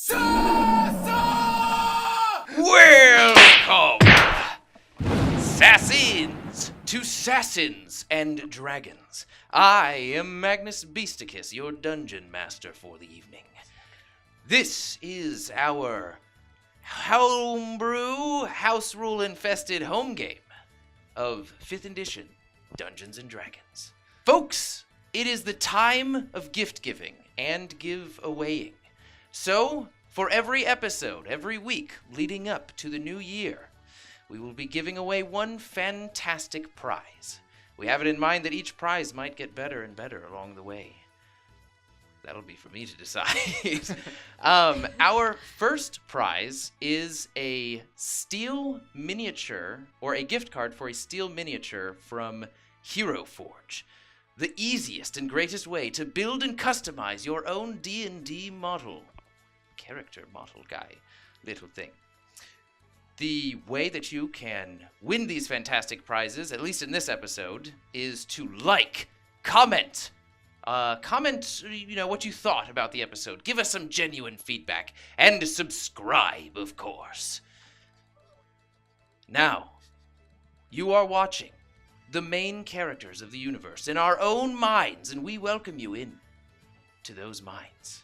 Welcome, SASANs, to SASAns and Dragons. I am Magnus Beasticus, your dungeon master for the evening. This is our Home-brew, house rule infested home game of 5th edition Dungeons and Dragons. Folks, it is the time of gift giving and giveawaying. So, for every episode, every week leading up to the new year, we will be giving away one fantastic prize. We have it in mind that each prize might get better and better along the way. That'll be for me to decide. Our first prize is a steel miniature, or a gift card for a steel miniature from Hero Forge. The easiest and greatest way to build and customize your own D&D model. Character model guy. Little thing. The way that you can win these fantastic prizes, at least in this episode, is to like, comment, what you thought about the episode. Give us some genuine feedback. And subscribe, of course. Now, you are watching the main characters of the universe in our own minds, and we welcome you in to those minds.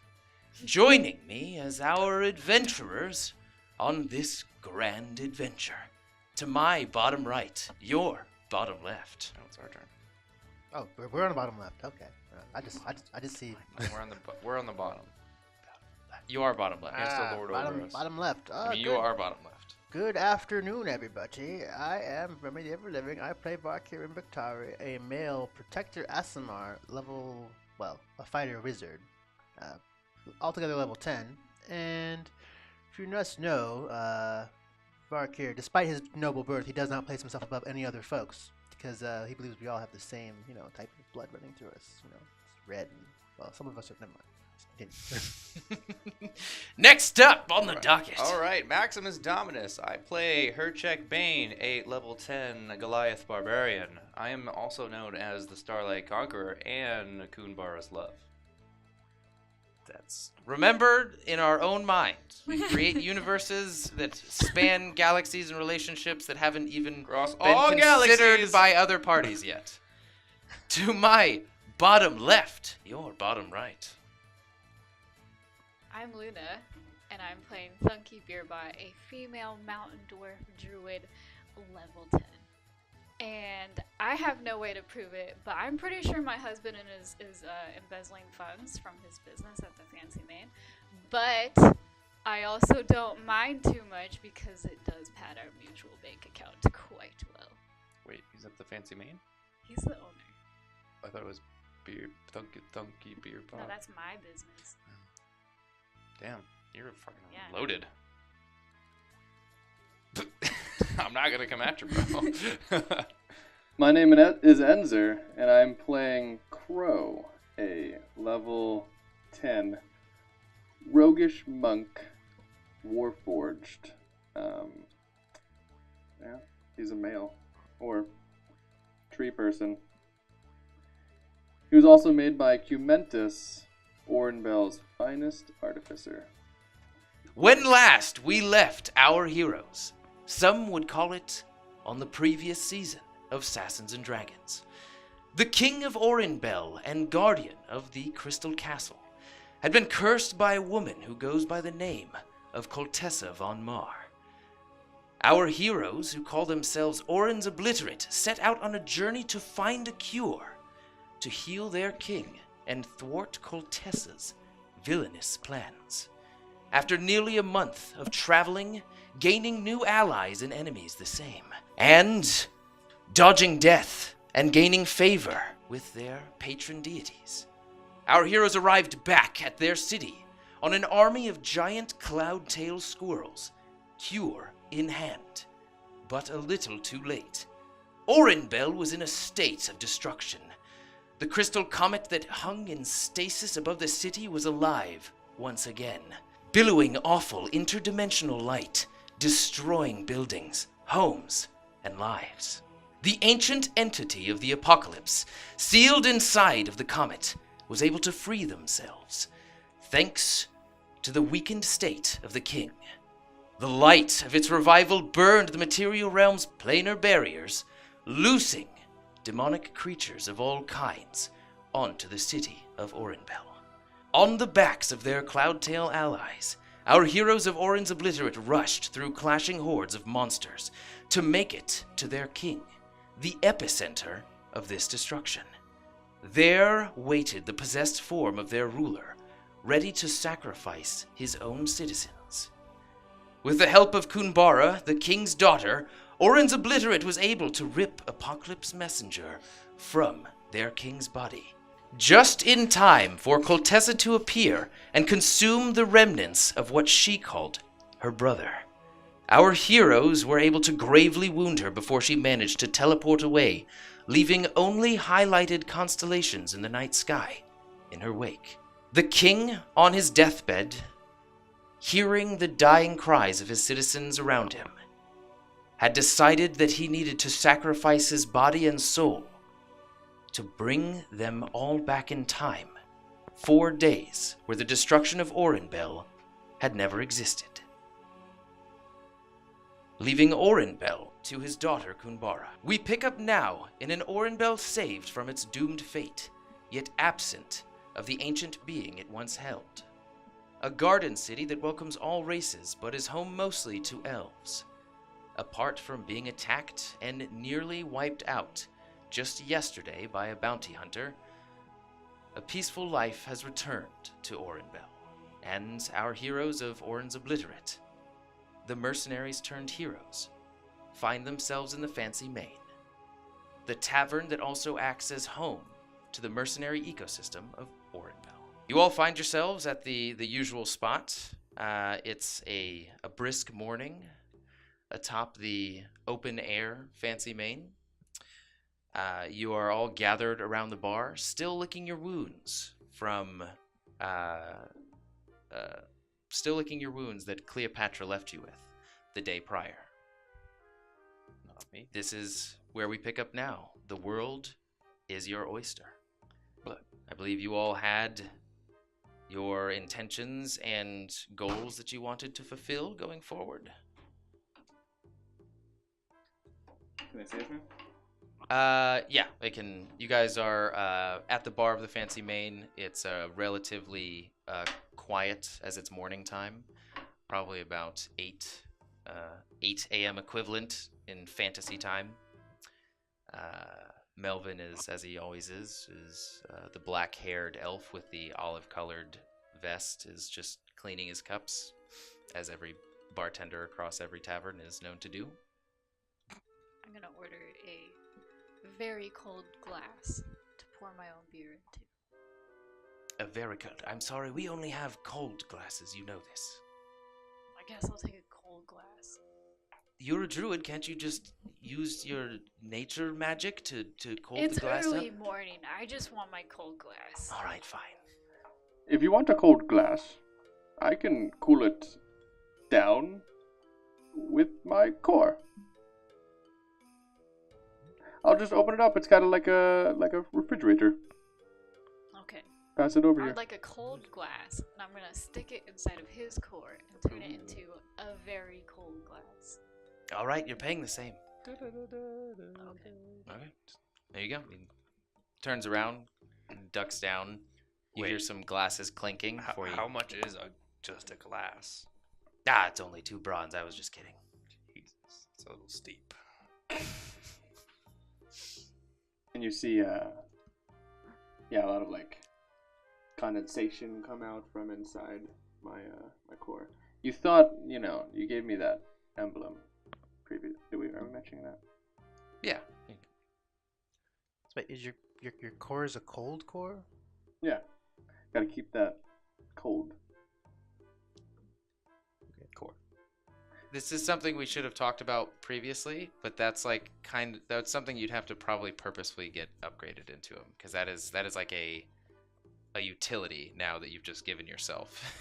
Joining me as our adventurers on this grand adventure. To my bottom right, your bottom left. Oh, it's our turn. Oh, we're on the bottom left. Okay. I just see. We're on the bottom. You are bottom left. Yes, the Lord over us. Bottom left. I mean, you are bottom left. Good afternoon, everybody. I am Remy the Ever-Living. I play Valkyrie Victari, a male protector Aasimar, a fighter wizard. Altogether level 10. And if you must know, Valkyrie, despite his noble birth, he does not place himself above any other folks. Because he believes we all have the same, type of blood running through us. It's red. And, well, some of us are. Never mind. Next up on the docket. All right, Maximus Dominus. I play Herchek Bane, a level 10 Goliath Barbarian. I am also known as the Starlight Conqueror and Kunbara's Love. Remember, in our own minds, we create universes that span galaxies and relationships that haven't even Cross been all considered galaxies. by other parties yet. To my bottom left, your bottom right. I'm Luna, and I'm playing Thunky Beerbot, a female mountain dwarf druid, level 10. And I have no way to prove it, but I'm pretty sure my husband is embezzling funds from his business at the Fancy Man. But I also don't mind too much because it does pad our mutual bank account quite well. Wait, he's at the Fancy Main? He's the owner. I thought it was Thunky Beer Pot. No, that's my business. Damn, you're fucking Yeah. loaded. I'm not gonna come at you, bro. My name is Enzer, and I'm playing Crow, a level 10 roguish monk, warforged. He's a male, or tree person. He was also made by King Orenbelle's finest artificer. When last we left our heroes, some would call it on the previous season of SASANs and Dragons, the King of Orenbelle and guardian of the Crystal Castle had been cursed by a woman who goes by the name of Koltessa Von Mar. Our heroes, who call themselves Oren's Obliterate, set out on a journey to find a cure, to heal their king and thwart Koltessa's villainous plans. After nearly a month of traveling, gaining new allies and enemies the same, and dodging death and gaining favor with their patron deities, our heroes arrived back at their city on an army of giant Cloudtail squirrels, cure in hand. But a little too late. Orenbelle was in a state of destruction. The Crystal Comet that hung in stasis above the city was alive once again, billowing awful interdimensional light, destroying buildings, homes, and lives. The ancient entity of the apocalypse, sealed inside of the comet, was able to free themselves, thanks to the weakened state of the king. The light of its revival burned the material realm's planar barriers, loosing demonic creatures of all kinds onto the city of Orenbelle. On the backs of their Cloudtail allies, our heroes of Oren's Obliterate rushed through clashing hordes of monsters to make it to their king, the epicenter of this destruction. There waited the possessed form of their ruler, ready to sacrifice his own citizens. With the help of Kunbara, the king's daughter, Oren's Obliterate was able to rip Apocalypse Messenger from their king's body, just in time for Koltessa to appear and consume the remnants of what she called her brother. Our heroes were able to gravely wound her before she managed to teleport away, leaving only highlighted constellations in the night sky in her wake. The king, on his deathbed, hearing the dying cries of his citizens around him, had decided that he needed to sacrifice his body and soul to bring them all back in time, 4 days where the destruction of Orenbelle had never existed. Leaving Orenbelle to his daughter Kunbara, we pick up now in an Orenbelle saved from its doomed fate, yet absent of the ancient being it once held. A garden city that welcomes all races but is home mostly to elves. Apart from being attacked and nearly wiped out just yesterday by a bounty hunter, a peaceful life has returned to Orenbelle, and our heroes of Oren's Obliterate, the mercenaries turned heroes, find themselves in the Fancy Main, the tavern that also acts as home to the mercenary ecosystem of Orenbelle. You all find yourselves at the usual spot. It's a brisk morning atop the open-air Fancy Main. You are all gathered around the bar, still licking your wounds from... still licking your wounds that Cleopatra left you with the day prior. Not me. This is where we pick up now. The world is your oyster. But I believe you all had your intentions and goals that you wanted to fulfill going forward. Can I say it, man? Yeah, they can. You guys are at the bar of the Fancy Main. It's relatively quiet as it's morning time. Probably about 8 a.m. equivalent in fantasy time. Melvin is, as he always is the black-haired elf with the olive-colored vest, is just cleaning his cups, as every bartender across every tavern is known to do. I'm gonna order a very cold glass to pour my own beer into. A very cold. I'm sorry, we only have cold glasses. You know this. I guess I'll take a cold glass. You're a druid. Can't you just use your nature magic to cold It's the glass up? early morning. I just want my cold glass. All right, fine. If you want a cold glass, I can cool it down with my core. I'll just open it up. It's kind of like a refrigerator. Okay. Pass it over I here. would like a cold glass, and I'm gonna stick it inside of his core and turn it into a very cold glass. All right, you're paying the same. Okay. Okay, there you go. He turns around, and ducks down. You hear Wait. some glasses clinking before you. How much is just a glass? Ah, it's only 2 bronze. I was just kidding. Jesus, it's a little steep. And you see, a lot of like condensation come out from inside my core. You thought, you gave me that emblem previous. Are we mentioning that? Yeah. Wait, is your core is a cold core? Yeah. Gotta keep that cold. Core. This is something we should have talked about previously, but that's like that's something you'd have to probably purposefully get upgraded into him, because that is like a utility now that you've just given yourself.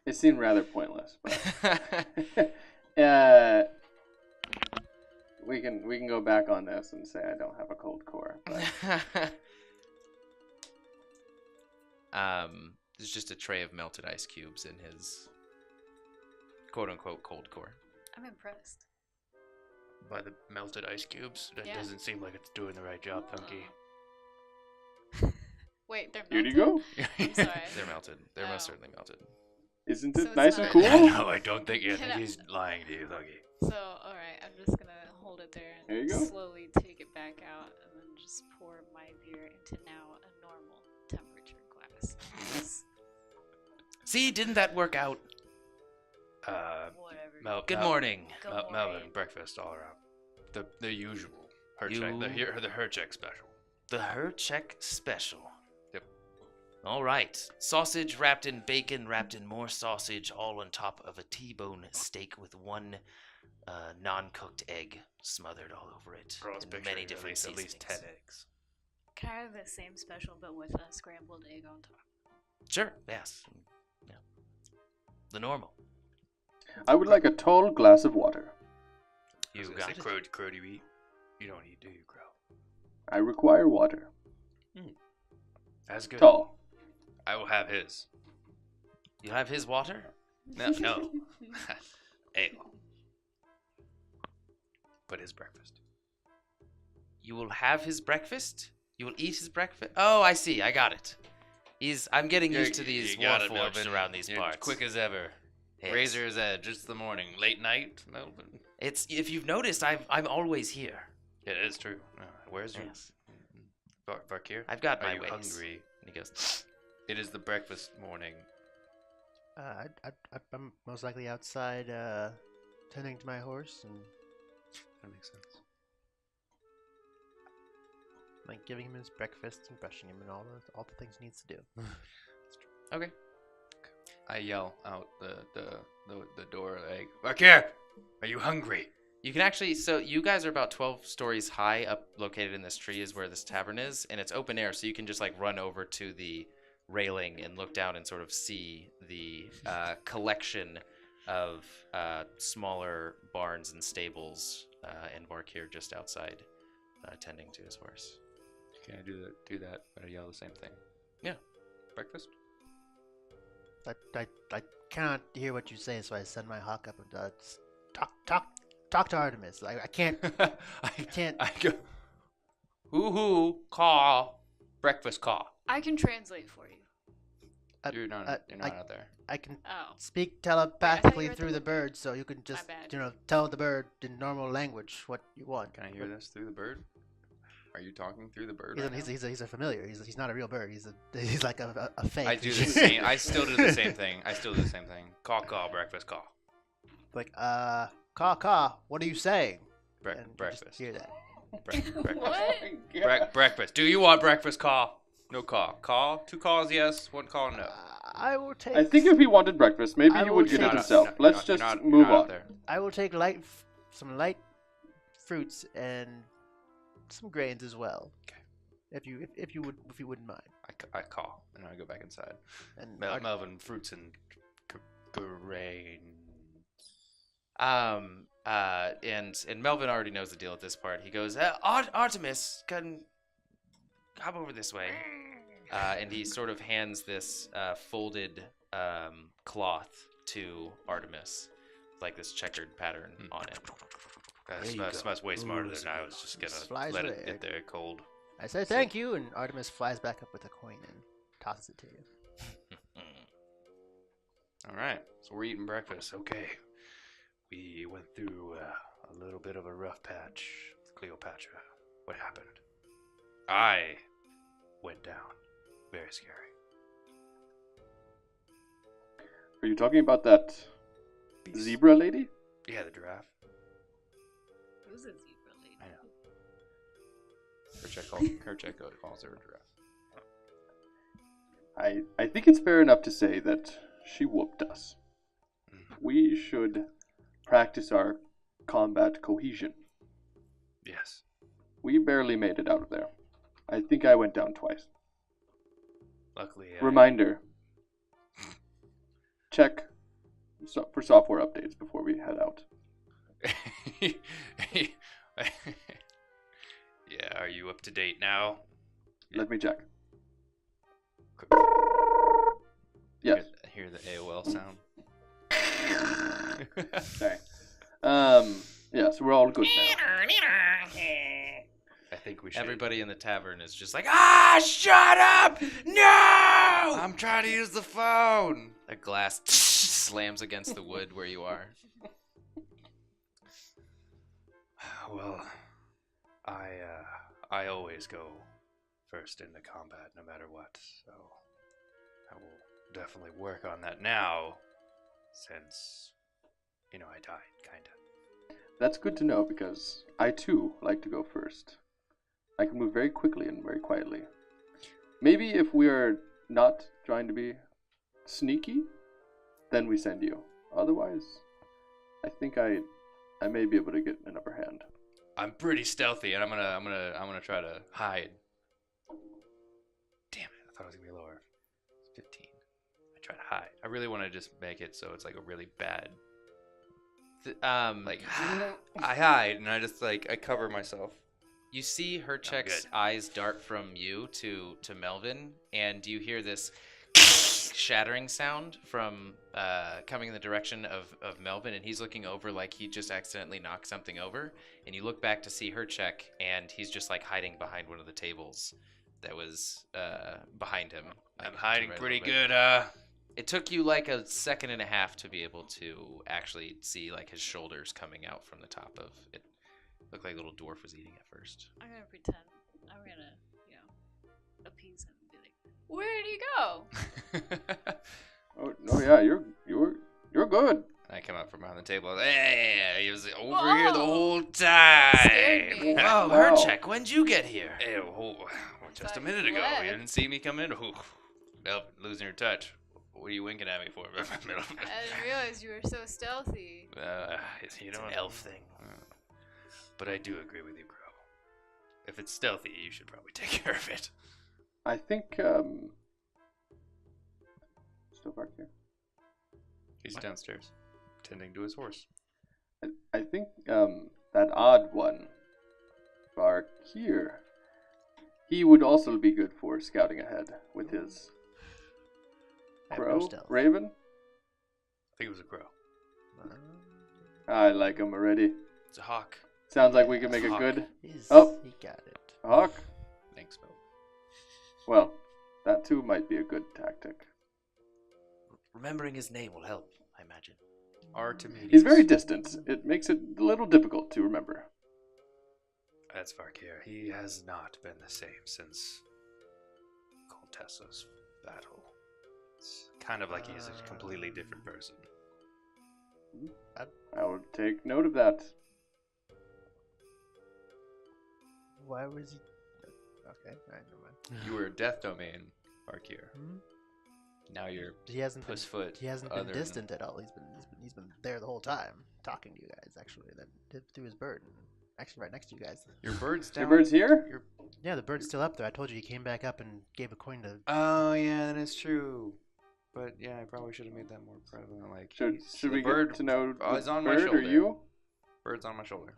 It seemed rather pointless, but we can go back on this and say I don't have a cold core. But... There's just a tray of melted ice cubes in his quote-unquote cold core. I'm impressed. By the melted ice cubes? That Yeah. doesn't seem like it's doing the right job, Funky. Wait, they're Here melted? you go. I'm sorry. They're melted. They're most Oh. certainly melted. Isn't So it it's nice and not- cool? No, I don't think. I Can think I- he's lying to you, Funky. So, alright, I'm just gonna hold it there There you and go. slowly take it back out and then just pour my beer into now a normal temperature glass. See, didn't that work out? Whatever. Good morning. Good Melvin, morning. breakfast all around. The usual. Her You- check. The her check special. The her check special. Yep. All right. Sausage wrapped in bacon, wrapped in more sausage, all on top of a T-bone steak with one non-cooked egg smothered all over it. Girls in picturing many different at least 10 seasonings. eggs. Can I have the same special but with a scrambled egg on top? Sure. Yes. Yeah. The normal. I would like a tall glass of water. You got got it. crow do you eat? You don't eat, do you, Crow? I require water. That's good. Tall. I will have his. You have his water. No. Ale. But his breakfast. You will have his breakfast. You will eat his breakfast. Oh, I see. I got it. I'm getting used to these You got it, warforged Melvin. around these You're parts. quick as ever. Yes. Razor's edge. It's the morning. Late night, Melvin. It's if you've noticed, I'm always here. It is true. Where's your Yes. Varkir? I've got Are my you ways. hungry? And he goes, It is the breakfast morning. I'm most likely outside tending to my horse and That makes sense. like giving him his breakfast and brushing him and all the things he needs to do. okay. I yell out the door like, Varkir, are you hungry? You can actually, so you guys are about 12 stories high up, located in this tree is where this tavern is, and it's open air, so you can just like run over to the railing and look down and sort of see the collection of smaller barns and stables, and Varkir just outside tending to his horse. Can I do that? But I yell the same thing. Yeah. Breakfast? I cannot hear what you say, so I send my hawk up and just talk to Artemis. I can't. I can't- I go. Hoo caw. Breakfast caw. I can translate for you. You're not out there. I can Oh. speak you were telepathically at the through the window. bird, so you can just bad. tell the bird in normal language what you want. Can I hear this through the bird? Are you talking through the bird? He's, right a, now? he's a familiar. He's not a real bird. He's like a fake. I do the same. I still do the same thing. Caw, breakfast caw. Like caw. What are you saying? And you just Breakfast. hear that. What? Breakfast. Do you want breakfast caw? No caw. Caw? 2 caws yes, 1 caw no. I will take. I think if he wanted breakfast, maybe I he will would get take- it himself. Let's just move on. I will take some light fruits and some grains as well. Okay. If you wouldn't mind. I caw, and I go back inside. And Melvin, fruits and grain. And Melvin already knows the deal at this part. He goes, Artemis, come over this way. And he sort of hands this folded cloth to Artemis, like this checkered pattern on it. That smells way smarter than I was just gonna Flies let away. it get there cold. I say thank you, and Artemis flies back up with a coin and tosses it to you. All right, so we're eating breakfast. Okay, we went through a little bit of a rough patch with Cleopatra. What happened? I went down. Very scary. Are you talking about that Beast. zebra lady? Yeah, the giraffe. Who's a zebra lady? I know. Her check calls her a giraffe. I think it's fair enough to say that she whooped us. We should practice our combat cohesion. Yes. We barely made it out of there. I think I went down twice. Luckily, Reminder. Check for software updates before we head out. Yeah, are you up to date now? Let me check. Yes. Hear the AOL sound. Sorry. Yeah, so we're all good now. I think we should. Everybody in the tavern is just like, shut up! No! I'm trying to use the phone. A glass slams against the wood where you are. Well, I always go first into combat no matter what, so I will definitely work on that now, since, I died, kinda. That's good to know because I too like to go first. I can move very quickly and very quietly. Maybe if we are not trying to be sneaky, then we send you. Otherwise, I think I may be able to get an upper hand. I'm pretty stealthy, and I'm gonna try to hide. Damn it! I thought it was gonna be lower. 15. I try to hide. I really want to just make it so it's like a really bad. Like I hide, and I just I cover myself. You see Herchek's eyes dart from you to Melvin, and you hear this shattering sound from coming in the direction of Melvin, and he's looking over like he just accidentally knocked something over, and you look back to see Herchek, and he's just hiding behind one of the tables that was behind him. I'm hiding pretty good. It took you like a second and a half to be able to actually see his shoulders coming out from the top of it. Looked like a little dwarf was eating at first. I'm gonna pretend. I'm gonna, appease him and be like, "Where did he go?" Oh yeah, you're good. I come up from behind the table. Hey, he was over Whoa. here the whole time. Scared me. Oh, Wow. Herchek, when'd you get here? Hey, just a Thought minute you ago. left. You didn't see me come in? Nope, losing your touch. What are you winking at me for? I didn't realize you were so stealthy. It's an elf thing. But I do agree with you, Crow. If it's stealthy, you should probably take care of it. I think still back here. He's downstairs, tending to his horse. I think that odd one, Bark here, he would also be good for scouting ahead with his I have no crow, stealth. raven. I think it was a crow. I like him already. It's a hawk. Sounds like we can make a Hawk. good Oh, he got it. hawk. Thanks, Bill. Well, that too might be a good tactic. Remembering his name will help, I imagine. Artemides. He's very distant. It makes it a little difficult to remember. That's Varkir. He has not been the same since Koltessa's battle. It's kind of like he's a completely different person. I will take note of that. Why was he? Okay, alright, never mind. You were Death Domain, Arkir. Hmm? Now you're He hasn't been. Pussfoot. He hasn't been other distant at all. He's been there the whole time, talking to you guys. Actually, then through his bird. Actually, right next to you guys. Your bird's down. Your bird's here? Yeah, the bird's still up there. I told you he came back up and gave a coin to. Oh yeah, that is true. But yeah, I probably should have made that more prevalent. Like, Should the we bird, get to know Oh, the he's on my bird or shoulder. you? Bird's on my shoulder.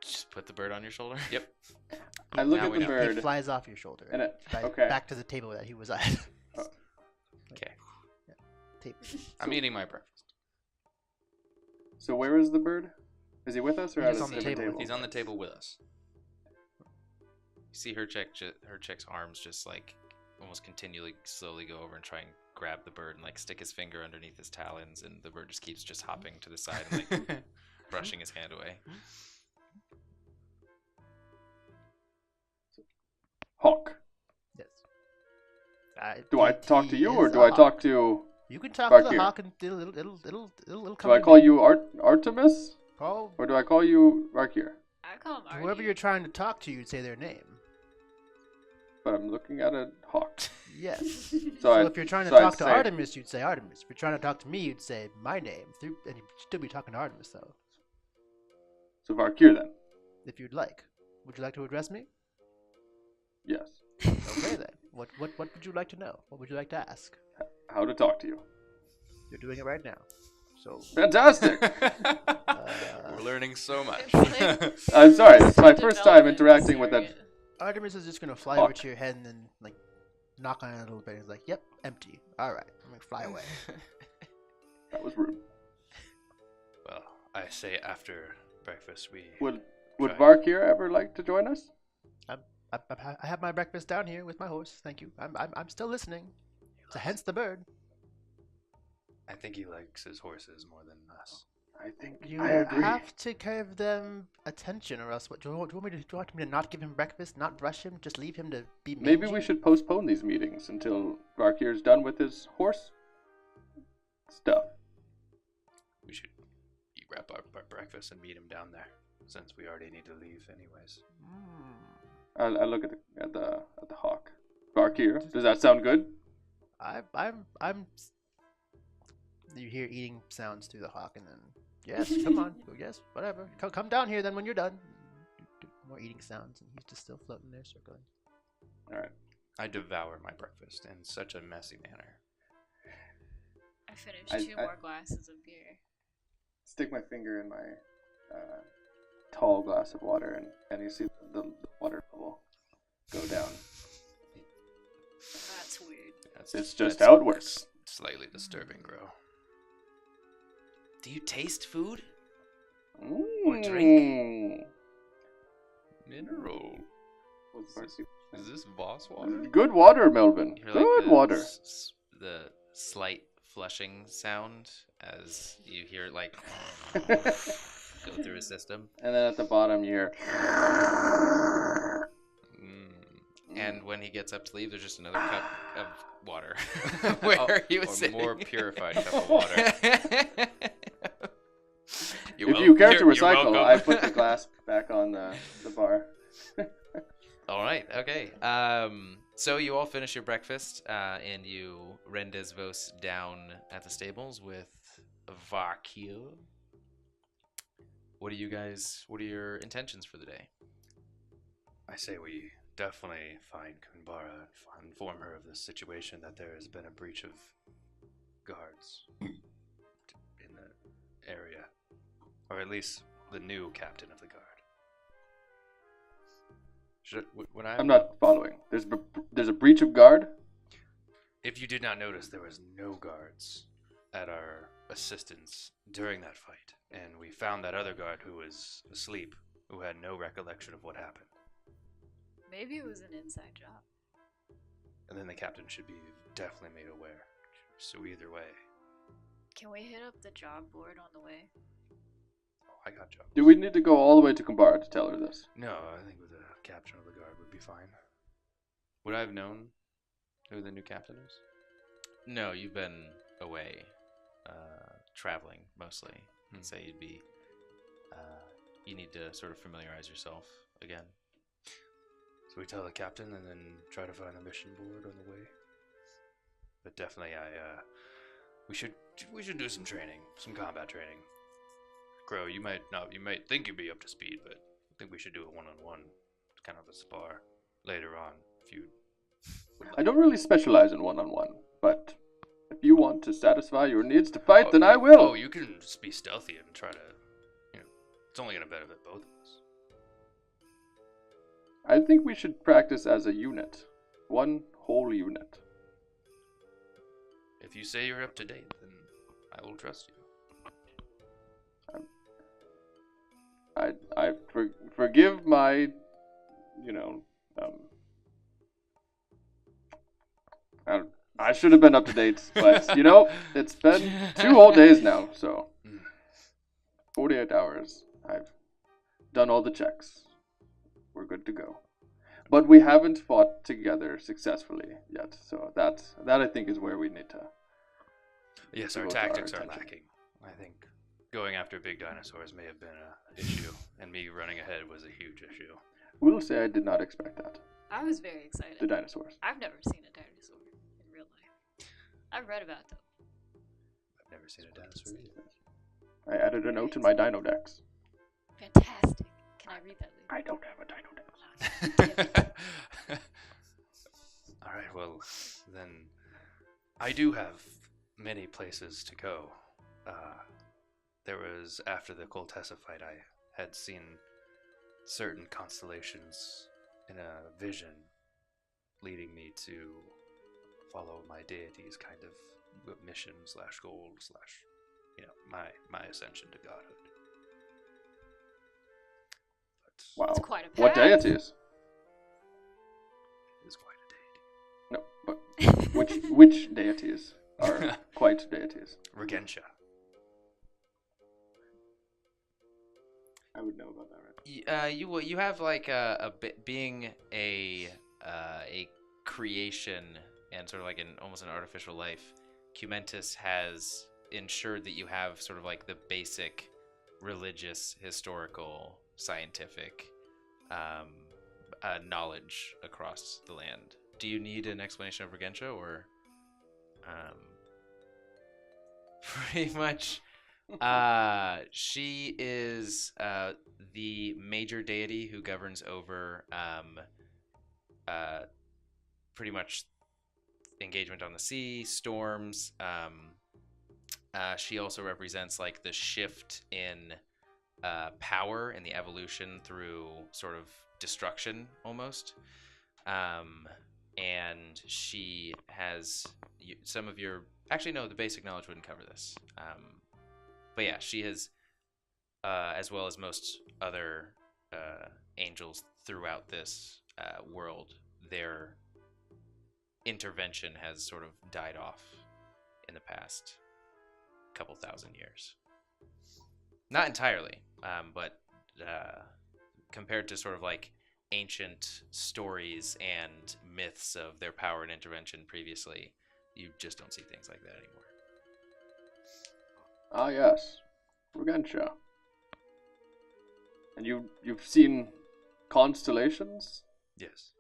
Just put the bird on your shoulder? Yep. I look Now at we the know. bird. He flies off your shoulder. And it- back, okay. back to the table that he was at. Okay. Table. I'm eating my breakfast. So where is the bird? Is he with us or He's at on a the different table. He's on the table with us. You see Herchek's arms just almost continually slowly go over and try and grab the bird and stick his finger underneath his talons, and the bird just keeps just hopping to the side and brushing his hand away. Hawk. Yes. Do I talk to you he or is do a I hawk. talk to... You can talk to Barkir? the hawk and it'll come. Do I to call me. you Artemis? Call Or do I call you Varkir? I call him Artie. whoever you're trying to talk to. You'd say their name. But I'm looking at a hawk. Yes. So, So if you're trying to so I talk to say- Artemis, you'd say Artemis. If you're trying to talk to me, you'd say my name. And you'd still be talking to Artemis, though, So Varkir then. if you'd like. Would you like to address me? Yes. Okay then. What would you like to know? What would you like to ask? How to talk to you. You're doing it right now. So Fantastic! We're learning so much. It's like I'm sorry, it's my first time development interacting with that. surrogate. Artemis is just gonna fly Hawk. over to your head and then knock on it a little bit. He's like, "Yep, empty. All right, I'm gonna fly away." That was rude. Well, I say after breakfast we. Would Try. Varkir ever like to join us? I have my breakfast down here with my horse. Thank you. I'm still listening. So hence the bird. I think he likes his horses more than us. I think You I agree. have to give them attention, or else what? Do you want me to not give him breakfast, not brush him, just leave him to be? Maybe mangy? we should postpone these meetings until Varkir's done with his horse stuff. We should wrap up our breakfast and meet him down there, since we already need to leave anyways. I look at the hawk. Varkir, does that sound good? I'm. You hear eating sounds through the hawk, and then yes, come on, yes, whatever. Come down here then when you're done. More eating sounds, and he's just still floating there, circling. All right. I devour my breakfast in such a messy manner. I finished two more glasses of beer. Stick my finger in my tall glass of water, and you see the water level go down. That's weird. It's just how it works. Slightly disturbing, Grow. Do you taste food? Or drink? Mineral. Is this boss water? Good water, Melvin. You hear, Good water. The slight flushing sound as you hear it like go through his system. And then at the bottom, you hear. And when he gets up to leave, there's just another cup of water where he was Or sitting. more purified cup of water. If you care to You're recycle, welcome. I put the glass back on the bar. All right, okay. So you all finish your breakfast, and you rendezvous down at the stables with Varkir. What are your intentions for the day? I say we definitely find Kunbara and inform her of the situation, that there has been a breach of guards in the area. Or at least the new captain of the guard. I'm not following. There's a breach of guard? If you did not notice, there was no guards at our assistance during that fight. And we found that other guard who was asleep, who had no recollection of what happened. Maybe it was an inside job. And then the captain should be definitely made aware. So either way. Can we hit up the job board on the way? Oh, I got jobs. Do we need to go all the way to Kunbara to tell her this? No, I think with the captain of the guard would be fine. Would I have known who the new captain is? No, you've been away, traveling mostly. I'd say you'd be. You need to sort of familiarize yourself again. So we tell the captain and then try to find the mission board on the way. But definitely, we should do some training, some combat training. Crow, you might think you'd be up to speed, but I think we should do it one-on-one, kind of a spar later on. If you, I don't really specialize in one-on-one, but if you want to satisfy your needs to fight, then I will. Oh, you can just be stealthy and try to, it's only gonna benefit both of us. I think we should practice as a unit. One whole unit. If you say you're up to date, then I will trust you. Forgive my, I should have been up to date, but, it's been 2 whole days now, so 48 hours. I've done all the checks. We're good to go. But we haven't fought together successfully yet, so that I think is where we need to. Yes, our devote our tactics are attention. lacking. I think going after big dinosaurs may have been an issue, and me running ahead was a huge issue. Will say I did not expect that. I was very excited. The dinosaurs. I've never seen a dinosaur in real life. I've read about them. I've never seen a dinosaur either. I added a note in my Dino Dex. Fantastic. Can I read that later? I don't have a Dino Dex. Alright, well, then I do have many places to go. There was, after the Koltessa fight, I had seen certain constellations in a vision leading me to follow my deity's kind of mission slash goal slash, my ascension to godhood. But Wow. It's quite a What path. deities? it is quite a deity. No, but which deities are quite deities? Regentia. I would know about that, right? You have like a bit being a creation and sort of like almost an artificial life. Cumentus has ensured that you have sort of like the basic religious, historical, scientific knowledge across the land. Do you need an explanation of Regentia, or pretty much? She is the major deity who governs over pretty much engagement on the sea, storms. She also represents like the shift in power and the evolution through sort of destruction almost. And she has some of your... Actually, no, the basic knowledge wouldn't cover this. But yeah, she has, as well as most other angels throughout this world, their intervention has sort of died off in the past couple thousand years. Not entirely, but compared to sort of like ancient stories and myths of their power and intervention previously, you just don't see things like that anymore. Ah, yes. Regentia. And you've seen constellations Yes.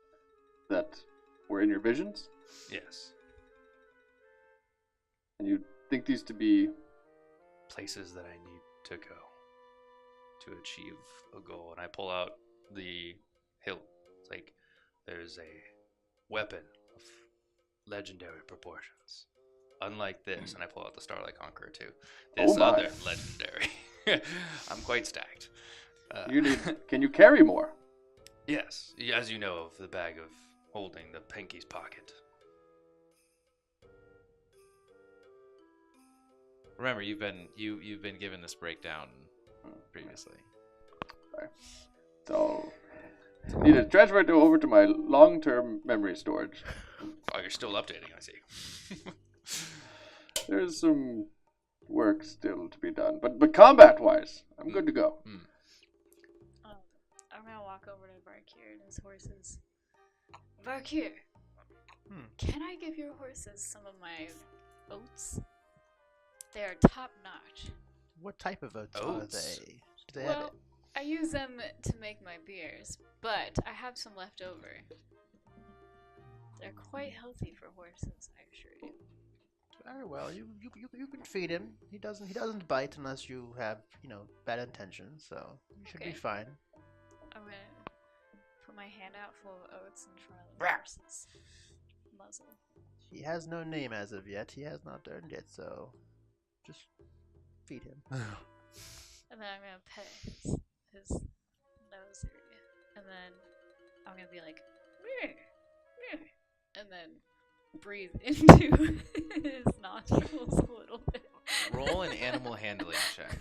that were in your visions? Yes. And you think these to be... Places that I need to go to achieve a goal. And I pull out the hilt. It's like, there's a weapon of legendary proportions. Unlike this, and I pull out the Starlight Conqueror too. This Oh my. other legendary. I'm quite stacked. Can you carry more? Yes, as you know of the bag of holding the pinky's pocket. Remember, you've been given this breakdown previously. Sorry. So, need to transfer it over to my long-term memory storage. Oh, you're still updating, I see. There's some work still to be done, but combat-wise, I'm good to go. I'm gonna walk over to Varkir and his horses. Varkir, can I give your horses some of my oats? They are top notch. What type of oats are Oats? they? Do they have Well, I use them to make my beers, but I have some left over. They're quite healthy for horses, actually. Very well. You can feed him. He doesn't bite unless you have bad intentions. So you should be Okay. fine. I'm gonna put my hand out full of oats in front of the horse's muzzle. He has no name as of yet. He has not earned it. So just feed him. And then I'm gonna pet his nose area. And then I'm gonna be like, "Meh, meh," and then breathe into his nostrils a little bit. Roll an animal handling check.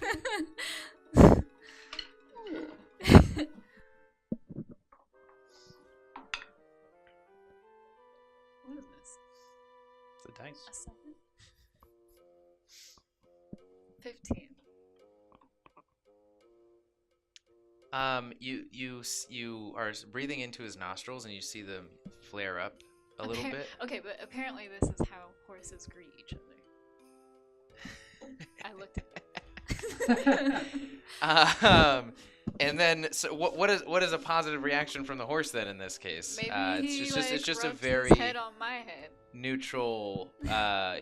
What is this? The dice. A 7? 15. You are breathing into his nostrils, and you see them flare up a little bit. Okay, but apparently this is how horses greet each other. I looked at them. And then, so what is a positive reaction from the horse then in this case? Maybe It's just a rubs very his head on my head. neutral.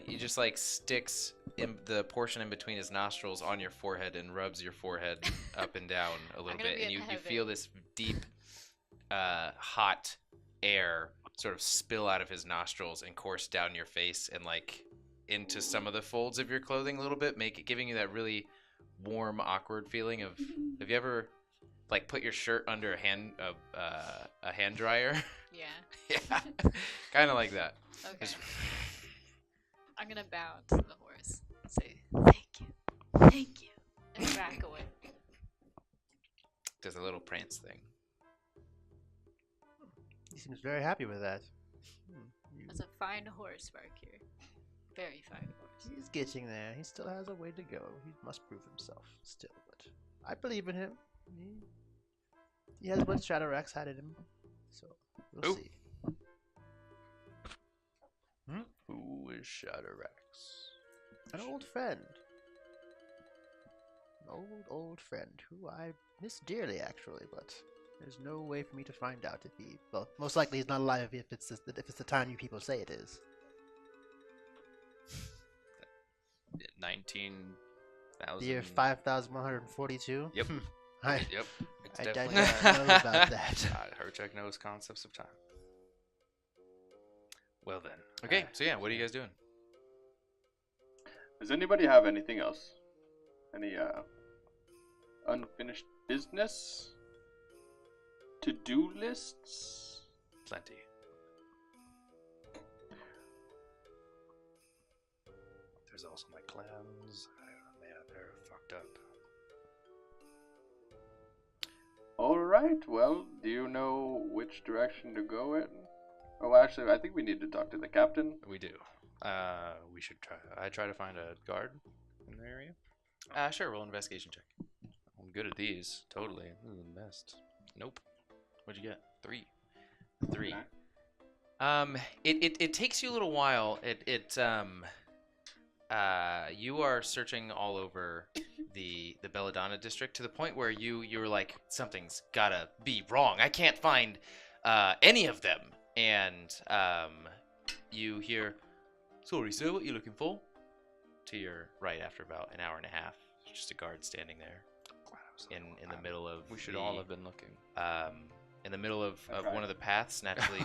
He just like sticks in the portion in between his nostrils on your forehead and rubs your forehead up and down a little gonna bit, be and in you heaven. feel this deep, hot air sort of spill out of his nostrils and course down your face and like into some of the folds of your clothing a little bit, giving you that really warm, awkward feeling of. Have you ever like put your shirt under a hand dryer? Yeah. Yeah, kind of like that. Okay. I'm gonna bow to the horse. Say thank you, and back away. Does a little prance thing. He seems very happy with that. That's a fine horse, Valkyrie. Very fine horse. He's getting there. He still has a way to go. He must prove himself still, but I believe in him. He has what Shadowrax had in him, so we'll Ooh. see. Who is Shadowrax? An old friend. An old friend who I miss dearly, actually, but there's no way for me to find out if he... Well, most likely he's not alive if it's the time you people say it is. 19,000. The year 5,142? Yep. I Yep. It's I definitely. don't know about that. Herchek knows concepts of time. Well then. Okay, so yeah, what are you guys doing? Does anybody have anything else? Any unfinished business? To-do lists? Plenty. There's also my clams. They're fucked up. Alright, well, do you know which direction to go in? Oh, actually, I think we need to talk to the captain. We do. We should try. I try to find a guard in the area. Sure, roll an investigation check. I'm good at these. Totally. This is the best. Nope. What'd you get? 3. 3. It takes you a little while. You are searching all over the Belladonna district to the point where you're like, something's gotta be wrong. I can't find any of them. And you hear, "Sorry, sir, what you looking for?" To your right, after about an hour and a half, just a guard standing there in the middle of. We should all have been looking. In the middle of one of the paths, naturally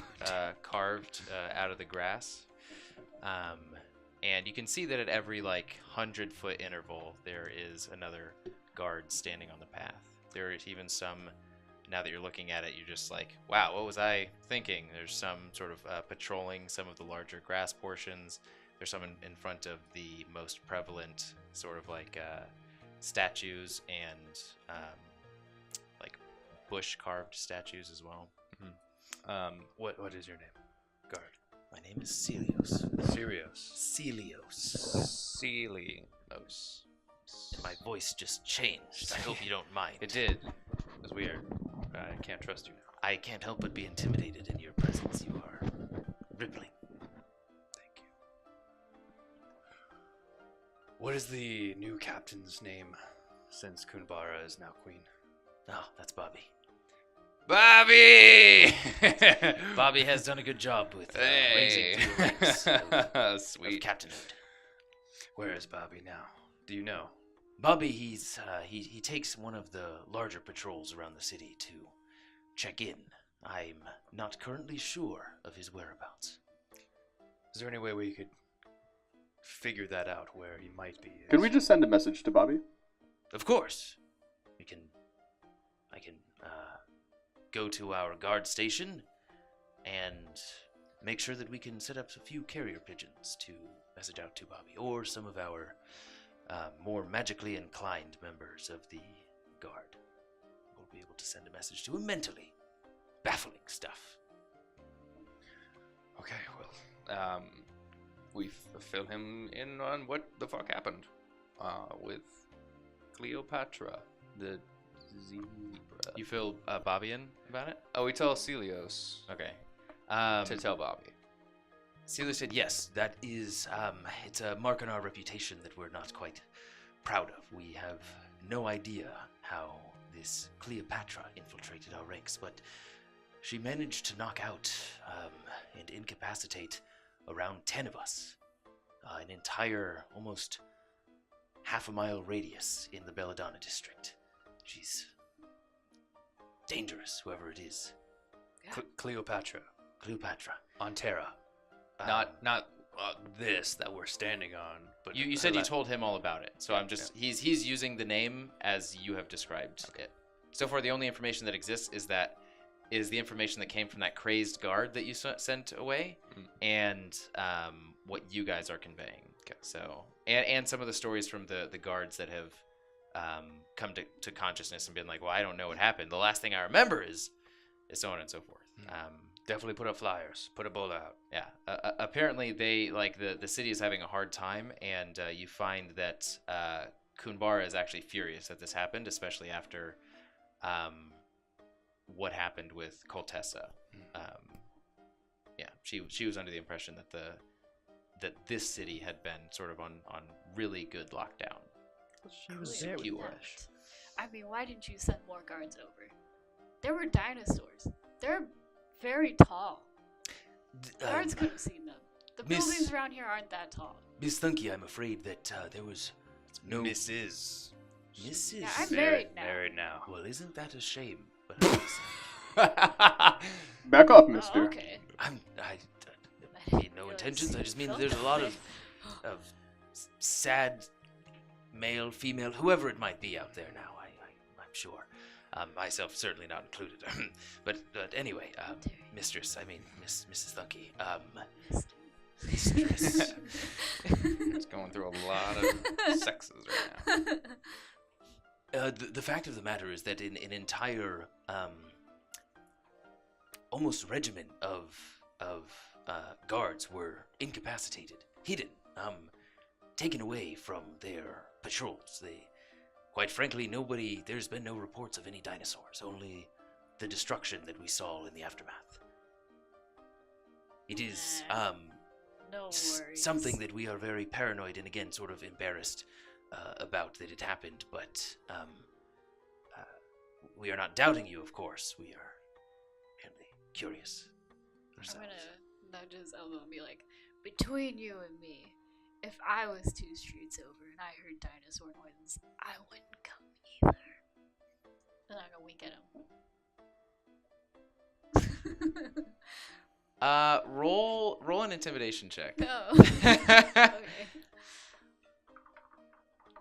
carved out of the grass. And you can see that at every 100-foot interval, there is another guard standing on the path. There is even some, now that you're looking at it, you're just like, wow, what was I thinking? There's some sort of patrolling some of the larger grass portions. There's some in front of the most prevalent sort of statues and bush carved statues as well. Mm-hmm. What is your name? Guard. My name is Celios. Celios. Celios. My voice just changed. I hope you don't mind. It did. It was weird. I can't trust you now. I can't help but be intimidated in your presence. You are rippling. Thank you. What is the new captain's name since Kunbara is now queen? Oh, that's Bobby. Bobby! Bobby has done a good job with raising through the ranks of Sweet. captainhood. Where is Bobby now? Do you know? Bobby, he takes one of the larger patrols around the city to check in. I'm not currently sure of his whereabouts. Is there any way we could figure that out where he might be? Can we just send a message to Bobby? Of course, I can go to our guard station and make sure that we can set up a few carrier pigeons to message out to Bobby, or some of our more magically inclined members of the guard. We'll be able to send a message to him mentally. Baffling stuff. Okay, well, we fill him in on what the fuck happened with Cleopatra, the zebra. You fill Bobby in about it? Oh, we tell Celios Okay. to tell Bobby. Celia said, yes, that is, it's a mark on our reputation that we're not quite proud of. We have no idea how this Cleopatra infiltrated our ranks, but she managed to knock out and incapacitate around 10 of us. An entire, almost half-a-mile radius in the Belladonna district. She's dangerous, whoever it is. Cleopatra Cleopatra. on Terra. Not this that we're standing on, but You said you told him all about it, so I'm just he's using the name as you have described it. So far, the only information that exists is that is the information that came from that crazed guard that you sent away, and what you guys are conveying. Okay. So, and some of the stories from the guards that have come to consciousness and been like, well, I don't know what happened. The last thing I remember is so on and so forth. Definitely put up flyers. Put a bowl out. Yeah. Apparently, they the city is having a hard time, and you find that Kunbara is actually furious that this happened, especially after what happened with Koltessa. Yeah, she was under the impression that this city had been sort of on really good lockdown. She was Clearly there with not. that. I mean, why didn't you send more guards over? There were dinosaurs. They're very tall. Guards could have seen them. The Miss- buildings around here aren't that tall. Miss Thunky, I'm afraid that there was no Mrs. Mrs. Yeah, I'm married now. Married now. Well, isn't that a shame? But Back off, Oh, mister. okay. I I mean, no intentions. I just mean that there's a lot of sad male, female, whoever it might be out there now. I'm sure. Myself certainly not included. but anyway, Mrs. Thunky. Mistress. It's going through a lot of sexes right now. The fact of the matter is that an entire almost regiment of guards were incapacitated, hidden, taken away from their patrols. Quite frankly, there's been no reports of any dinosaurs, only the destruction that we saw in the aftermath. It is No worries. something that we are very paranoid and again sort of embarrassed about that it happened, but we are not doubting you, of course. We are merely curious I'm ourselves. gonna nudge his elbow and be like, between you and me, if I was 2 streets over and I heard dinosaur noises, I wouldn't come either. Then I'm gonna wink at him. Roll an intimidation check. Oh. Okay.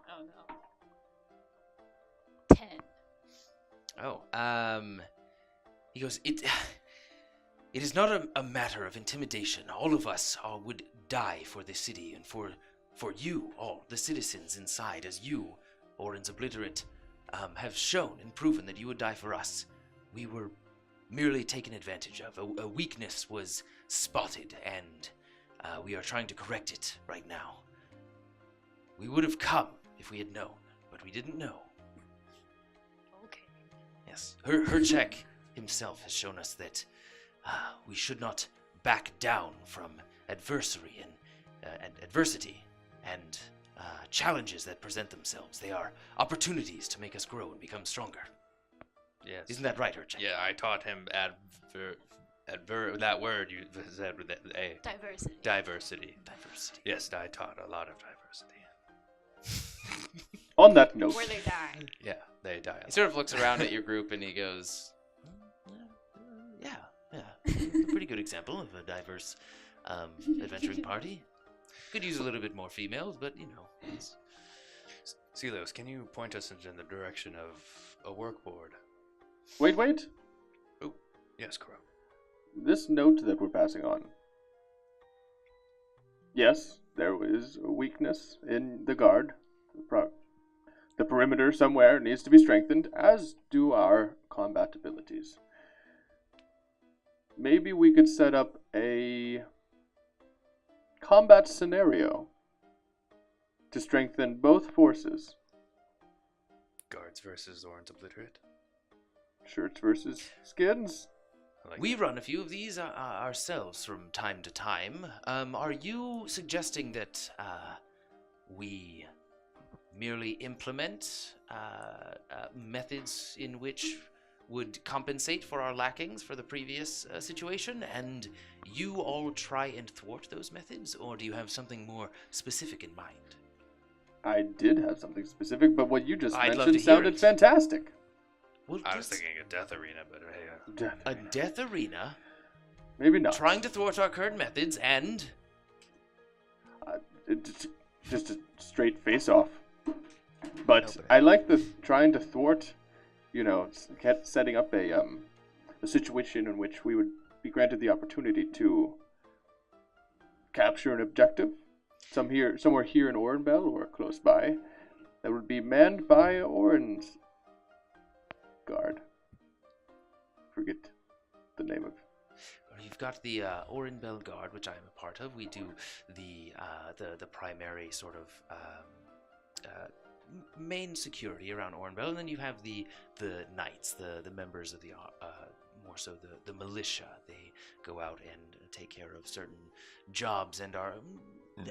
Oh no. 10. Oh, he goes, it is not a matter of intimidation. All of us would die for this city and for you, all the citizens inside, as you, Oren's Obliterate, have shown and proven that you would die for us. We were merely taken advantage of. A weakness was spotted, and we are trying to correct it right now. We would have come if we had known, but we didn't know. Okay. Yes, her check himself has shown us that we should not back down from adversity and challenges that present themselves. They are opportunities to make us grow and become stronger. Yes. Isn't that right, Urchin? Yeah, I taught him that word you said with a Diversity. diversity. Diversity. Yes, I taught a lot of diversity. On that note, Where they die. Yeah, they die. He sort of looks around at your group and he goes, yeah. A pretty good example of a diverse adventuring party. Could use a little bit more females, but it's... Silos, can you point us in the direction of a work board? wait. Yes, Crow. This note that we're passing on. Yes, there is a weakness in the guard. The perimeter somewhere needs to be strengthened, as do our combat abilities. Maybe we could set up a combat scenario to strengthen both forces. Guards versus Oren's Obliterate. Shirts versus skins. I like We that. run a few of these ourselves from time to time. Are you suggesting that we merely implement methods in which would compensate for our lackings for the previous situation, and you all try and thwart those methods, or do you have something more specific in mind? I did have something specific, but what you just I'd love to mentioned hear sounded it. fantastic. Well, I was let's- thinking a death arena, but hey, a death arena, Maybe not. trying to thwart our current methods, and Just a straight face-off. But Nobody. I like the trying to thwart, setting up a a situation in which we would be granted the opportunity to capture an objective, somewhere here in Orenbelle or close by, that would be manned by Oren's guard. Forget the name of. Well, you've got the Orenbelle Guard, which I'm a part of. We do the primary sort of main security around Orenbelle, and then you have the knights, the members of the more so the militia. They go out and take care of certain jobs and are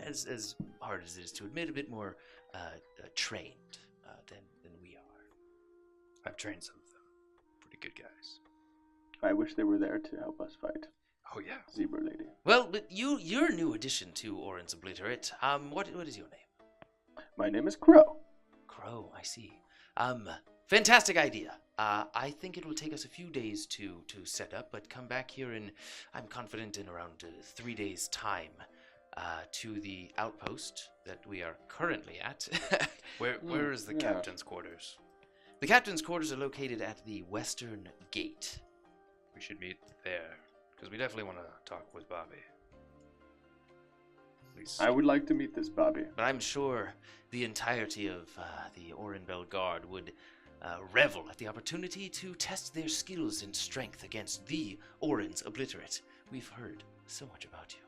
as hard as it is to admit, a bit more trained than we are. I've trained some of them. Pretty good guys. I wish they were there to help us fight. Oh yeah. Zebra Lady. Well, but you're a new addition to Oren's Obliterate. What is your name? My name is Crow. Crow, I see. Fantastic idea. I think it will take us a few days to set up, but come back here and I'm confident in around 3 days' time to the outpost that we are currently at. Where is the captain's quarters? The captain's quarters are located at the western gate. We should meet there, because we definitely want to talk with Bobby. At least. I would like to meet this Bobby. But I'm sure the entirety of the Orenbelle Guard would revel at the opportunity to test their skills and strength against the Oren's Obliterate. We've heard so much about you.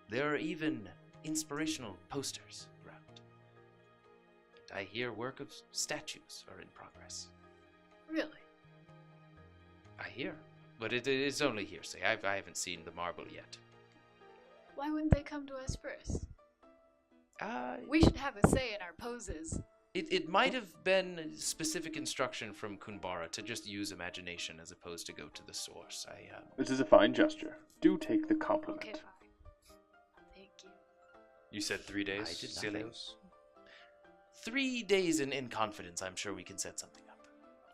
There are even inspirational posters around. And I hear work of statues are in progress. Really? I hear. But it is only hearsay. I haven't seen the marble yet. Why wouldn't they come to us first? Uh, We should have a say in our poses. It might have been specific instruction from Kunbara to just use imagination as opposed to go to the source. This is a fine gesture. Do take the compliment. Okay, fine. Thank you. You said 3 days, I did nothing. Celios? 3 days in confidence, I'm sure we can set something up.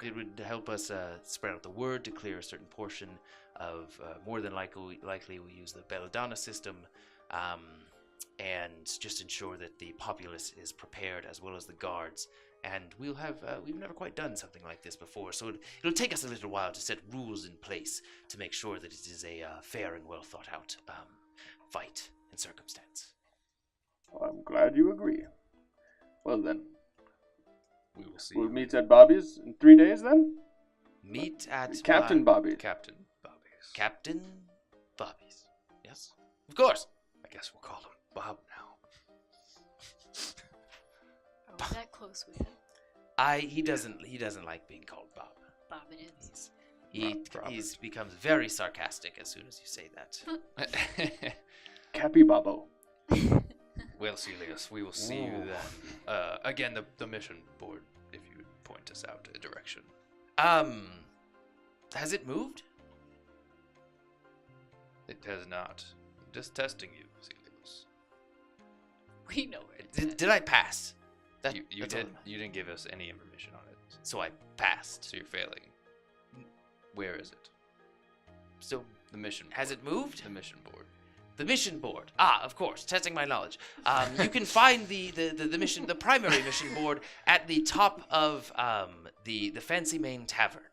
It would help us spread out the word to clear a certain portion of, more than likely we'll use the Belladonna system, and just ensure that the populace is prepared as well as the guards. And we'll have, we've never quite done something like this before, so it'll take us a little while to set rules in place to make sure that it is a fair and well thought out fight and circumstance. Well, I'm glad you agree. Well then, We will see. we'll meet at Bobby's in 3 days then? Meet at Captain Bobby. Captain Bobby's. Captain Bobby's. Yes, of course. I guess we'll call him Bob now. Are we that close with him? He doesn't like being called Bob. Bob it is. He's becomes very sarcastic as soon as you say that. Cappy Bobbo. Well, Celios, we will see you then. Again, the mission board, if you would point us out a direction. Has it moved? It has not. Just testing you, Celios. We know where it's Did I pass? You didn't give us any information on it, So I passed. so you're failing. Where is it? So The mission board. has it moved? The mission board. The mission board. Of course, testing my knowledge. You can find the primary mission board at the top of the fancy main tavern,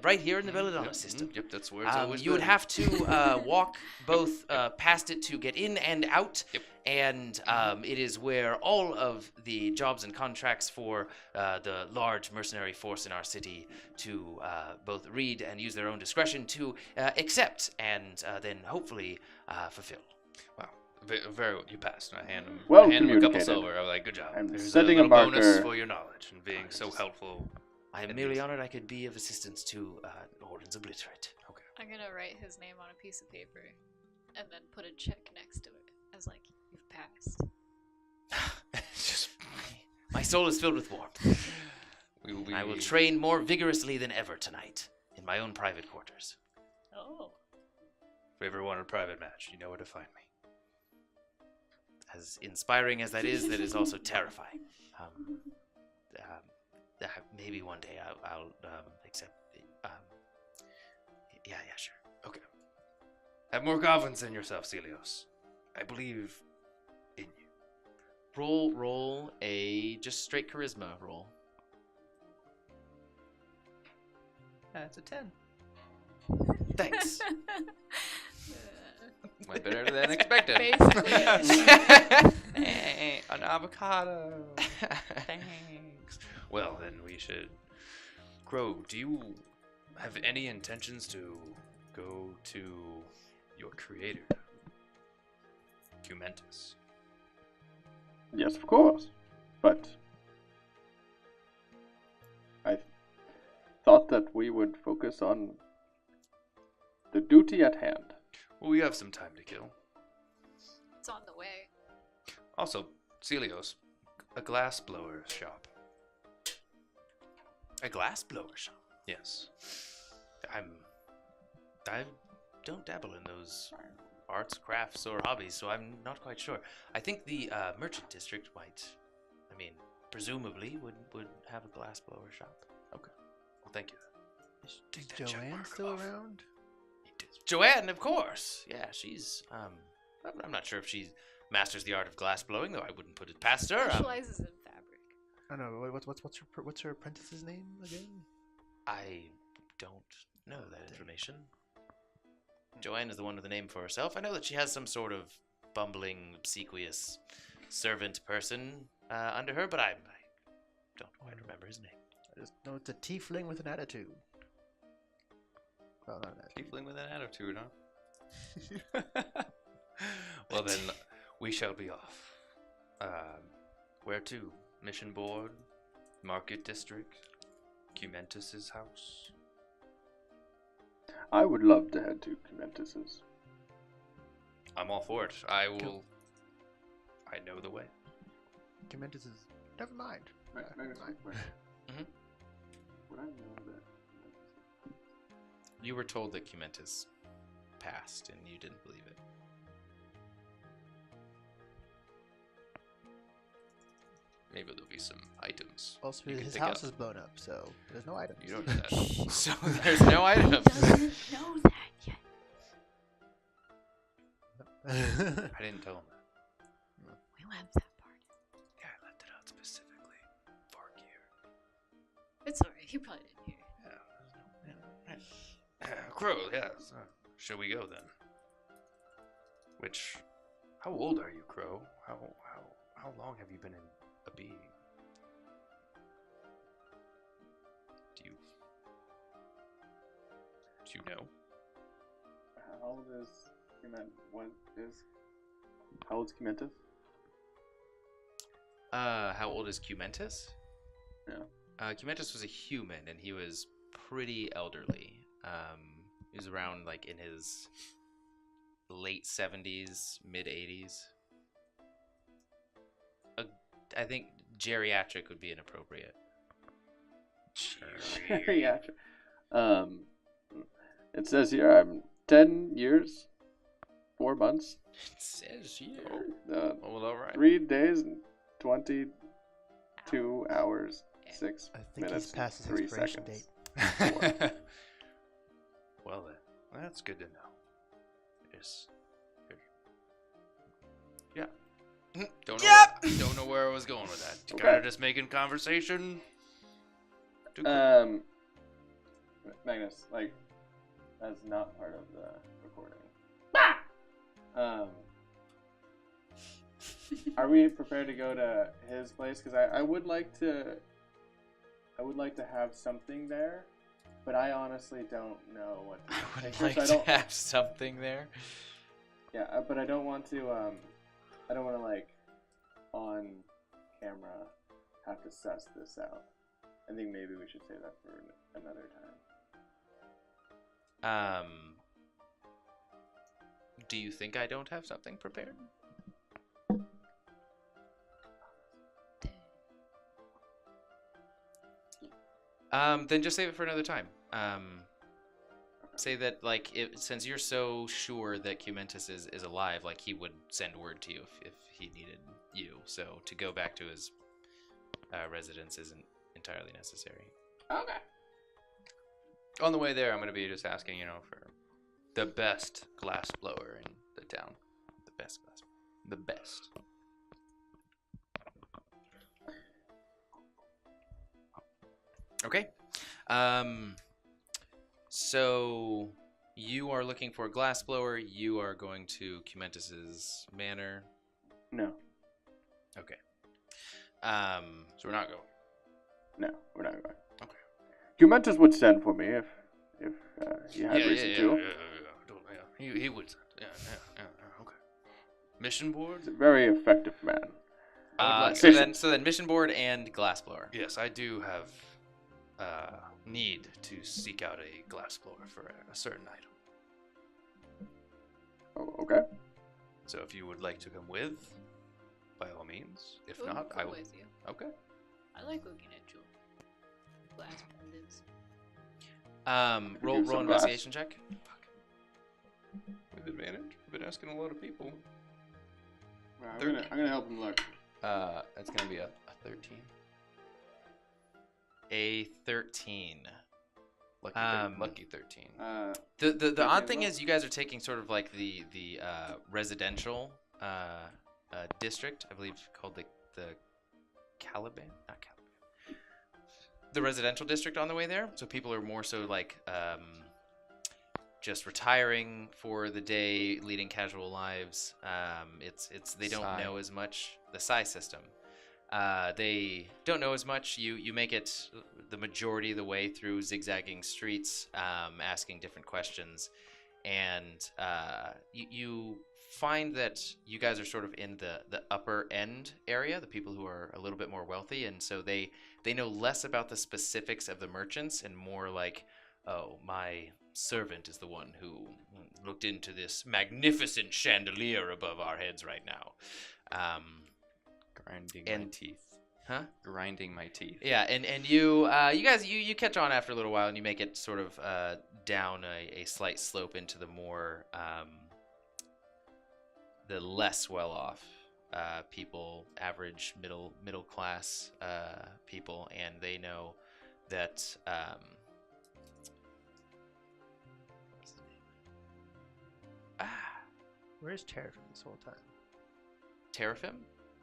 right here in the Belladonna system. Yep, that's where it's always You would been. have to walk both past it to get in and out. Yep. And it is where all of the jobs and contracts for the large mercenary force in our city to both read and use their own discretion to accept and then hopefully fulfill. Wow. Very well. You passed. And I hand him, Well I hand him a couple communicated. silver. I was like, good job. I'm There's setting a a little bonus marker. for your knowledge and being so helpful. I am It merely is. honored I could be of assistance to Oren's Obliterate. Okay. I'm gonna write his name on a piece of paper and then put a check next to it as like, you've passed. Just my soul is filled with warmth. I will train more vigorously than ever tonight in my own private quarters. Oh. If you ever want a private match, you know where to find me. As inspiring as that is also terrifying. Maybe one day I'll accept. Yeah, sure. Okay. Have more confidence in yourself, Celios. I believe in you. Roll a just straight charisma roll. That's a 10. Thanks. Went better than expected. Basically. Hey, an avocado. Thanks. Well, then we should. Crow, do you have any intentions to go to your creator, Cumentus? Yes, of course. But I thought that we would focus on the duty at hand. Well, we have some time to kill. It's on the way. Also, Celios, a glass blower shop. A glass blower shop. Yes. I don't dabble in those arts, crafts, or hobbies, so I'm not quite sure. I think the merchant district might. I mean, presumably would have a glass blower shop. Okay. Well, thank you. Is Take that check Joanne mark still off. around? Joanne, of course. Yeah, she's I'm not sure if she masters the art of glass blowing, though I wouldn't put it past her. Specializes in fabric. I don't know. What's her apprentice's name again? I don't know that information. Joanne is the one with the name for herself. I know that she has some sort of bumbling, obsequious servant person under her, but I don't quite remember his name. I just know it's a tiefling with an attitude. Well, not an attitude. Tiefling with an attitude, huh? Well, then, we shall be off. Where to? Mission board? Market district? Cumentus's house? I would love to head to Cumentus's. I'm all for it. I will. I know the way. Cumentus is. Never mind. Never mind. Mhm. Would I know that? You were told that Cumentus passed, and you didn't believe it. Maybe there'll be some items. Also, you can his pick house up. is blown up, so there's no items. You don't know that. So there's no He items. doesn't know that yet. I didn't tell him that. We left that part. Yeah, I left it out specifically for gear. It's alright. He probably didn't hear it. Crow, yes. Shall we go then? How old are you, Crow? How long have you been in a being? Do you know? How old is How old's Cumentus? How old is Cumentus? Yeah. Cumentus was a human, and he was pretty elderly. He was around, like, in his late 70s, mid 80s. I think geriatric would be inappropriate. Yeah. It says here I'm 10 years, 4 months, It says here. Well, all right. 3 days, and 22 hours, 6 I think minutes, he's past his 3 expiration seconds. date. Well then, that's good to know. Yes. Yeah. Don't know where I was going with that. Okay. Kind of just making conversation. Magnus, like, that's not part of the recording. Are we prepared to go to his place? Because I would like to have something there, but I honestly don't know what. I would Like, like first, I to don't- have something there. Yeah, but I don't want to. I don't want to like on camera have to suss this out. I think maybe we should say that for another time. Do you think I don't have something prepared? Then just save it for another time. Say that, like, since you're so sure that Cumentus is alive, like, he would send word to you if he needed you. So to go back to his residence isn't entirely necessary. Okay. On the way there, I'm going to be just asking, for the best glass blower in the town. The best glass. The best. Okay. So You are looking for a glassblower. You are going to Cumentus's manor. No, Okay. So we're not going. no, we're not going. Okay. Jumentus would send for me if he had reason to. He would. Yeah. Okay. Mission board? He's a very effective man. So then mission board and glassblower. Yes, I do have need to seek out a glassblower for a certain item. Oh, okay. So if you would like to come with, by all means. If We'll not, go I will. with you. Okay. I like looking at your glass pendants. Roll some investigation check. With advantage. I've been asking a lot of people. I'm gonna help him look. That's gonna be a 13. A 13. Lucky 13. The odd thing is you guys are taking sort of like the residential district, I believe called the Caliban, not Caliban. The residential district on the way there. So people are more so like just retiring for the day, leading casual lives. It's they don't Psi. know as much. The Psi system. They don't know as much. You make it the majority of the way through zigzagging streets, asking different questions, and you find that you guys are sort of in the upper end area, the people who are a little bit more wealthy, and so they know less about the specifics of the merchants and more like, oh, my servant is the one who looked into this magnificent chandelier above our heads right now. Grinding and- my teeth. Huh? Grinding my teeth. Yeah, and you guys catch on after a little while, and you make it sort of down a slight slope into the more the less well off people, average middle class people, and they know that what's his name? Where's Terra from this whole time? Teraphim?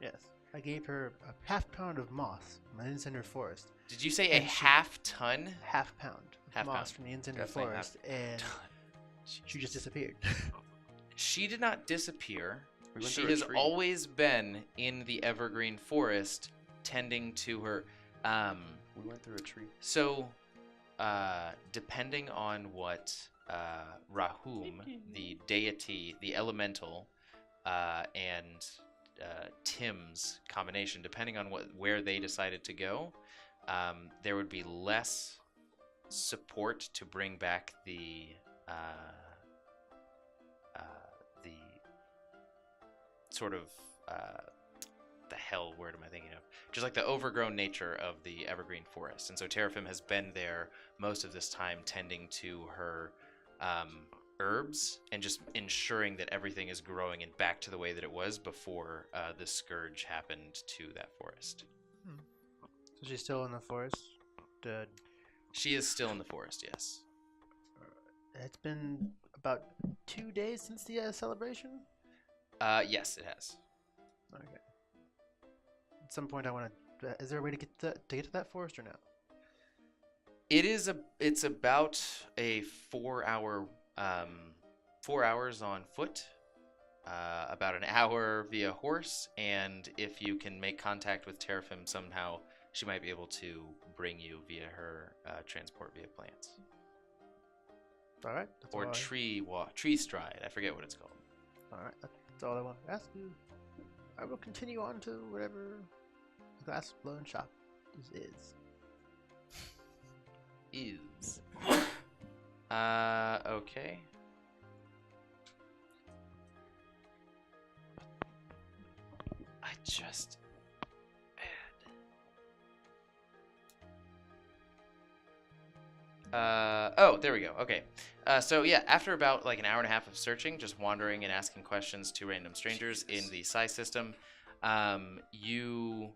Yes. I gave her a half pound of moss from the Incendiary Forest. Did you say a And she- half ton? Half pound of Half moss pound. from the Incendiary Definitely Forest, and she just disappeared. She did not disappear. We went She through a has tree. always been in the evergreen forest, tending to her. We went through a tree. So, depending on what Rahum, the deity, the elemental, and Tim's combination, depending on where they decided to go, there would be less support to bring back the sort of the hell word am I thinking of? Just like the overgrown nature of the evergreen forest. And so Teraphim has been there most of this time tending to her herbs and just ensuring that everything is growing and back to the way that it was before the scourge happened to that forest. So she's still in the forest. Dead. She is still in the forest, yes. It's been about 2 days since the celebration. Yes, it has. Okay. At some point, I want to. Is there a way to get to that forest or no? It's about a 4 hour 4 hours on foot, about an hour via horse, and if you can make contact with Teraphim somehow, she might be able to bring you via her transport via plants All right. That's or all tree stride. I forget what it's called. All right. That's all I want to ask you. I will continue on to whatever the glass blown shop is. Is okay. I just oh, there we go. Okay. So yeah, after about like an hour and a half of searching, just wandering and asking questions to random strangers in the Psi system, you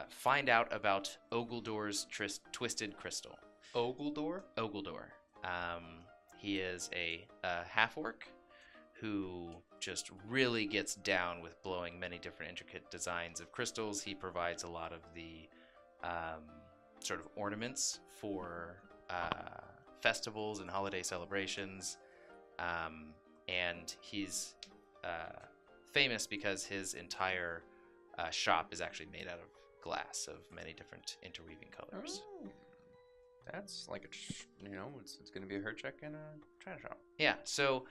find out about Ogildor's twisted crystal. Ogildor? Ogildor. He is a half-orc who just really gets down with blowing many different intricate designs of crystals. He provides a lot of the sort of ornaments for festivals and holiday celebrations. And he's famous because his entire shop is actually made out of glass of many different interweaving colors. Oh. That's like it's gonna be a hurt check and a China shop. Yeah, so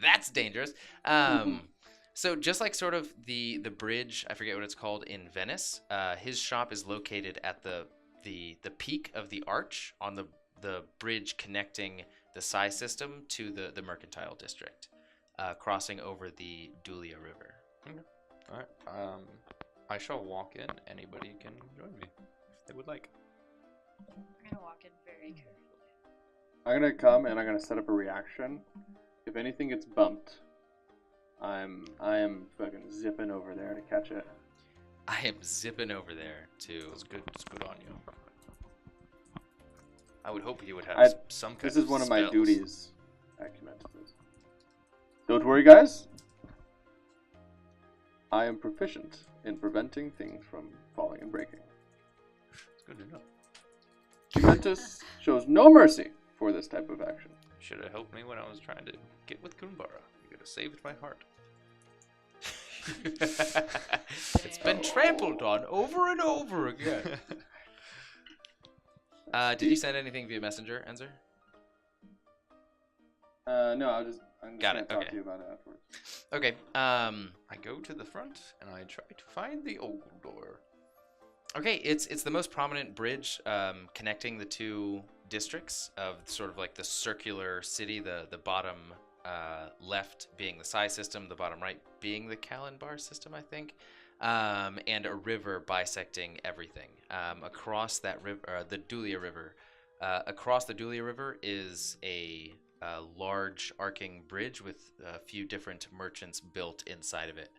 that's dangerous. So just like sort of the bridge, I forget what it's called in Venice. His shop is located at the peak of the arch on the bridge connecting the Sai system to the mercantile district, crossing over the Dulia River. Okay. All right. I shall walk in. Anybody can join me if they would like. We're gonna walk in very carefully. I'm gonna come and I'm gonna set up a reaction. If anything gets bumped, I am fucking zipping over there to catch it. I am zipping over there to. It's good on you. I would hope you would have some kind This is one of my spells. duties. I commit to this. Don't worry, guys. I am proficient in preventing things from falling and breaking. It's good to know. Juventus shows no mercy for this type of action. Should have helped me when I was trying to get with Kunbara. You could have saved my heart. It's been trampled on over and over again. Did you send anything via messenger, Enzer? No, I'm just Got gonna it, talk okay. to you about it afterwards. Okay. I go to the front and I try to find the ogle door. Okay, it's the most prominent bridge connecting the two districts of sort of like the circular city. The bottom left being the Sai system, the bottom right being the Kalinbar system, I think, and a river bisecting everything. Across that river, the Dulia River. Across the Dulia River is a large arcing bridge with a few different merchants built inside of it.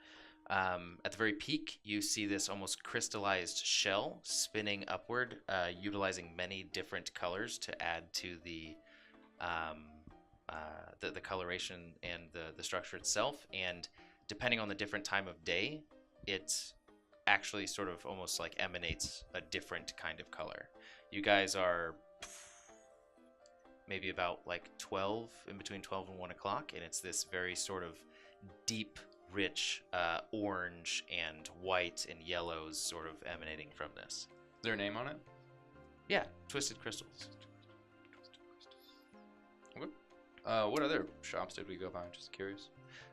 At the very peak, you see this almost crystallized shell spinning upward, utilizing many different colors to add to the coloration and the structure itself. And depending on the different time of day, it actually sort of almost like emanates a different kind of color. You guys are maybe about like 12, in between 12 and 1 o'clock, and it's this very sort of deep, rich orange and white and yellows sort of emanating from this. Is there a name on it? Yeah, twisted crystals. Okay. What other shops did we go by? Just curious.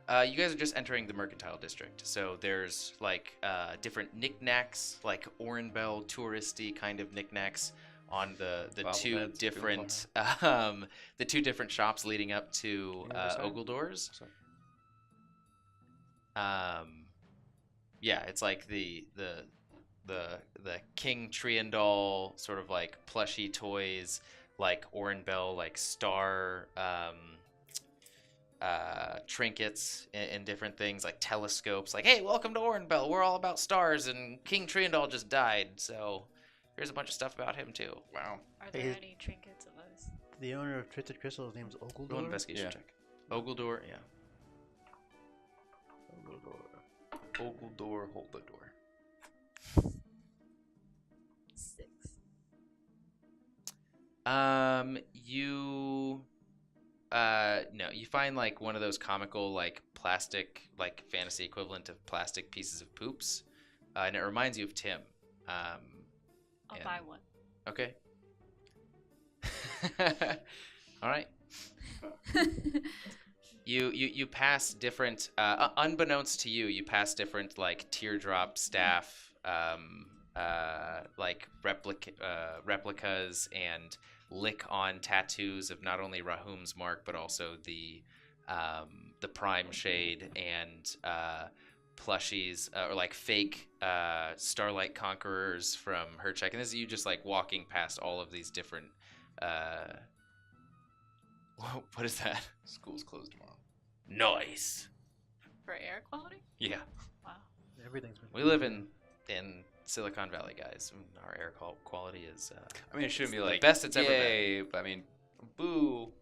You guys are just entering the mercantile district, so there's like different knickknacks, like Orenbelle touristy kind of knickknacks on the two Bobbleheads, different the two different shops leading up to Ogledor's. Yeah, it's like the King Triandol sort of like plushy toys, like Orenbelle, like star trinkets and different things, like telescopes. Like, hey, welcome to Orenbelle. We're all about stars, and King Triandol just died, so here's a bunch of stuff about him too. Wow. Are there any trinkets of us? The owner of Twisted Crystal's name's Roll Ogledor. an investigation Yeah. check. Ogledor, yeah. Ogledor, hold the door. 6. You find like one of those comical like plastic, like fantasy equivalent of plastic pieces of poops, and it reminds you of Tim. I'll And- buy one. Okay. All right. You pass different, unbeknownst to you, you pass different like teardrop staff, like replicas and lick-on tattoos of not only Rahum's mark but also the Prime Shade and plushies or like fake Starlight Conquerors from her check. And this is you just like walking past all of these different. What is that? School's closed tomorrow. Nice. For air quality? Yeah. Wow. Everything's been. We live in Silicon Valley, guys. Our air quality is I mean, it shouldn't be the like best it's ever been. yay, but I mean, boo,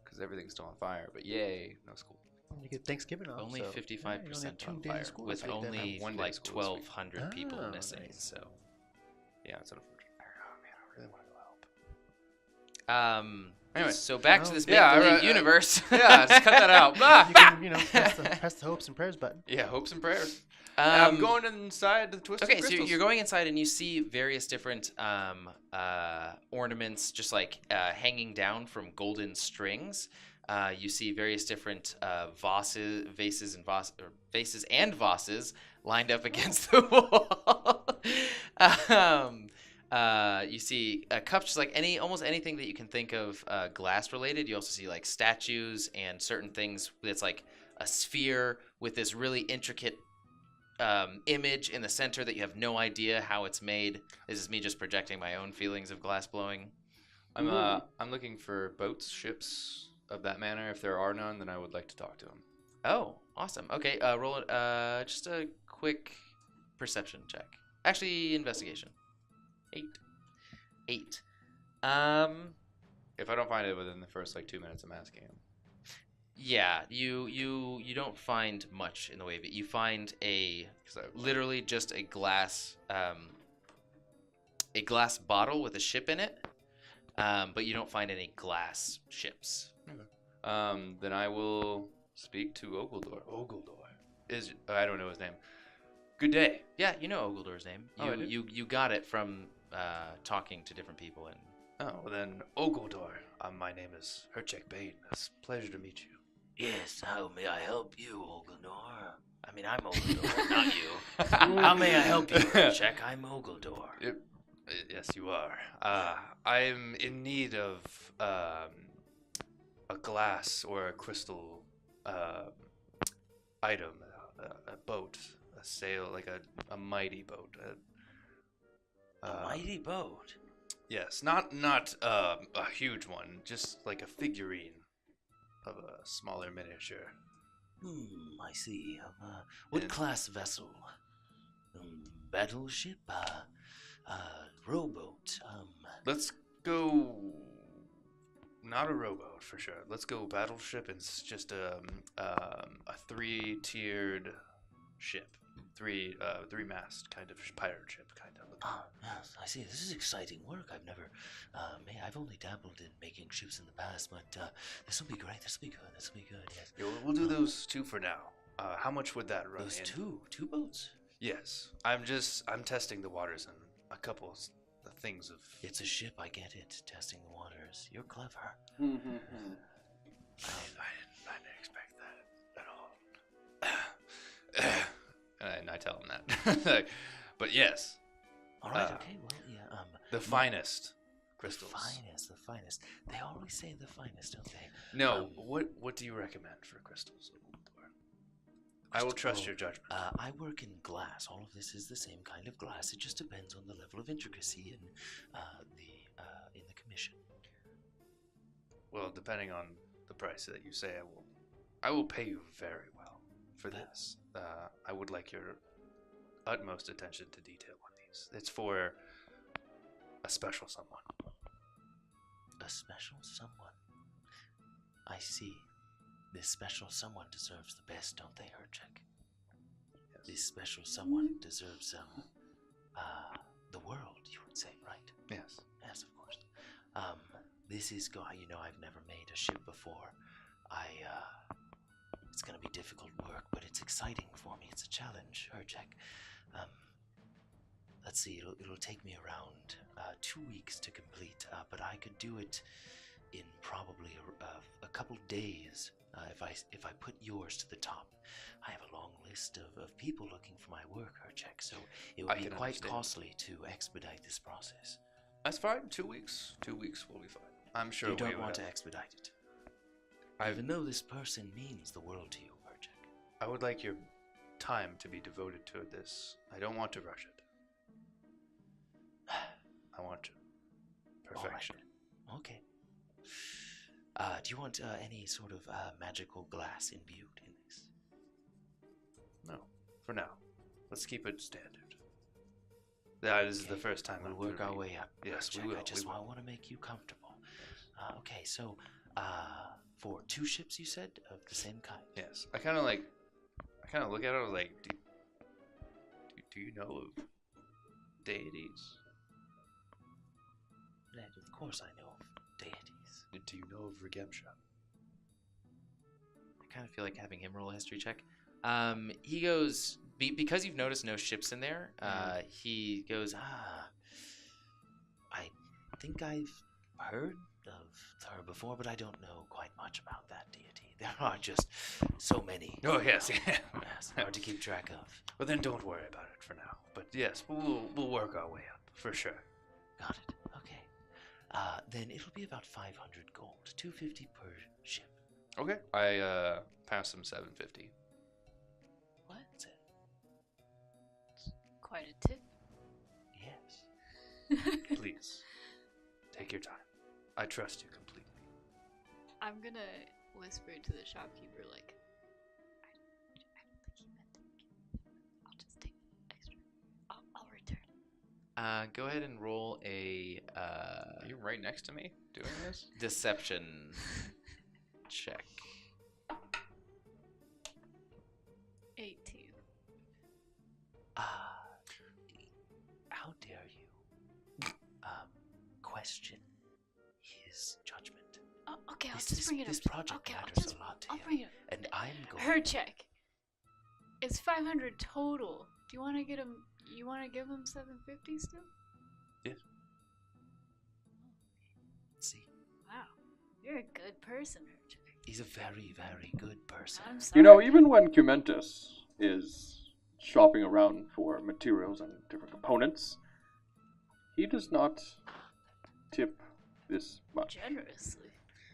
because everything's still on fire. But yay, no school. You get Thanksgiving off. only so, 55% you only have 2 on days of fire, school with this week then, huh? only One day like school this week. 1,200 people Oh, missing. nice. So, Yeah, it's unfortunate. Oh man, I really want to go help. Anyway, So back to this Yeah, make-believe right, universe. yeah, just cut that out. Ah! You can, press the hopes and prayers button. Yeah, hopes and prayers. I'm going inside the Twisted Okay, so Crystals. you're going inside and you see various different ornaments just like hanging down from golden strings. You see various different vases and vases lined up against the wall. You see cups, just like almost anything that you can think of glass related. You also see like statues and certain things that's like a sphere with this really intricate image in the center that you have no idea how it's made. This is me just projecting my own feelings of glass blowing. I'm looking for boats, ships of that manner. If there are none, then I would like to talk to them. Oh, awesome. Okay, roll it. Just a quick perception check. Actually, investigation. 8. If I don't find it within the first 2 minutes, I'm asking him. Yeah, you don't find much in the way of it. You find literally just a glass bottle with a ship in it, but you don't find any glass ships. Then I will speak to Ogildor. I don't know his name. Good day. Yeah, you know Ogildor's name. Oh, I do? You got it from talking to different people and. Oh, well then, Ogildor. My name is Herchek Bane. It's a pleasure to meet you. Yes, how may I help you, Ogildor? I mean, I'm Ogildor, not you. How may I help you, Check? I'm Ogildor. Yes, you are. I'm in need of a glass or a crystal item, a boat, a sail, like a mighty boat. A mighty boat? Yes, not a huge one, just like a figurine of a smaller miniature. I see. What class vessel? Battleship? Rowboat? Let's go. Not a rowboat for sure. Let's go battleship. It's just a 3-tiered ship, three mast kind of pirate ship kind of. Ah, yes, I see. This is exciting work. I've only dabbled in making ships in the past, but this will be great. This will be good. This will be good. Yes. Yeah, we'll do those 2 for now. How much would that run? Those in? two boats. Yes, I'm testing the waters and a couple of things of. It's a ship. I get it. Testing the waters. You're clever. I didn't expect that at all. And I tell him that. But yes. All right. Okay. Well, yeah. The finest crystals. The finest. They always say the finest, don't they? No. What do you recommend for crystals? I will trust your judgment. I work in glass. All of this is the same kind of glass. It just depends on the level of intricacy in the commission. Well, depending on the price that you say, I will pay you very well for this. I would like your utmost attention to detail on these. It's for a special someone. A special someone. I see. This special someone deserves the best, don't they, Herchek? Yes. This special someone deserves the world, you would say, right? Yes. Yes, of course. This is I've never made a ship before. It's gonna be difficult work, but it's exciting for me. It's a challenge, Herchek. Let's see. It'll take me around 2 weeks to complete, but I could do it in probably a couple days if I put yours to the top. I have a long list of people looking for my work, Herchek, so it would be quite understand. costly to expedite this process. That's fine. 2 weeks. 2 weeks will be fine. I'm sure You we don't would want to have- expedite it. Even though this person means the world to you, Herchek. I would like your time to be devoted to this. I don't want to rush it. I want perfection. All right. Okay. Do you want any sort of magical glass imbued in this? No, for now. Let's keep it standard. This is the first time We'll I'm work gonna our be- way up. Yes, we Herchek. will. I just we will. want to make you comfortable. Okay, so for 2 ships, you said, of the same kind. Yes, I kind of look at it. I was like, do you know of deities? Of course, I know of deities. Do you know of Regemsha? I kind of feel like having him roll a history check. He goes, because you've noticed no ships in there, he goes, I think I've heard of her before, but I don't know quite much about that deity. There are just so many. Oh, yes. Yes, hard to keep track of. Well, then don't worry about it for now. But yes, we'll work our way up, for sure. Got it. Okay. Then it'll be about 500 gold, 250 per ship. Okay. I pass him 750. What? That's it. Quite a tip. Yes. Please, take your time. I trust you completely. I'm gonna whisper to the shopkeeper, like, I don't think he meant to give me them. I'll just take extra. I'll return. Go ahead and roll a Are you right next to me doing this? deception check. 18. How dare you question his judgment? Oh, okay, I'll This just bring it up. this to- project okay, matters a lot to I'll you. bring it up. And I'm going. Her check. It's 500 total. Do you want to get him? You want to give him 750 still? Yes. See, Wow, you're a good person, Hercheck. he's a very, very good person. I'm sorry. You know, even when Cumentus is shopping around for materials and different components, he does not tip this much. Generously.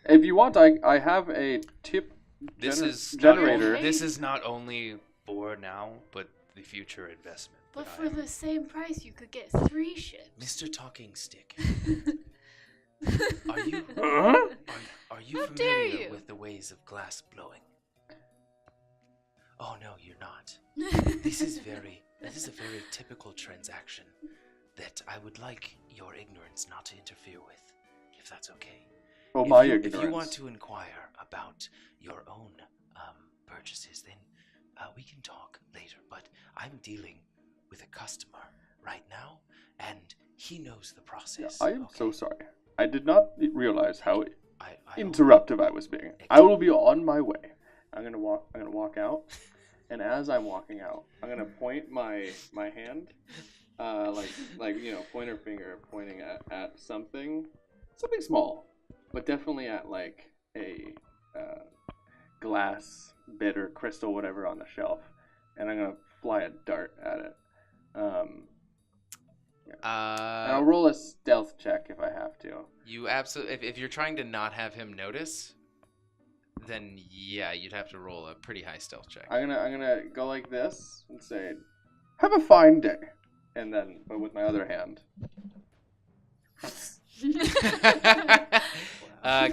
If you want, I have a tip This is generator. Okay. This is not only for now, but the future investment. But that for I'm- the same price, you could get 3 ships. Mr. Talking Stick, Are you Huh? are you How dare familiar you? with the ways of glass blowing? oh no, you're not. This is a very typical transaction that I would like your ignorance not to interfere with, if that's okay. Oh, If my you, ignorance. If you want to inquire about your own purchases, then we can talk later. But I'm dealing with a customer right now, and he knows the Yeah, process. I am so okay? sorry. I did not realize how I interruptive I was being. I will be on my way. I'm gonna walk out, and as I'm walking out, I'm gonna point my hand, like you know, pointer finger pointing at something small, but definitely at like a glass bit or crystal, whatever, on the shelf, and I'm gonna fly a dart at it. And I'll roll a stealth check if I have to. You absolutely. If you're trying to not have him notice, then yeah, you'd have to roll a pretty high stealth check. I'm gonna go like this and say, "Have a fine day," and then, but with my other hand.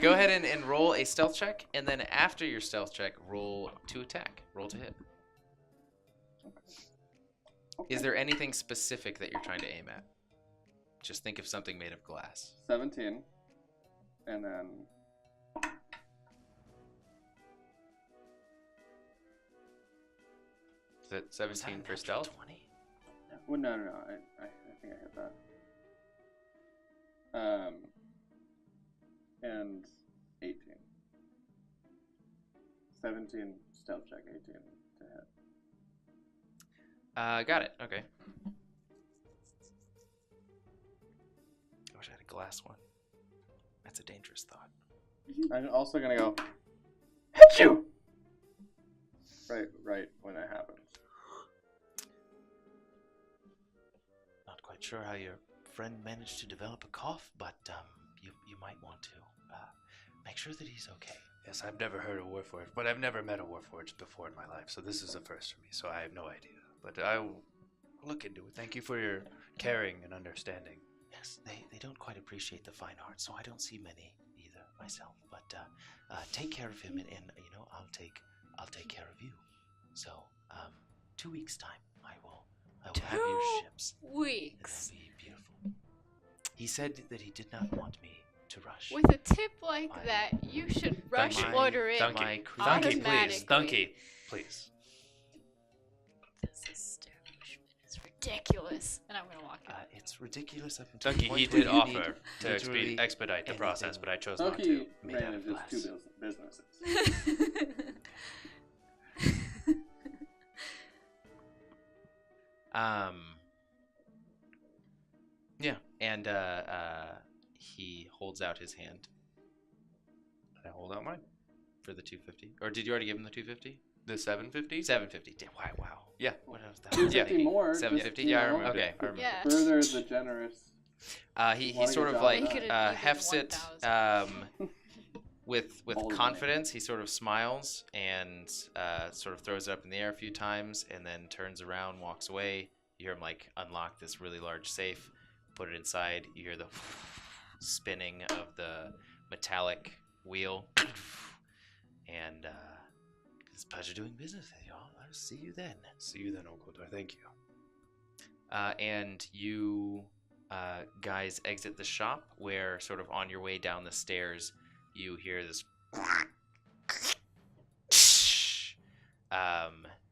Go ahead and roll a stealth check, and then after your stealth check, roll to attack. Roll to hit. Okay. Is there anything specific that you're trying to aim at? Just think of something made of glass. 17, and then Is it 17 for stealth? 20? well, no, I think I hit that. And 18. 17 stealth check, 18 to hit. Got it. Okay. I wish I had a glass one. That's a dangerous thought. I'm also gonna go, hit you! Right when it happens. Not quite sure how your friend managed to develop a cough, but you might want to make sure that he's okay. Yes, I've never heard of Warforged, but I've never met a Warforged before in my life, so this is a first for me, so I have no idea. But I'll look into it. Thank you for your caring and understanding. Yes, they don't quite appreciate the fine arts, so I don't see many either myself. But take care of him, and you know I'll take care of you. So 2 weeks time, I will have your ships. And Weeks. that'll be beautiful. He said that he did not want me to rush. With a tip like My- that, you should rush My- order it. my Thunky, please. automatically. Thunky, please. This establishment is ridiculous. ridiculous. And I'm gonna walk out. It's ridiculous up until Dunky, the point he where did you offer need to literally expedite the process, anything. but I chose not to. Donkey Made ran out into of just two glass. businesses. Yeah, and he holds out his hand I hold out mine. for the 250. Or did you already give him the 250? The 750? 750. Wow. Yeah. What else? That 250 more. 750. just, Yeah, I you know, remember. Okay. I remember. Yeah. Further the generous. He Wanna sort get of job like done. He could've given hefts it 1,000. with All the confidence. He sort of smiles and sort of throws it up in the air a few times, and then turns around, walks away. You hear him like unlock this really large safe, put it inside. You hear the spinning of the metallic wheel, and it's a pleasure doing business with you all. I'll see you then. See you then, Okotar. Thank you. And you guys exit the shop, where sort of on your way down the stairs, you hear this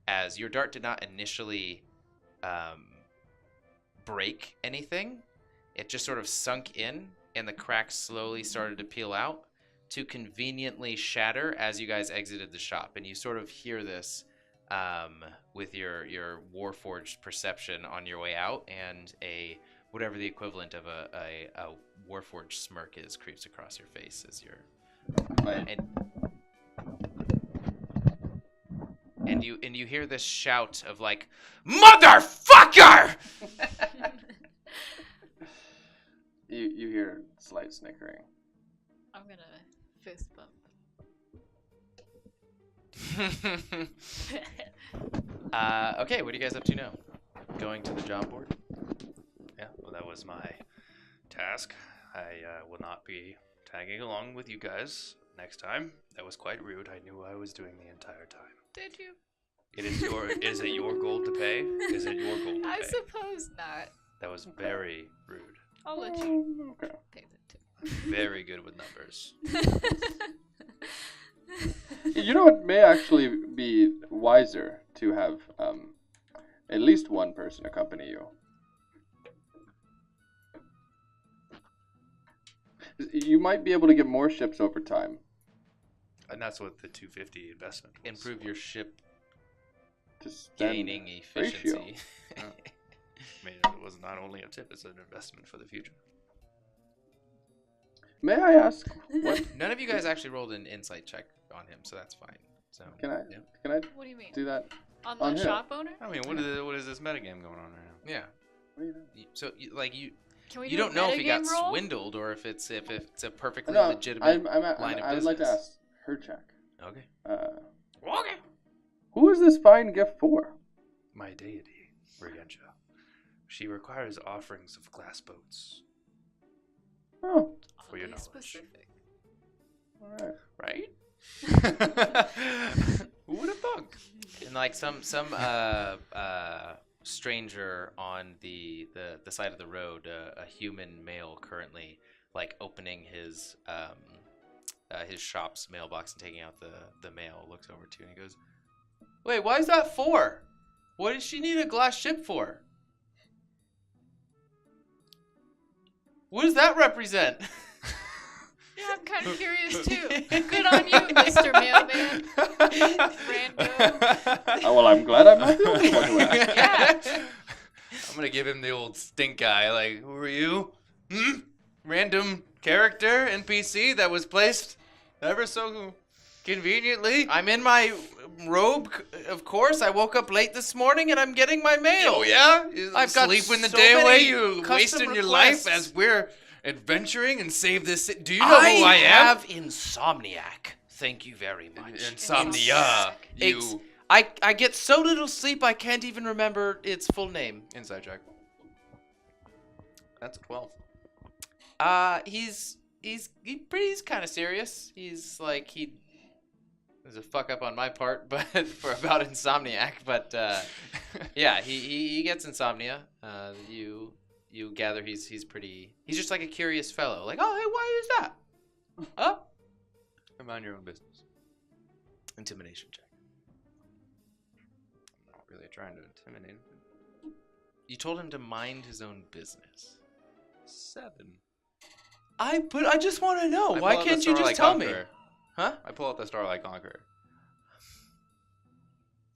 as your dart did not initially break anything. It just sort of sunk in, and the cracks slowly started to peel out to conveniently shatter as you guys exited the shop. And you sort of hear this with your Warforged perception on your way out, and whatever the equivalent of a Warforged smirk is creeps across your face as you're and you hear this shout of like, motherfucker! You hear slight snickering. I'm gonna fist bump. Okay, what are you guys up to now? Going to the job board? Yeah, well, that was my task. I will not be tagging along with you guys next time. That was quite rude. I knew what I was doing the entire time. Did you? Is it your goal to pay? Is it your goal to I pay? suppose not. That was very rude. I'll let you Okay. pay the tip. Very good with numbers. You know what may actually be wiser to have at least one person accompany you. You might be able to get more ships over time. And that's what the 250 investment was. Improve your ship To spend gaining ratio. efficiency. I mean, it was not only a tip, it's an investment for the future. May I ask what None of you guys actually rolled an insight check on him, so that's fine. So can I yeah. can I What do you mean? do that? On the on him? shop owner? I mean, what is this metagame going on right now? Yeah. What do you think? So you Can we you do don't a know if he got metagame roll? swindled or if it's a perfectly No, legitimate line of I would like to business. ask her check. Okay. Okay. Who is this fine gift for? My deity, Regentia. She requires offerings of glass boats. Oh, For your Oddly knowledge. specific. all right. Right? Who would have thunk? And like some stranger on the side of the road, a human male currently like opening his shop's mailbox and taking out the mail, looks over to you and he goes, "Wait, why is that for? What does she need a glass ship for? What does that represent?" Yeah, I'm kind of curious too. Good on you, Mr. Mailman. Rando. Oh, well, I'm glad I'm not the only one who asked. Yeah. I'm gonna give him the old stink eye. Like, who are you? Random character NPC that was placed ever so conveniently. I'm in my robe, of course. I woke up late this morning and I'm getting my mail. Oh yeah, I've got sleeping the so day away. many You custom wasting your life requests. as we're adventuring and save this. Do you know who I am? have insomniac. Thank you very much. Insomnia. Ex- You I get so little sleep I can't even remember its full name. inside check. That's a 12. He's kind of serious. He's like there's a fuck up on my part, but for about insomniac. But yeah, he gets insomnia. You gather he's he's just like a curious fellow. Like, oh hey, why is that? Huh? Mind your own business. Intimidation check. I'm not really trying to intimidate him. You told him to mind his own business. 7. I just want to know. I Why pull out the can't you just Starlight tell me? Conqueror. Huh? I pull out the Starlight Conqueror.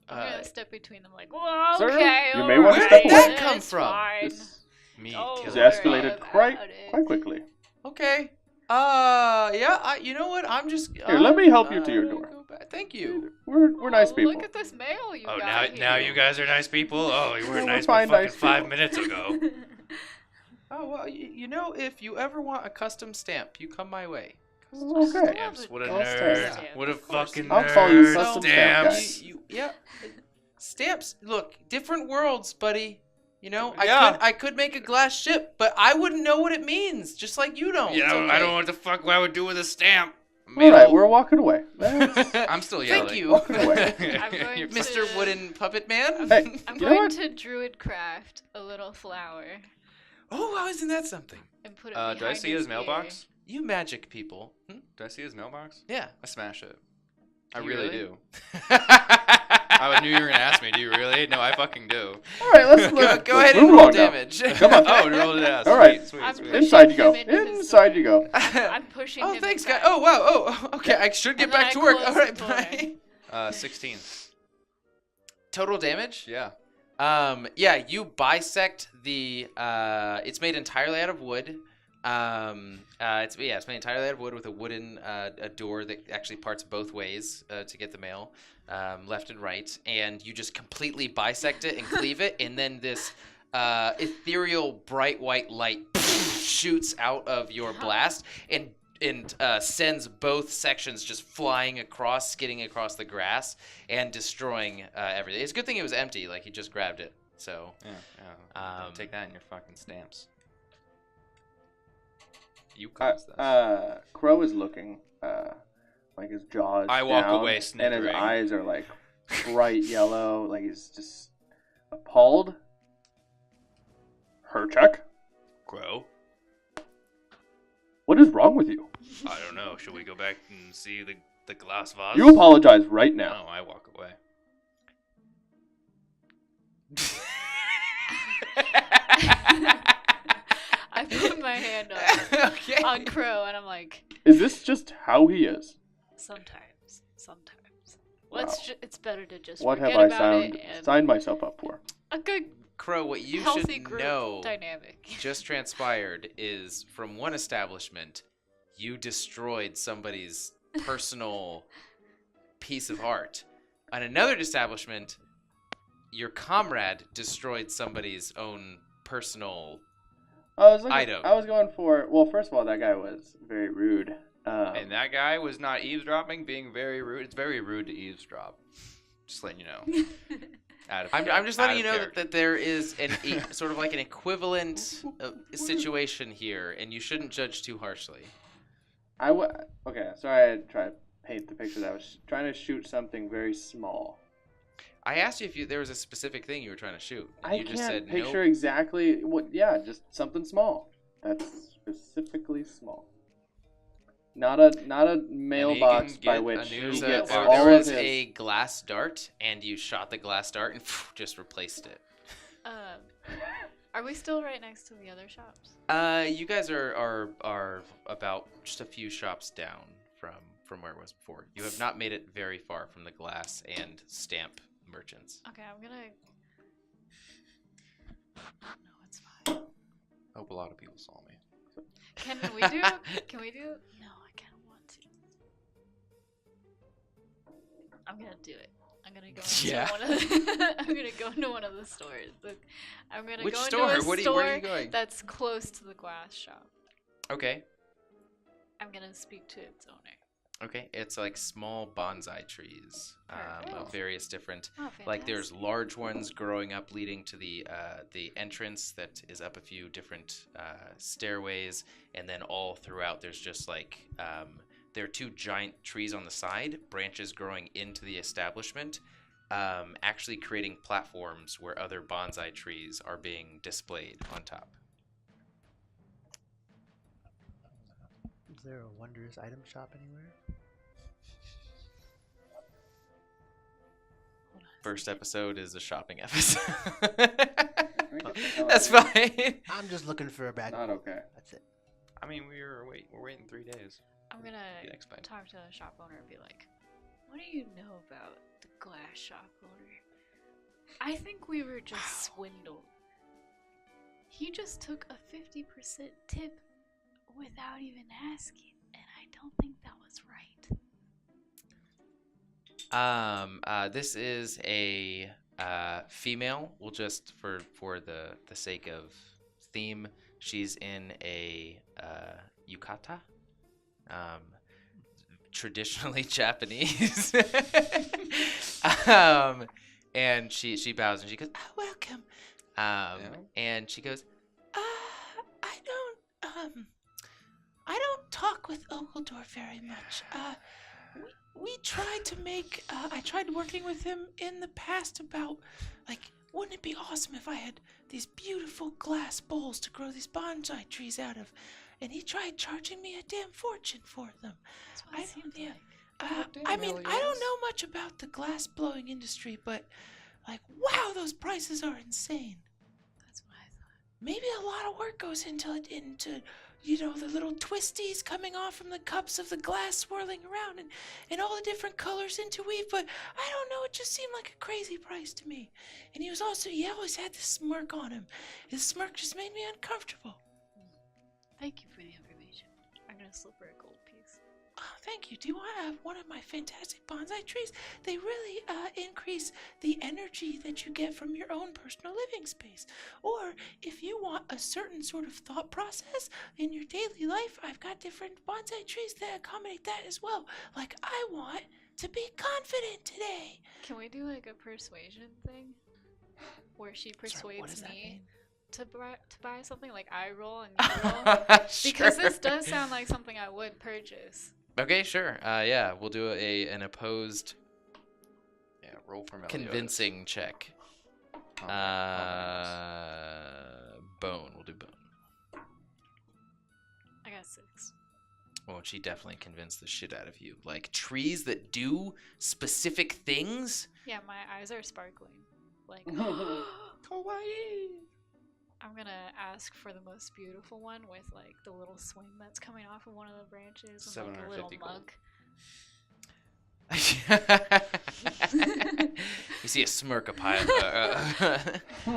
I'm gonna step between them like, well, Sir, okay, you may want to alright, step away. Where'd that come it's from? fine. This Me Oh, has kill worry escalated about quite it. quickly. Okay. Yeah. You know what? I'm just. Here, let me help you to your door. go back. Thank you. We're nice Oh, people. Look at this mail you Oh, got now here. you guys are nice people? Oh, you were We're nice fine, fucking nice 5 people. minutes ago. Oh well, you know, if you ever want a custom stamp, you come my way. Okay. Stamps, what a I'll nerd. stamp. What a fucking I'll nerd. call you custom stamp guy. Stamps. Yeah. Stamps. Look, different worlds, buddy. You know, Yeah. I could make a glass ship, but I wouldn't know what it means, just like you don't. Yeah, It's okay. I don't know what the fuck I would do with a stamp. All right, we're walking away. That's- I'm still yelling. Thank you, Walking away. I'm going You're to- Mr. Wooden Puppet Man. Hey, I'm you know going what? to druid craft a little flower Oh, how isn't that something? and put it behind Do I see his ear. mailbox? You magic people. Do I see his mailbox? Yeah. I smash it. I You really really? do. I knew you were gonna ask me. Do you really? No, I fucking do. All right, let's Go ahead and move roll along now. damage. Come on. Oh, you rolled it out. All right. Sweet, I'm sweet. pushing Inside you go. him into his Inside you door. go. I'm pushing Oh, him thanks, guy. inside. Oh, wow. Oh, okay. I should get And then back I to work. close All right, the door. bye. 16. Total damage? Yeah. Yeah, you bisect the. It's made entirely out of wood. It's made entirely out of wood with a wooden a door that actually parts both ways to get the mail, left and right, and you just completely bisect it and cleave it, and then this ethereal bright white light shoots out of your blast and sends both sections just flying across, skidding across the grass, and destroying everything. It's a good thing it was empty, like he just grabbed it. So Yeah. Take that in your fucking stamps. You caused this. Crow is looking, like his jaw is I walk down, away and his snickering. eyes are like bright yellow, like he's just appalled. Her check. Crow? What is wrong with you? I don't know. Should we go back and see the glass vase? You apologize right now. No, I walk away. I put my hand on, okay. on Crow and I'm like, Is this just how he is? sometimes. Wow. It's better to just What have forget I about it and signed myself up for? a good Crow, what you healthy should group know dynamic. just transpired is from one establishment, you destroyed somebody's personal piece of art. On another establishment, your comrade destroyed somebody's own personal. I Item. was going for. Well, first of all, that guy was very rude. And that guy was not eavesdropping, being very rude. It's very rude to eavesdrop. Just letting you know. I'm just letting you know that there is sort of like an equivalent situation here, and you shouldn't judge too harshly. Okay, sorry I tried to paint the picture. That I was trying to shoot something very small. I asked you if there was a specific thing you were trying to shoot. And I you just can't said picture nope. exactly what. Yeah, just something small. That's specifically small. Not a mailbox by get a which new he There gets box. all of was his. a glass dart, and you shot the glass dart and just replaced it. Are we still right next to the other shops? You guys are about just a few shops down from where it was before. You have not made it very far from the glass and stamp merchants. Okay, I'm gonna. No, it's fine. I hope a lot of people saw me. Can we do? No, I kind of want to. I'm gonna do it. I'm gonna go into Yeah. one of the, I'm gonna go into one of the stores. I'm gonna Which go store? into a Where store are you going? that's close to the glass shop. Okay. I'm gonna speak to its owner. Okay. It's like small bonsai trees Perfect. of various different. Oh, Like there's fantastic. large ones growing up, leading to the entrance that is up a few different stairways, and then all throughout there's just like there are two giant trees on the side, branches growing into the establishment, actually creating platforms where other bonsai trees are being displayed on top. Is there a wondrous item shop anywhere? first episode is a shopping episode. Can we get the hell That's out of here? fine. I'm just looking for a bag. Not okay. That's it. I mean, we're waiting 3 days. I'm gonna Yeah, explain. talk to the shop owner and be like, "What do you know about the glass shop owner? I think we were just swindled. He just took a 50% tip without even asking, and I don't think that was right." This is a female. We'll just for the sake of theme, she's in a yukata, traditionally Japanese. And she bows and she goes, "Oh, welcome." And she goes, I don't talk with Ogledor very much. We tried to make, I tried working with him in the past about, like, wouldn't it be awesome if I had these beautiful glass bowls to grow these bonsai trees out of? And he tried charging me a damn fortune for them. That's what it seemed like. I mean, I don't know much about the glass blowing industry, but, like, wow, those prices are insane. That's what I thought. Maybe a lot of work goes into you know, the little twisties coming off from the cups of the glass swirling around and all the different colors interweave, but I don't know, it just seemed like a crazy price to me. And he always had this smirk on him. His smirk just made me uncomfortable. Thank you for the information. I'm gonna slip her a gold piece. Oh, thank you. Do you want one of my fantastic bonsai trees? They really increase the energy that you get from your own personal living space. Or if you want a certain sort of thought process in your daily life, I've got different bonsai trees that accommodate that as well. Like, I want to be confident today. Can we do like a persuasion thing? Where she persuades what does that me mean? to buy something, like I roll and you roll? Because this does sound like something I would purchase. Okay, sure. Yeah, we'll do an opposed Yeah, roll for Melibrius. convincing check. Bone. We'll do bone. I got 6. Well, she definitely convinced the shit out of you. Like, trees that do specific things? Yeah, my eyes are sparkling. Like, Kawaii! I'm gonna ask for the most beautiful one with like the little swing that's coming off of one of the branches and like a little 750 gold. mug. You see a smirk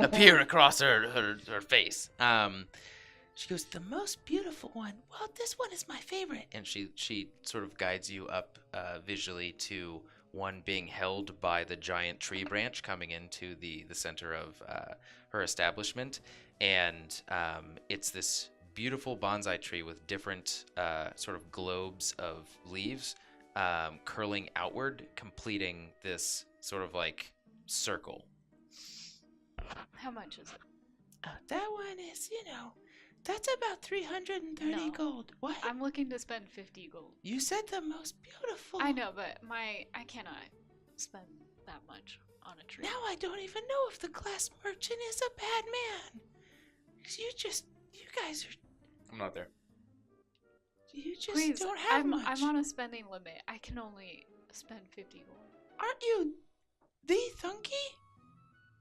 appear across her face. She goes, "The most beautiful one. Well, this one is my favorite." And she sort of guides you up visually to one being held by the giant tree branch coming into the center of her establishment. And it's this beautiful bonsai tree with different sort of globes of leaves curling outward, completing this sort of like circle. How much is it? That one is, that's about 330 No. gold. What? I'm looking to spend 50 gold. You said the most beautiful. I know, but I cannot spend that much on a tree. Now I don't even know if the glass merchant is a bad man. 'Cause you guys are, I'm not there. you just Please, don't have much. I'm on a spending limit. I can only spend 50 gold. Aren't you the Thunky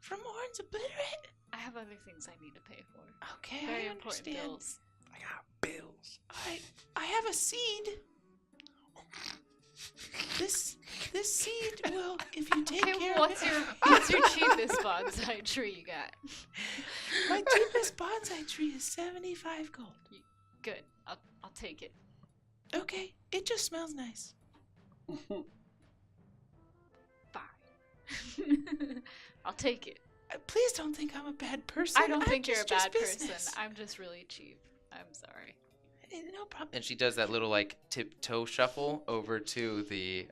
from Oren's Obliterate? I have other things I need to pay for. Okay, Very I important understand. bills. I got bills. I have a seed. This seed will, if you take Okay, care what's of it. what's your cheapest bonsai tree you got? My cheapest bonsai tree is 75 gold. Good. I'll take it. Okay, it just smells nice. Fine. I'll take it. Please don't think I'm a bad person. I don't I'm think you're a just bad person. business. I'm just really cheap. I'm sorry. No problem. And she does that little like tiptoe shuffle over to the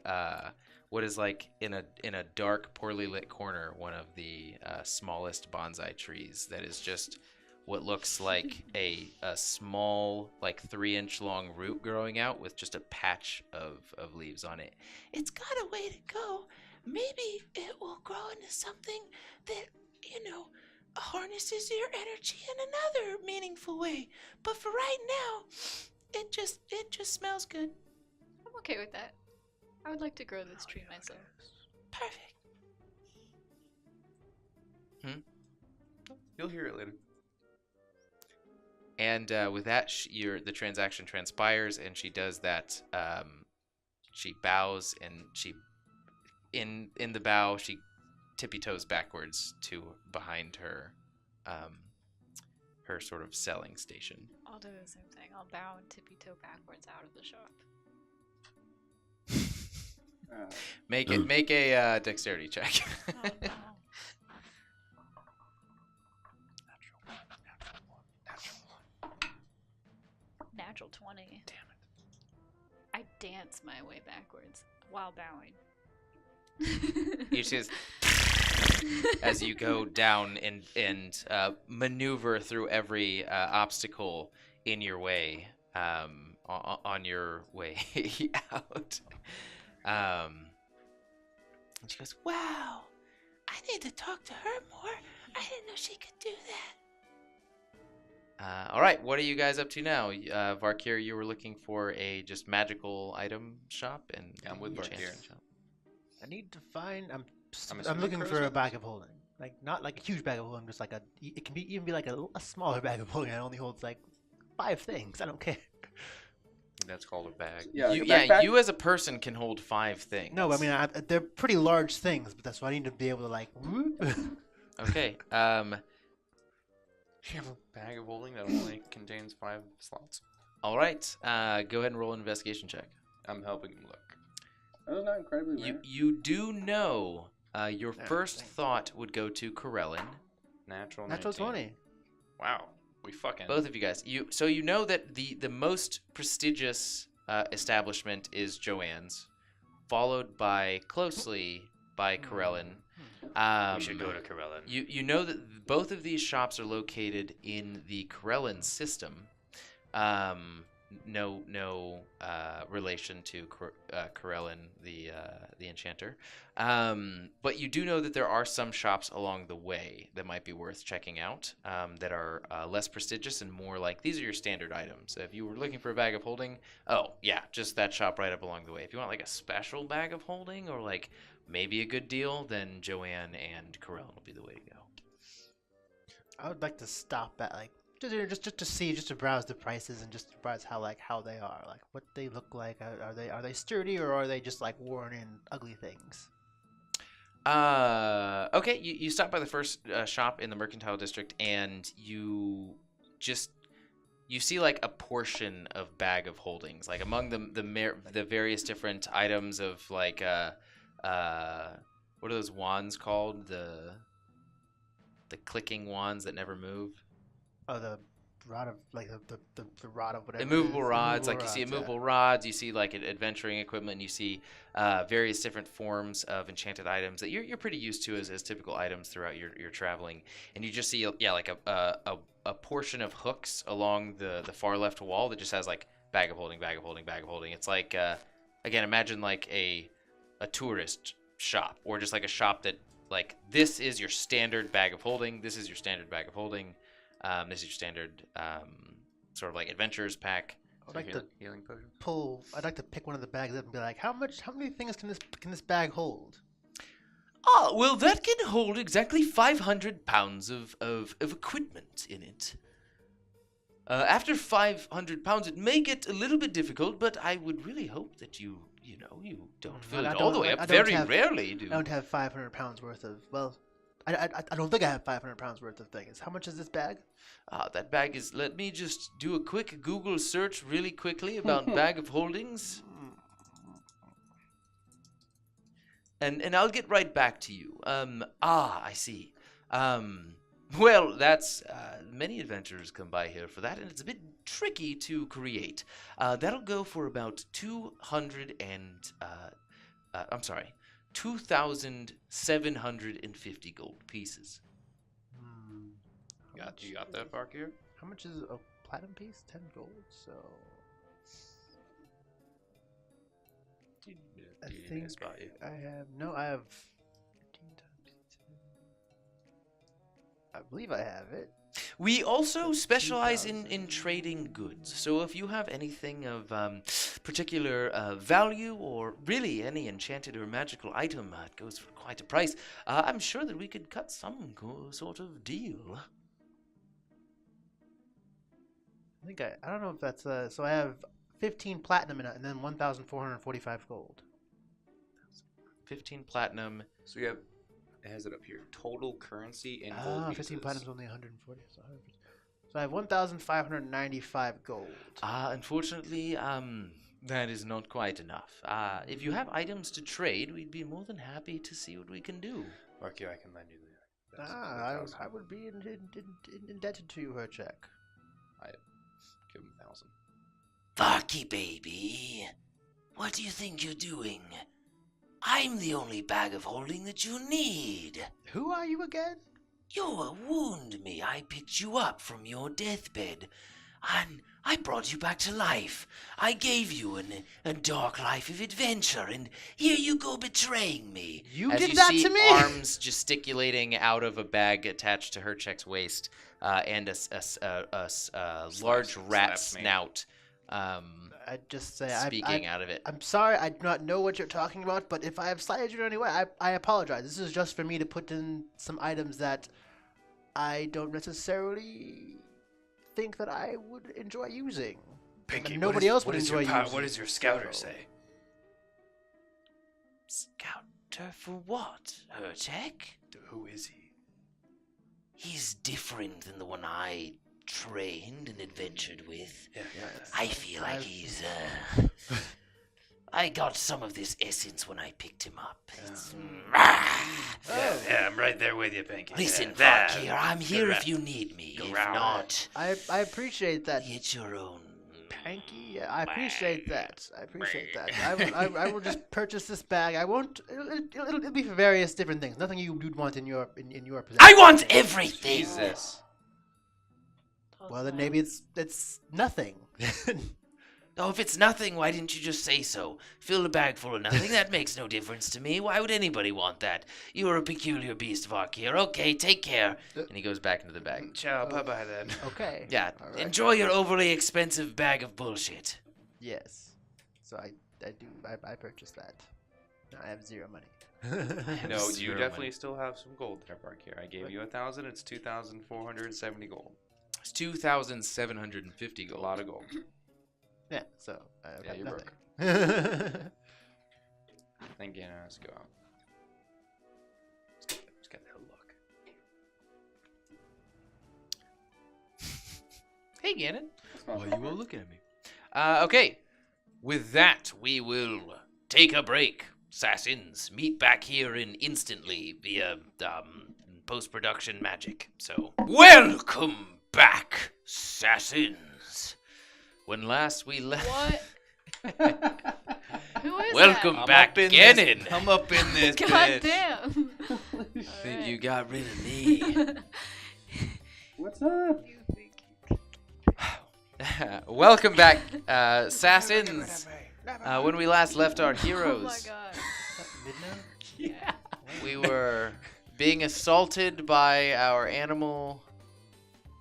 what is like in a dark, poorly lit corner, one of the smallest bonsai trees that is just what looks like a small, like 3-inch long root growing out with just a patch of leaves on it. It's got a way to go. Maybe it will grow into something that, harnesses your energy in another meaningful way. But for right now, it just smells good. I'm okay with that. I would like to grow this tree myself. Perfect. You'll hear it later. And with that, the transaction transpires, and she does that. She bows, and in the bow, she tippy toes backwards to behind her, her sort of selling station. I'll do the same thing. I'll bow and tippy toe backwards out of the shop. Make a dexterity check. Oh, no. Natural 20. Damn I dance my way backwards while bowing. You just as you go down and maneuver through every obstacle in your way, on your way out. And she goes, "Wow, I need to talk to her more. I didn't know she could do that." All right, what are you guys up to now? Varkir, you were looking for a just magical item shop, and I'm with enchanted Varkir. shop. I need to find. I'm assuming looking for a crows? bag of holding, like not like a huge bag of holding, just like a. It can be even be like a smaller bag of holding. That only holds like 5 things. I don't care. That's called a bag. Yeah, like You, a yeah, backpack? you as a person can hold 5 things. No, I mean they're pretty large things, but that's why I need to be able to like. Okay. You have a bag of holding that only contains 5 slots. All right. Go ahead and roll an investigation check. I'm helping him look. That was not incredibly rare. You do know your Yeah, first thanks. thought would go to Corellin. Natural Natural 19. 20. Wow. We fucking... Both of you guys. So you know that the most prestigious establishment is Joanne's, followed by closely by Corellin. We should go to Corellin. You know that both of these shops are located in the Corellin system. No relation to Corellin, the enchanter. But you do know that there are some shops along the way that might be worth checking out, that are less prestigious and more like, these are your standard items. If you were looking for a bag of holding, oh yeah, just that shop right up along the way. If you want like a special bag of holding or like maybe a good deal, then Joanne and Corellin will be the way to go. I would like to stop at like just to see, just to browse the prices and just to browse how they are, like what they look like. Are they sturdy or are they just like worn in ugly things? Okay, you stop by the first shop in the Mercantile District, and you see like a portion of bag of holdings, like among the various different items of like what are those wands called? The clicking wands that never move. Oh, the rod of like the rod of whatever. Immovable it is. rods, Immovable like you see rods, yeah. immovable rods, you see like adventuring equipment, you see various different forms of enchanted items that you're pretty used to as typical items throughout your traveling, and you just see like a portion of hooks along the far left wall that just has like bag of holding. It's like again, imagine like a tourist shop, or just like a shop that like, this is your standard bag of holding, this is your standard bag of holding. This is your standard sort of like adventures pack. I'd like to healing potion. I'd like to pick one of the bags up and be like, how many things can this bag hold? Ah, well, that can hold exactly 500 pounds of equipment in it. After 500 pounds, it may get a little bit difficult, but I would really hope that you don't fill it all the way up. Very rarely do. I don't have 500 pounds worth of, well, I don't think I have 500 pounds worth of things. How much is this bag? That bag is, let me just do a quick Google search really quickly about bag of holdings. And I'll get right back to you. I see. Well, that's, many adventurers come by here for that, and it's a bit tricky to create. That'll go for about 2,750 gold pieces. You got that, Barkir? How much is a platinum piece? 10 gold, so... I think I have... No, I have... 15 times 10. I believe I have it. We also specialize in trading goods. So if you have anything of particular value, or really any enchanted or magical item, it goes for quite a price. I'm sure that we could cut some sort of deal. I think I don't know if that's so I have 15 platinum in it, and then 1,445 gold. 15 platinum. So you have, it has it up here. Total currency in gold pieces. 15 platinum is only 140. So I have 1,595 gold. Unfortunately, that is not quite enough. If you have items to trade, we'd be more than happy to see what we can do. Marky, I can lend you the. I would be indebted to you, Herchek. I give him 1,000. Varky, baby. What do you think you're doing? I'm the only bag of holding that you need. Who are you again? You wounded me. I picked you up from your deathbed, and I brought you back to life. I gave you a dark life of adventure, and here you go betraying me. You As did you that see to me? arms gesticulating out of a bag attached to Herchek's waist, and a large rat slaps me. snout I'd just say speaking out of it. I'm sorry, I do not know what you're talking about, but if I have slighted you in any way, I apologize. This is just for me to put in some items that I don't necessarily think that I would enjoy using. Pinky, And nobody else would what enjoy using. What does your scouter so- say? Scouter for what, Herchek? Who is he? He's different than the one I trained and adventured with. Yeah. I feel like he's, I got some of this essence when I picked him up. It's, Yeah, I'm right there with you, Pinky. Listen, Yeah, Vakir, I'm here Good if you need me. Go If round. not, I appreciate that, get your own. Panky. Yeah, I appreciate that. I will just purchase this bag. I won't. It'll be for various different things. Nothing you'd want in your possession. I want everything! Jesus. Well, then maybe it's nothing. Oh, if it's nothing, why didn't you just say so? Fill a bag full of nothing, that makes no difference to me. Why would anybody want that? You are a peculiar beast, Vakir. Okay, take care. And he goes back into the bag. Ciao, bye-bye then. Okay. Yeah, All right. enjoy your overly expensive bag of bullshit. Yes. So I purchased that. I have 0 money. No, you Zero definitely money. still have some gold there, Marky. I gave you 1,000. It's 2,470 gold. It's 2,750 A gold. lot of gold. Yeah. So Yeah, you're broke. broke. Thank you. Let's go out. Let's get that look. Hey, Gannon. not Why bad. you all looking at me? Okay, with that, we will take a break. SASANs, meet back here in instantly via post-production magic. So, welcome back, SASANs. When last we left... What? Who is Welcome that? back, Gannon. I'm up in this God bitch. damn. Think you got rid of me. What's up? Welcome back, SASANs. When we last left our Oh my heroes, god. Midnight? we were being assaulted by our animal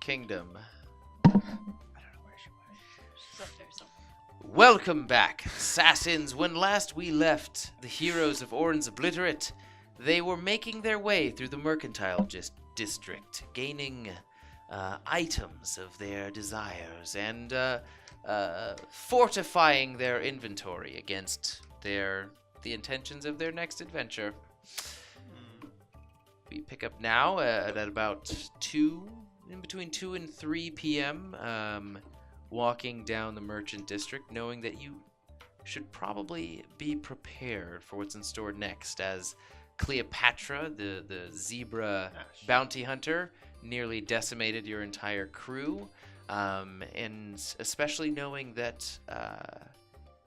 kingdom. She's up there somewhere. Welcome back, SASANs. When last we left the heroes of Oren's Obliterate, they were making their way through the mercantile district, gaining items of their desires and fortifying their inventory against the intentions of their next adventure. We pick up now at about between 2 and 3 p.m. Walking down the merchant district, knowing that you should probably be prepared for what's in store next, as Cleopatra, the zebra bounty hunter, nearly decimated your entire crew, and especially knowing that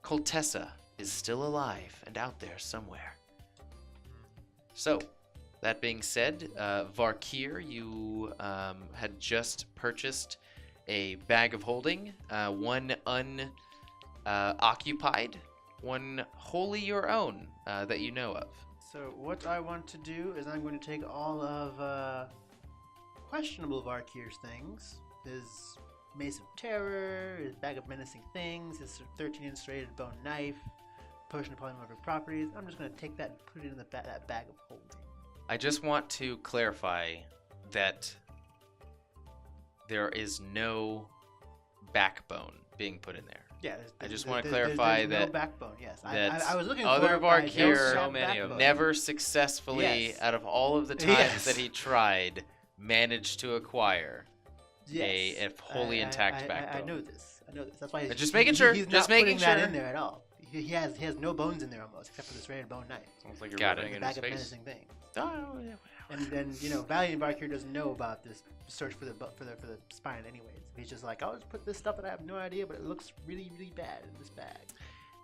Koltessa is still alive and out there somewhere. So, that being said, Varkir, you had just purchased a bag of holding, one unoccupied, one wholly your own that you know of. So what I want to do is I'm going to take all of questionable Varkir's things. His Mace of Terror, his Bag of Menacing Things, his 13-inch serrated bone knife, potion of polymorphic properties. I'm just going to take that and put it in that bag of holding. I just want to clarify that there is no backbone being put in there. Yeah, I just want to clarify there's that no backbone. Yes, that I was looking other for it, but I don't Varkir have many of backbone. never successfully, Yes. out of all of the times Yes. that he tried, managed to acquire Yes. a wholly intact backbone. I know this. That's why. Just making sure, He's just not making putting that sure. in there at all. He has no bones in there almost, except for this serrated bone knife. It's almost like you're Got it. rubbing The in his Bag of face. Menacing Things. Oh, yeah. And then Valiant Varkir doesn't know about this search for the spine anyways. He's just like, I'll just put this stuff that I have no idea, but it looks really, really bad in this bag.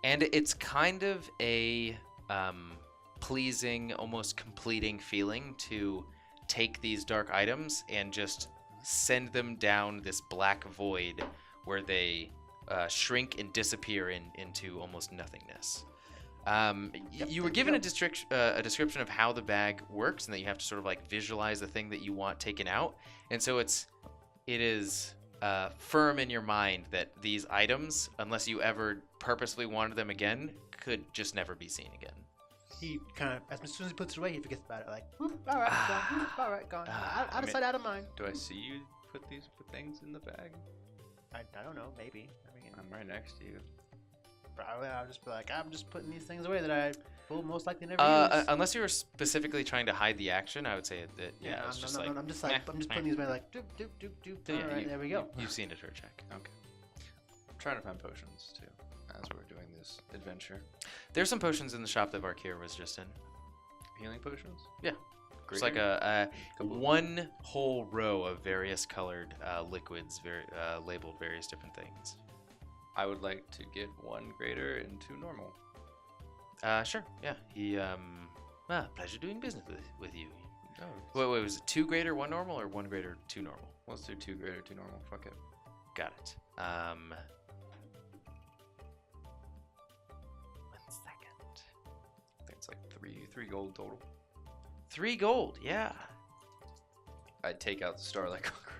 And it's kind of a pleasing, almost completing feeling to take these dark items and just send them down this black void where they shrink and disappear into almost nothingness. You were given a description of how the bag works, and that you have to sort of like visualize the thing that you want taken out. And so it is firm in your mind that these items, unless you ever purposely wanted them again, could just never be seen again. He kind of, as soon as he puts it away, he forgets about it. Like, all right, gone. All right, gone. Out of sight, out of mind. Do I see you put these things in the bag? I don't know, maybe. I mean, I'm right next to you. probably I'll just be like, I'm just putting these things away that I will most likely never use. Unless you were specifically trying to hide the action, I would say that it's just like I'm just like, I'm just putting these away like, doop, doop, doop, doop. Yeah, All right, there we go. You've seen it her check. Okay. I'm trying to find potions too, as we're doing this adventure. There's some potions in the shop that Varkir was just in. Healing potions? Yeah. It's like Greater? a Couple of one whole row of various colored liquids, labeled various different things. I would like to get one greater and two normal. Sure. Yeah. He pleasure doing business with you. Oh, Wait, was it 2 greater, 1 normal, or 1 greater, 2 normal? let's do two greater, two normal. Fuck it. Got it. 1 second. I think it's like three gold total. 3 gold. Yeah. I'd take out the Starlight Conqueror.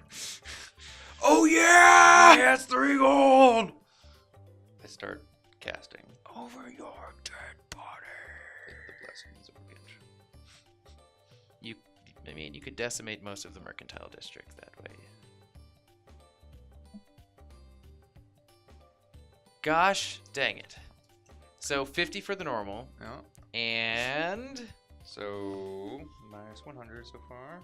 Oh yeah! Yes, 3 gold. I start casting Over your dead body. the blessings of Gitch. You could decimate most of the mercantile district that way. Gosh dang it. So 50 for the normal, Yeah. and So minus 100 so far.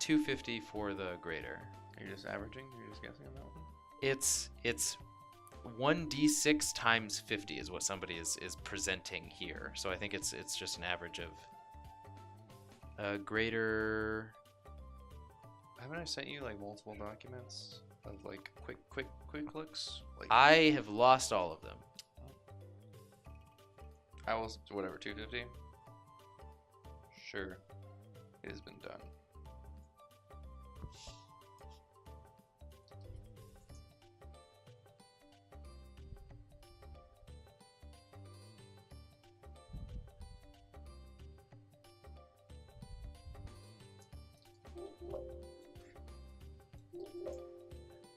250 for the greater. Are you just averaging? You're just guessing on that one? It's 1d6 times 50 is what somebody is presenting here. So I think it's just an average of greater. Haven't I sent you like multiple documents of like quick looks? Like I have lost all of them. I was whatever 250. Sure, it has been done.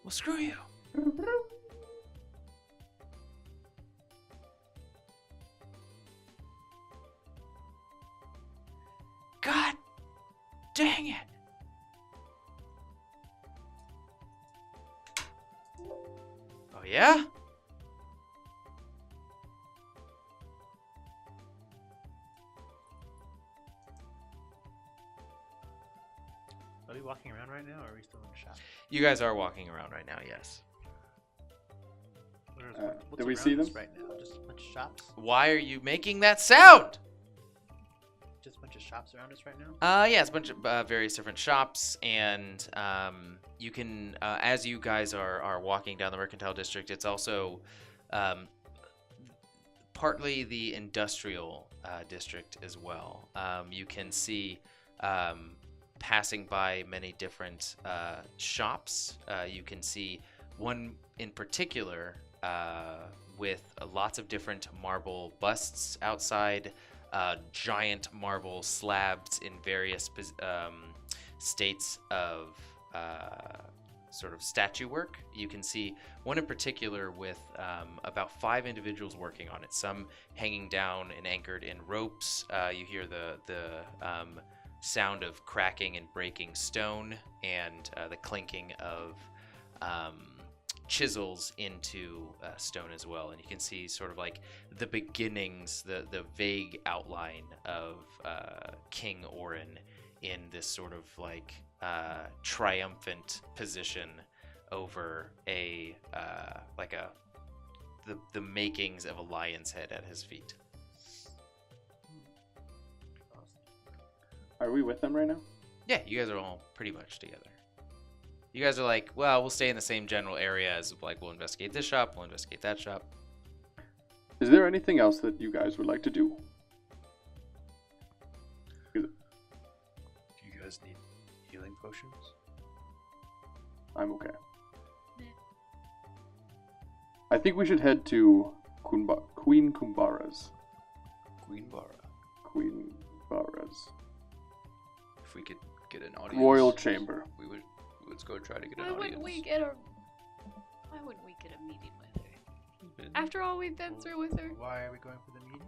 Well, screw you. God dang it. Oh, yeah? Are we walking around right now, or are we still in the shop? You guys are walking around right now, yes. What's do we around see us them? right now? Just a bunch of shops? Why are you making that sound? Just a bunch of shops around us right now? Yeah, it's a bunch of various different shops, and you can, as you guys are walking down the Mercantile District, it's also partly the industrial district as well. You can see passing by many different shops. You can see one in particular with lots of different marble busts outside. giant marble slabs in various states of sort of statue work. You can see one in particular with about 5 individuals working on it, some hanging down and anchored in ropes. You hear the sound of cracking and breaking stone and the clinking of chisels into stone as well. And you can see sort of like the beginnings, the vague outline of King Oren in this sort of like triumphant position over the makings of a lion's head at his feet. Are we with them right now? Yeah, you guys are all pretty much together. You guys are like, well, we'll stay in the same general area as like we'll investigate this shop, we'll investigate that shop. Is there anything else that you guys would like to do? Do you guys need healing potions? I'm okay. I think we should head to Queen Kunbara's. Kunbara's If we could get an audience. royal chamber. Let's go try to get an Why audience. wouldn't we get a meeting with her? After all we've been through with her? Why are we going for the meeting?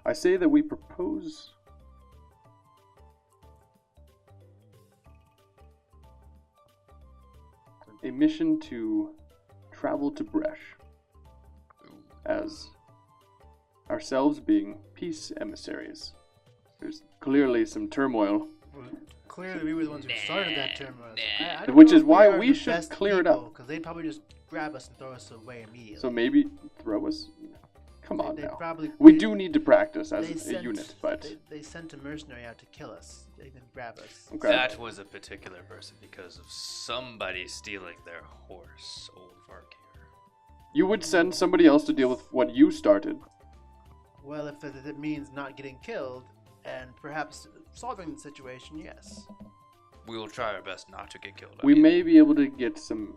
I say that we propose a mission to travel to Bresh, as ourselves being peace emissaries. There's clearly some turmoil, Well, clearly, we were the ones who started that turmoil. I don't Which know is if why are we the should best clear it up. people, 'cause they'd probably just grab us and throw us away immediately. so maybe throw us. Come on They'd now. probably- We they- do need to practice as they a sent- unit, but they sent a mercenary out to kill us. They didn't grab us. okay. That was a particular person because of somebody stealing their horse, old Varkir. You would send somebody else to deal with what you started. Well, if it means not getting killed and perhaps solving the situation, yes. We will try our best not to get killed. We may be able to get some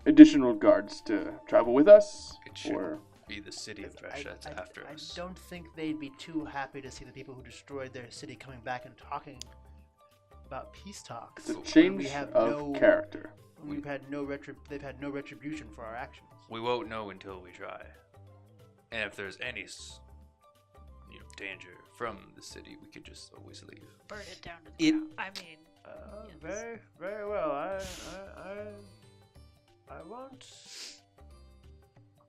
additional guards to travel with us, It should or be the city of Dresh that's after I us. don't think they'd be too happy to see the people who destroyed their city coming back and talking about peace talks. it's a when change we have of character. They've had no retribution for our actions. We won't know until we try. And if there's any danger from the city, we could just always leave. Burn it down to the It- ground. I mean, yes. Very, very well.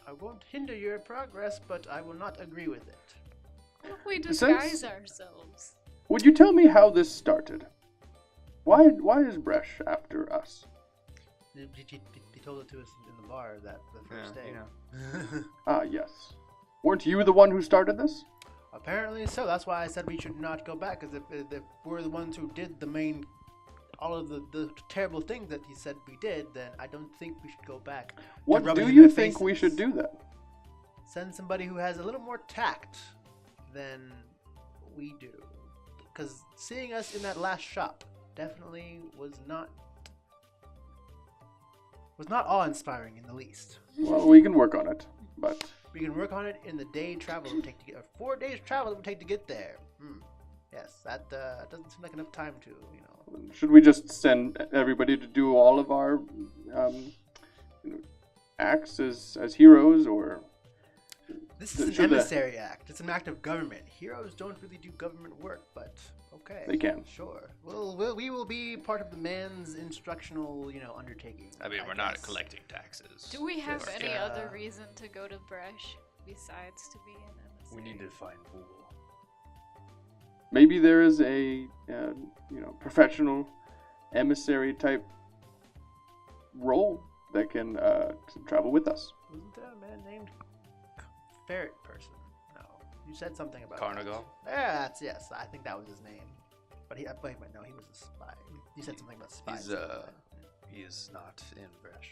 I won't hinder your progress, but I will not agree with it. What if we Since- disguise ourselves? Would you tell me how this started? Why is Bresh after us? They told it to us in the bar the first day. Ah, yes. Weren't you the one who started this? Apparently so. That's why I said we should not go back, because if we're the ones who did all of the terrible things that he said we did, then I don't think we should go back. What rub it do in you their think we faces. should do then? Send somebody who has a little more tact than we do. Because seeing us in that last shop definitely was not awe-inspiring in the least. Well, we can work on it, but We can work on it in the day travel it would take to get, or 4 days travel it would take to get there. Yes, that doesn't seem like enough time to, should we just send everybody to do all of our acts as heroes, or This is an should the- emissary act. It's an act of government. Heroes don't really do government work, but okay. They can. Sure. We will be part of the man's instructional, undertaking. I mean, we're not collecting taxes. Do we have Just, any other reason to go to Bresh besides to be an emissary? We need to find Wool. maybe there is a professional emissary type role that can travel with us. Wasn't there a man named Ferret person? No. You said something about Carnagal? that. Yes. I think that was his name. But he was a spy. You said something about spies. He is not in Bresh.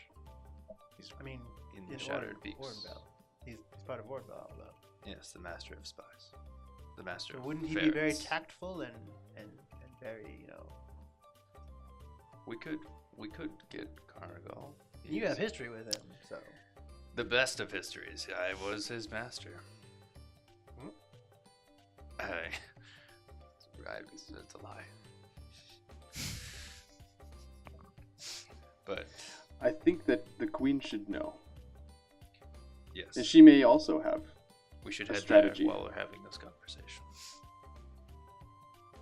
He's in the in Shattered Peaks. Orenbelle. He's part of Orenbelle, though. Yes, the master of spies. The master So of wouldn't he be very ferrets. tactful and very, We could get Carnagal. You have history with him, so. The best of histories. I was his master. Hmm? It's a lie. But I think that the queen should know. yes, And she may also have. we should a head strategy. there while we're having this conversation.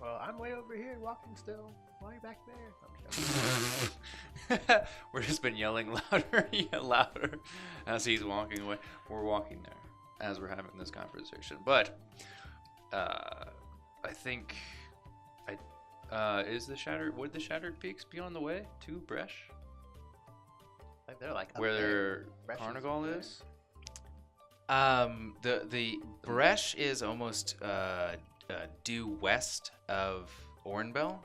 Well, I'm way over here walking still. Why are you back there? I'm joking. We're just been yelling louder, louder as he's walking away. We're walking there as we're having this conversation. But I think would the Shattered Peaks be on the way to Bresh? Like they're like up Where there. Bresh is Carnival up is? The Bresh is almost due west of Orenbelle.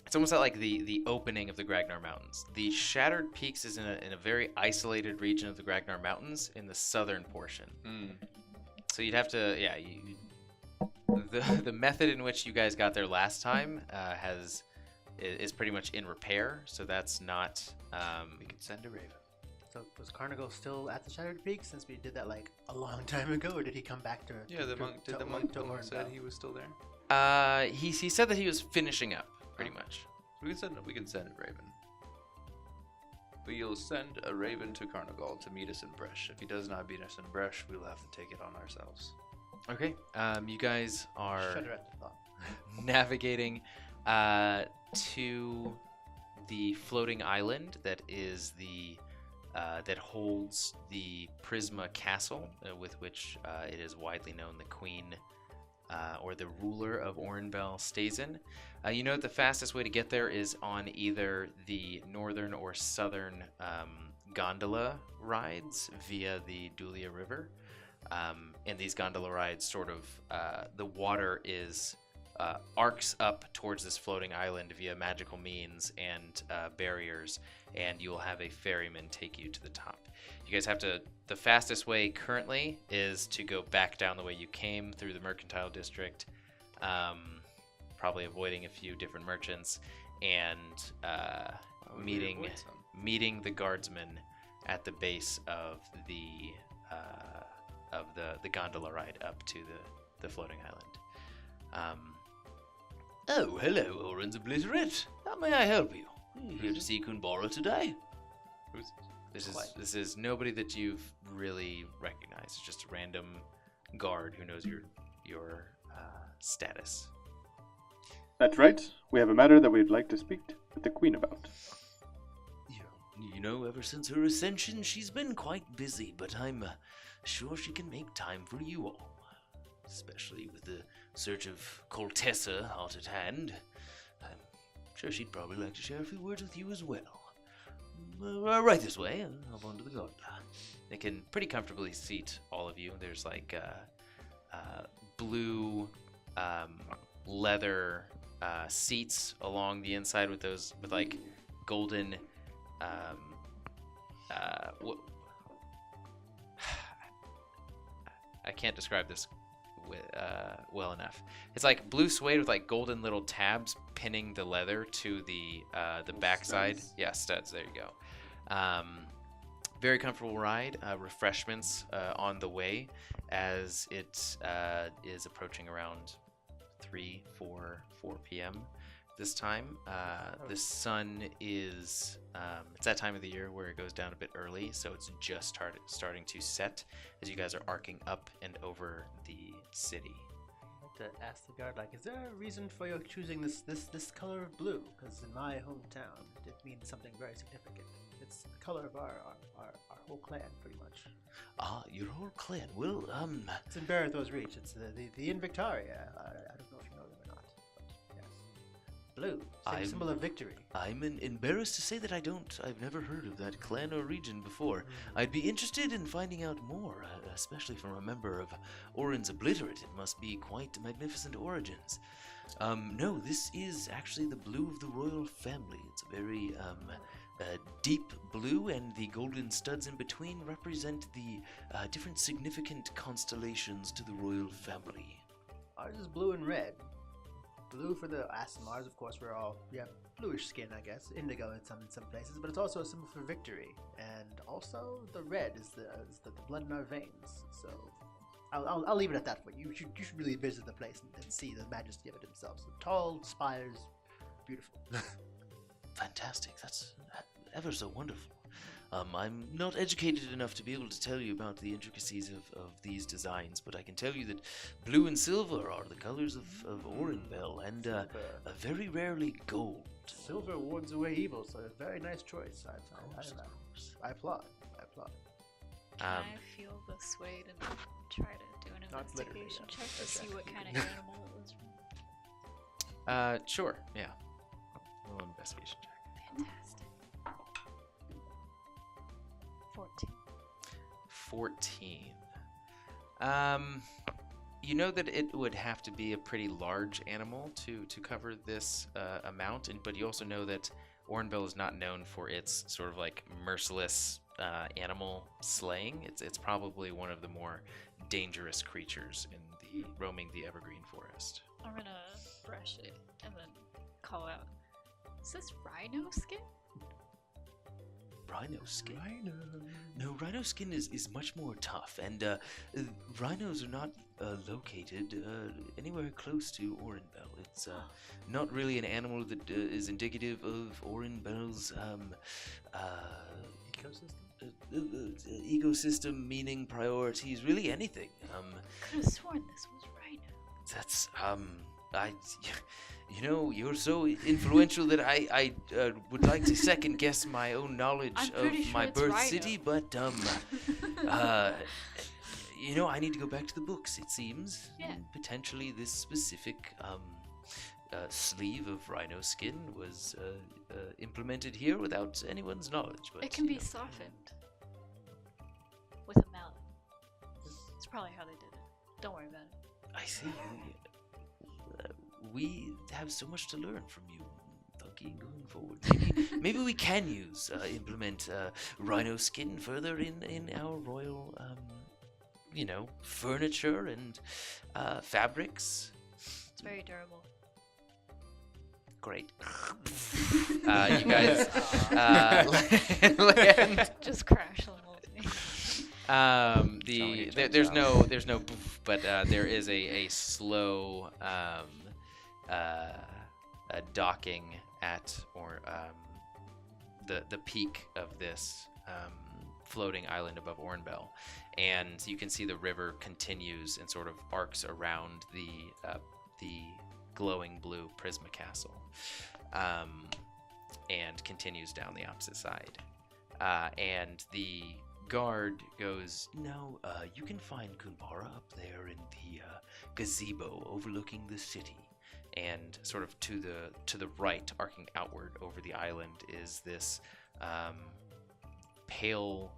It's almost at like the opening of the Gragnar Mountains. The Shattered Peaks is in a very isolated region of the Gragnar Mountains in the southern portion. So you'd have to, the method in which you guys got there last time is pretty much in repair. So that's not. We could send a raven. So was Carnival still at the Shattered Peak since we did that like a long time ago, or did he come back to? Yeah, the monk to said Orenbelle? he was still there. He said that he was finishing up pretty much. We can send a raven. We'll send a raven to Carnival to meet us in Bresh. If he does not meet us in Bresh, we'll have to take it on ourselves. Okay. You guys are Shudder at the thought. navigating to the floating island that is that holds the Prisma Castle, with which it is widely known the Queen or the ruler of Orenbelle stays in. You know that the fastest way to get there is on either the northern or southern gondola rides via the Dulia River. And these gondola rides sort of, the water is arcs up towards this floating island via magical means and barriers, and you'll have a ferryman take you to the top. You guys have to, the fastest way currently is to go back down the way you came through the mercantile district, probably avoiding a few different merchants, and meeting the guardsmen at the base of the gondola ride up to the floating island. Oh, hello, Oren's Obliterate. How may I help you? Here to see Kunbara today? This is nobody that you've really recognized. It's just a random guard who knows your status. That's right. We have a matter that we'd like to speak with the queen about. You know, ever since her ascension, she's been quite busy, but I'm sure she can make time for you all. Especially with the search of Koltessa hot at hand. I'm sure she'd probably like to share a few words with you as well. Right this way, up onto the gondola. They can pretty comfortably seat all of you. There's like blue leather seats along the inside with like golden I can't describe this well enough. It's like blue suede with like golden little tabs pinning the leather to the backside. Studs. Yeah, studs. There you go. Very comfortable ride. Refreshments on the way as it is approaching around 4 p.m. this time. The sun is it's that time of the year where it goes down a bit early, so it's just starting to set as you guys are arcing up and over the city. I'd like to ask the guard, like, is there a reason for your choosing this color of blue? Because in my hometown, it means something very significant. It's the color of our whole clan, pretty much. Ah, your whole clan. Well, It's in Barathor's Reach. It's the Invictaria. I don't know if you know them or not, but yes. Blue, symbol of victory. I'm embarrassed to say that I've never heard of that clan or region before. I'd be interested in finding out more, especially from a member of Oren's Obliterate. It must be quite magnificent origins. No, this is actually the blue of the royal family. It's a very, deep blue, and the golden studs in between represent the different significant constellations to the royal family. Ours is blue and red. Blue for the Asmars, of course. We have bluish skin, I guess. Indigo in some places, but it's also a symbol for victory. And also the red is the blood in our veins. So I'll leave it at that for you. You should really visit the place and see the majesty of it themselves. The tall spires, beautiful. Fantastic. That's ever so wonderful. I'm not educated enough to be able to tell you about the intricacies of these designs, but I can tell you that blue and silver are the colors of Orenbelle, and very rarely gold. Silver wards away evil, so a very nice choice. I applaud. Can I feel the suede and try to do an Not literally, investigation yeah. check to see what kind of animal it was? Sure. Yeah. A little investigation check. Fantastic. 14. 14. You know that it would have to be a pretty large animal to cover this amount, but you also know that Orenbelle is not known for its sort of like merciless animal slaying. It's probably one of the more dangerous creatures in roaming the evergreen forest. I'm gonna brush it and then call out. Is this rhino skin? Rhino skin? No, rhino skin is much more tough, and rhinos are not located anywhere close to Orenbelle. It's not really an animal that is indicative of Orenbelle's ecosystem, meaning priorities, really anything. Could have sworn this was rhino. That's you're so influential that I would like to second guess my own knowledge I'm of pretty sure my it's birth rhino. city, but I need to go back to the books. It seems Yeah. potentially this specific sleeve of rhino skin was implemented here without anyone's knowledge. But It can be you know. softened with a mallet. That's probably how they did it. Don't worry about it. I see. We have so much to learn from you, Funky, going forward. Maybe we can implement rhino skin further in our royal, furniture and fabrics. It's very durable. Great. You guys land. Just crash on There's no boof, but there is a slow docking at the peak of this floating island above Orenbelle, and you can see the river continues and sort of arcs around the glowing blue Prisma Castle, and continues down the opposite side, and the guard goes, "No, you can find Kunbara up there in the gazebo overlooking the city." And sort of to the right, arcing outward over the island, is this pale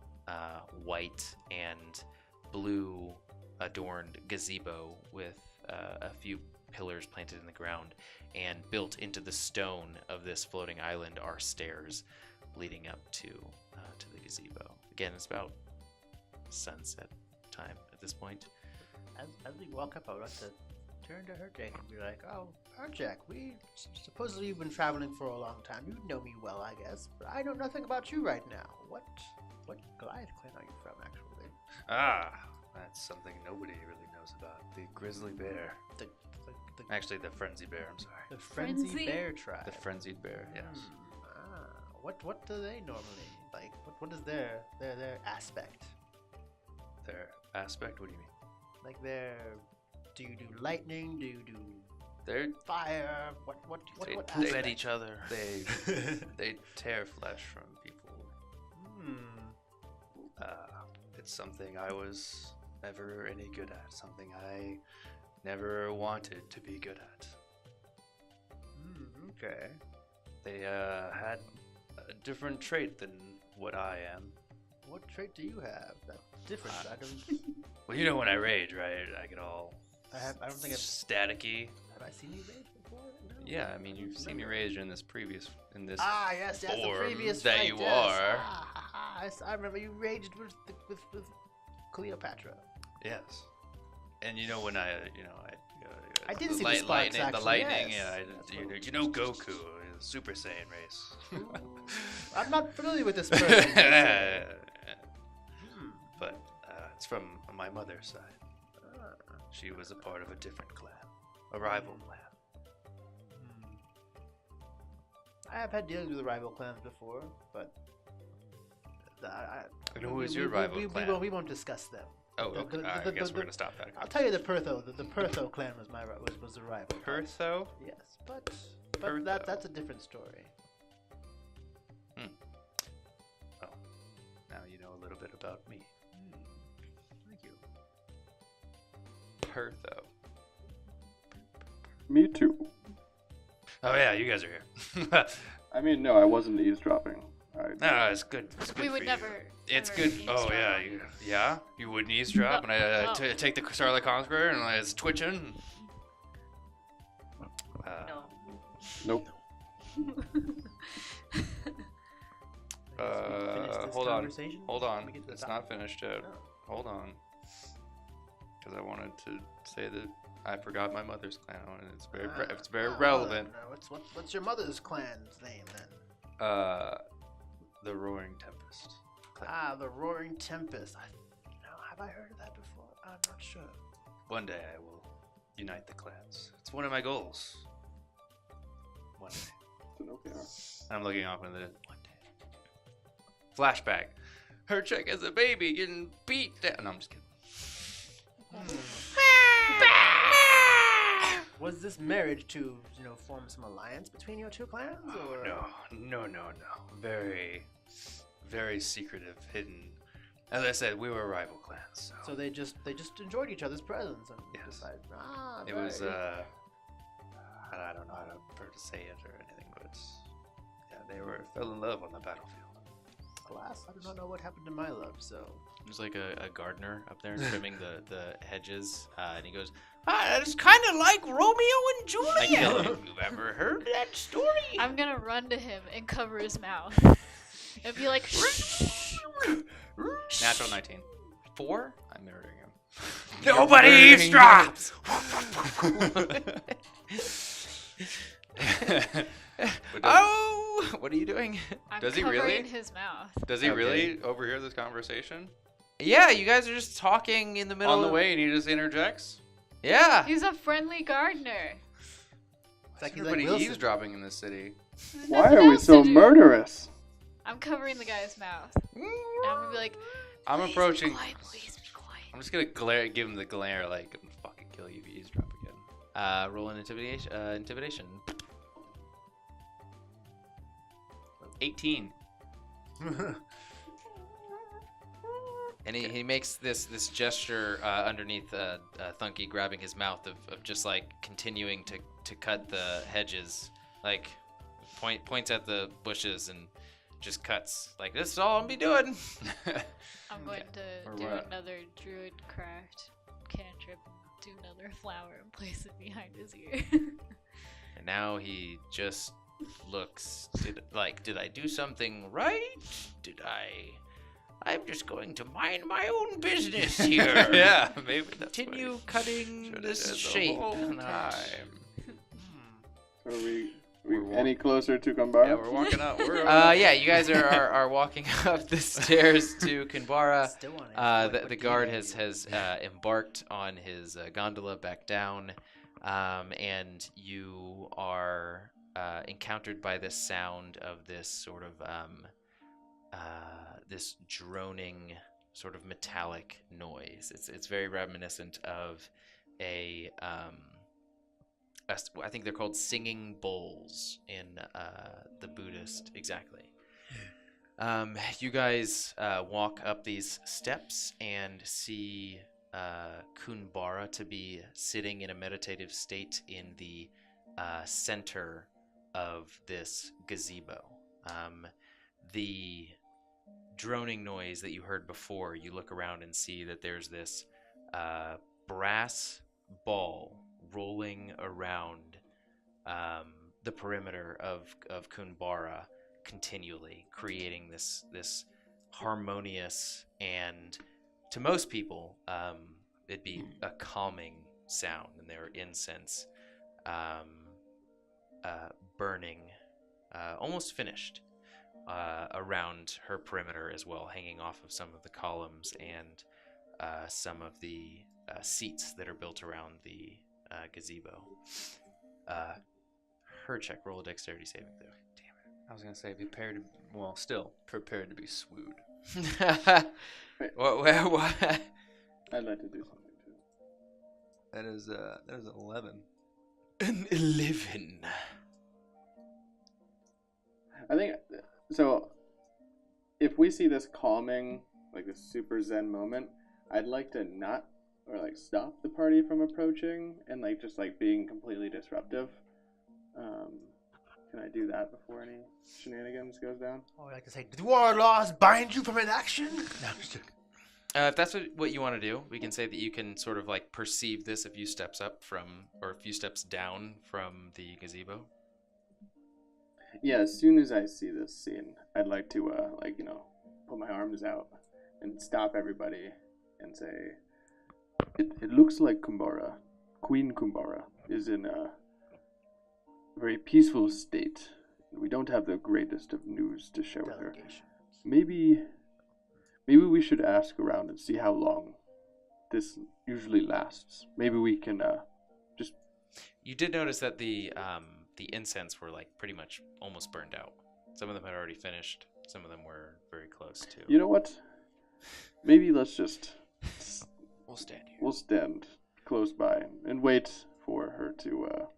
white and blue adorned gazebo with a few pillars planted in the ground, and built into the stone of this floating island are stairs leading up to the gazebo. Again, it's about sunset time at this point. As we walk up, I would like to turn to Herjack and be like, "Oh, Herjack, we supposedly you've been traveling for a long time. You know me well, I guess, but I know nothing about you right now. What Goliath clan are you from, actually?" That's something nobody really knows about. The grizzly bear. Actually, the frenzied bear, I'm sorry. The Frenzy Frenzy? Bear tribe. The frenzied bear, yes. What do they normally like? What is their aspect? Their aspect? What do you mean? Like do you do lightning? Do you do They're fire? What They- aspect? Bet each other. they tear flesh from people. It's something I was never any good at. Something I never wanted to be good at. Okay. They had a different trait than what I am. What trait do you have that's different? I don't. Well, you know when I rage, right? I get all I don't think I've. staticky. Have I seen you rage before? No. Yeah, I mean you've seen me rage in this Yes, the form previous that fight, you yes. are. I remember you raged with Cleopatra. Yes. And you know when I I did the see the sparks, the actually, lightning, yes. yeah. That's You what- know Goku, Super Saiyan race. I'm not familiar with this person. But it's from my mother's side. She was a part of a different clan, a rival clan. I have had dealings with rival clans before, but And who is your rival clan? We won't discuss them. Oh, okay. I guess we're gonna stop that. I'll tell you the Pertho. The Pertho clan was was the rival. Pertho? Yes, but Pertho. that's a different story. Well, now you know a little bit about me. Thank you. Pertho. Me too. Oh yeah, you guys are here. I mean, no, I wasn't eavesdropping. No, it's good. It's good We for would you. never. It's ever good. Oh eavesdrop yeah, on yeah. You wouldn't eavesdrop, No. and I No. take the Starlight Conqueror, and it's twitching. No. Nope. Hold on. Hold on. Let me get to the It's top. not finished yet. Oh. Hold on. Because I wanted to say that I forgot my mother's clan, and it's very relevant. What's your mother's clan's name then? The Roaring Tempest. Clan. Ah, the Roaring Tempest. Have I heard of that before? I'm not sure. One day I will unite the clans. It's one of my goals. One day. It's an OKR. I'm looking off into the one day. Flashback. Her chick as a baby getting beat down. No, I'm just kidding. Was this marriage to, form some alliance between your two clans? Or? No. Very, very secretive, hidden. As I said, we were rival clans. So they just enjoyed each other's presence and Yes. decided, It was, I don't know how to say it or anything, but yeah, they fell in love on the battlefield. Alas, I do not know what happened to my love, so... There's like a gardener up there trimming the hedges, and he goes, it's kind of like Romeo and I kill Juliet. him. You've ever heard that story? I'm gonna run to him and cover his mouth and be like, Natural 19. 4? I'm murdering him. Nobody eavesdrops! Oh, what are you doing? I'm Does he covering really? his mouth. Does he Okay. really overhear this conversation? Yeah, you guys are just talking in the middle. On the of- way, and he just interjects? Yeah. He's a friendly gardener. It's like he's like Everybody Wilson. eavesdropping in this city. There's Why nothing are we else so to do. murderous? I'm covering the guy's mouth. And I'm gonna be like, I'm "Please be approaching. quiet, please be quiet." I'm just gonna give him the glare, like, I'm gonna fucking kill you if you eavesdrop again. Roll an intimidation. 18. And he makes this gesture underneath Thunky grabbing his mouth of just like continuing to cut the hedges, like points at the bushes and just cuts. Like, this is all I'm be doing. I'm going to Or do what? another druid craft cantrip, do another flower and place it behind his ear. And now he just looks. Did I do something right? I'm just going to mind my own business here. Yeah, maybe that's Continue what cutting should've this did the shape. whole And time. Are we We're any closer to Kunbara? Yeah, we're walking up. We're Yeah, you guys are walking up the stairs to Kunbara. Still on it. The guard has embarked on his gondola back down, and you are encountered by this sound of this sort of this droning sort of metallic noise. It's very reminiscent of I think they're called singing bowls in the Buddhist. Exactly. You guys walk up these steps and see Kunbara to be sitting in a meditative state in the center of this gazebo. The droning noise that you heard before, you look around and see that there's this brass ball rolling around the perimeter of Kunbara continually, creating this harmonious and, to most people, it'd be a calming sound, and their incense burning, almost finished, around her perimeter as well, hanging off of some of the columns and some of the seats that are built around the gazebo. Her check, roll a dexterity saving throw. I was gonna say still prepared to be swooed. What? I'd like to do something too. That is 11. An 11. I think so. If we see this calming, like this super zen moment, I'd like to not or like stop the party from approaching and like just like being completely disruptive. Can I do that before any shenanigans goes down? Or I like to say, do our laws bind you from inaction? No, I'm just joking. If that's what you want to do, we can say that you can sort of like perceive this a few steps up from, or a few steps down from the gazebo. Yeah, as soon as I see this scene, I'd like to put my arms out and stop everybody and say, it looks like Kunbara, Queen Kunbara, is in a very peaceful state. We don't have the greatest of news to share with her. Maybe we should ask around and see how long this usually lasts. Maybe we can just... You did notice that the incense were like pretty much almost burned out. Some of them had already finished. Some of them were very close to. You know what? Maybe let's just... We'll stand here. We'll stand close by and wait for her to...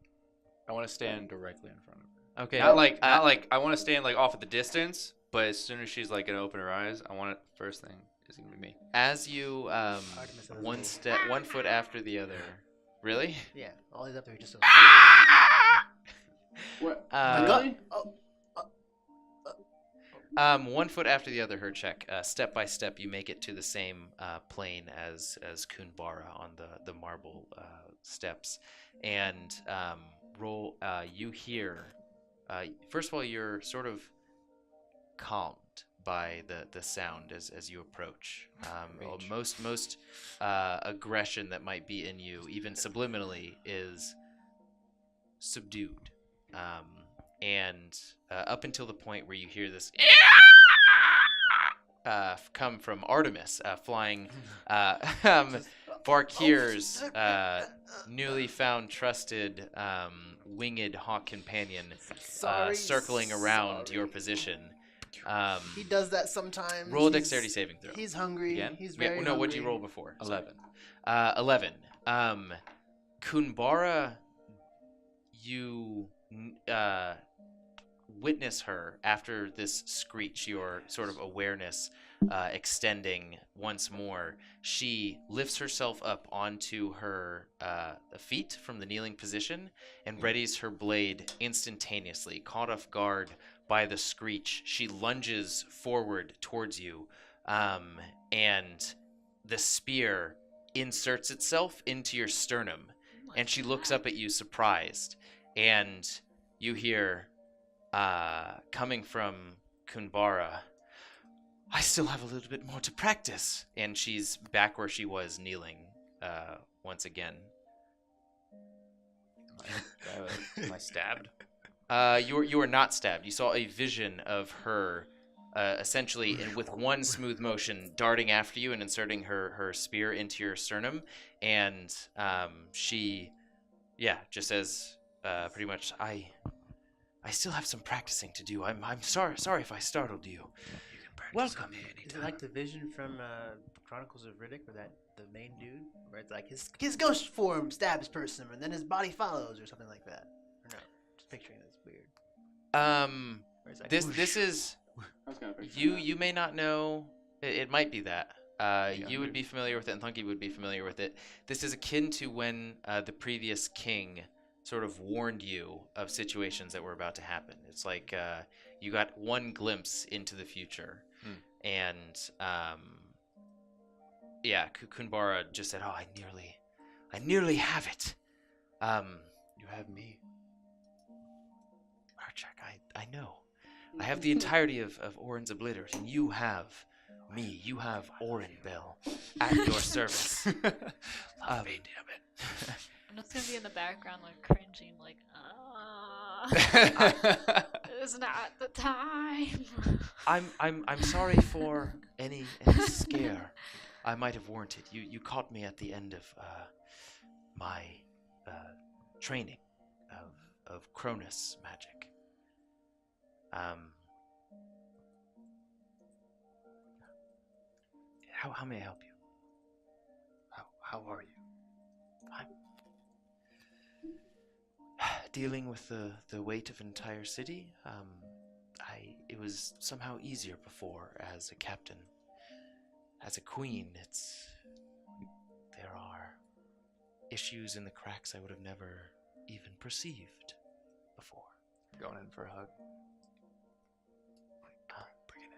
I want to stand directly in front of her. Okay. Not like I want to stand like off at the distance, but as soon as she's like gonna open her eyes, I want it. First thing is gonna be me. As you one foot after the other. Really? Yeah, all these up there just. What? Really? Oh. 1 foot after the other, her check. Step by step, you make it to the same plane as Kunbara on the marble steps, and roll. You hear. First of all, you're sort of calmed by the sound as you approach. Most aggression that might be in you, even subliminally, is subdued. And up until the point where you hear this come from Artemis, flying Barkir's newly found trusted winged hawk companion, circling around your position. He does that sometimes. Roll a dexterity saving throw. He's hungry. Again? He's very No, hungry. what'd you roll before? 11. 11. Kunbara, you witness her after this screech, your sort of awareness extending once more. She lifts herself up onto her feet from the kneeling position and readies her blade instantaneously. Caught off guard by the screech, she lunges forward towards you, and the spear inserts itself into your sternum, and she looks up at you surprised, and you hear, coming from Kunbara, I still have a little bit more to practice. And she's back where she was, kneeling once again. Am I stabbed? You were not stabbed. You saw a vision of her essentially with one smooth motion darting after you and inserting her spear into your sternum. And she, just says pretty much, I still have some practicing to do. I'm sorry if I startled you. Welcome. Is it like the vision from Chronicles of Riddick, where the main dude, where it's like his ghost form stabs person and then his body follows, or something like that? Or no? Just picturing this weird. Where it's like, This is I was gonna picture that. you may not know. It might be that. You would be familiar with it, and Thunky would be familiar with it. This is akin to when the previous king sort of warned you of situations that were about to happen. It's like you got one glimpse into the future, and Kunbara just said, "Oh, I nearly have it." You have me. Archak, I know. I have the entirety of Oren's Obliterate, and you have me. You have Orenbelle at your service. Love me, damn it. I'm just gonna be in the background, like cringing, like, it's not the time. I'm sorry for any scare. I might have warranted. You caught me at the end of my training of Cronus magic. How may I help you? How are you? I'm dealing with the weight of an entire city. It was somehow easier before as a captain. As a queen, there are issues in the cracks I would have never even perceived before. Going in for a hug. Bring it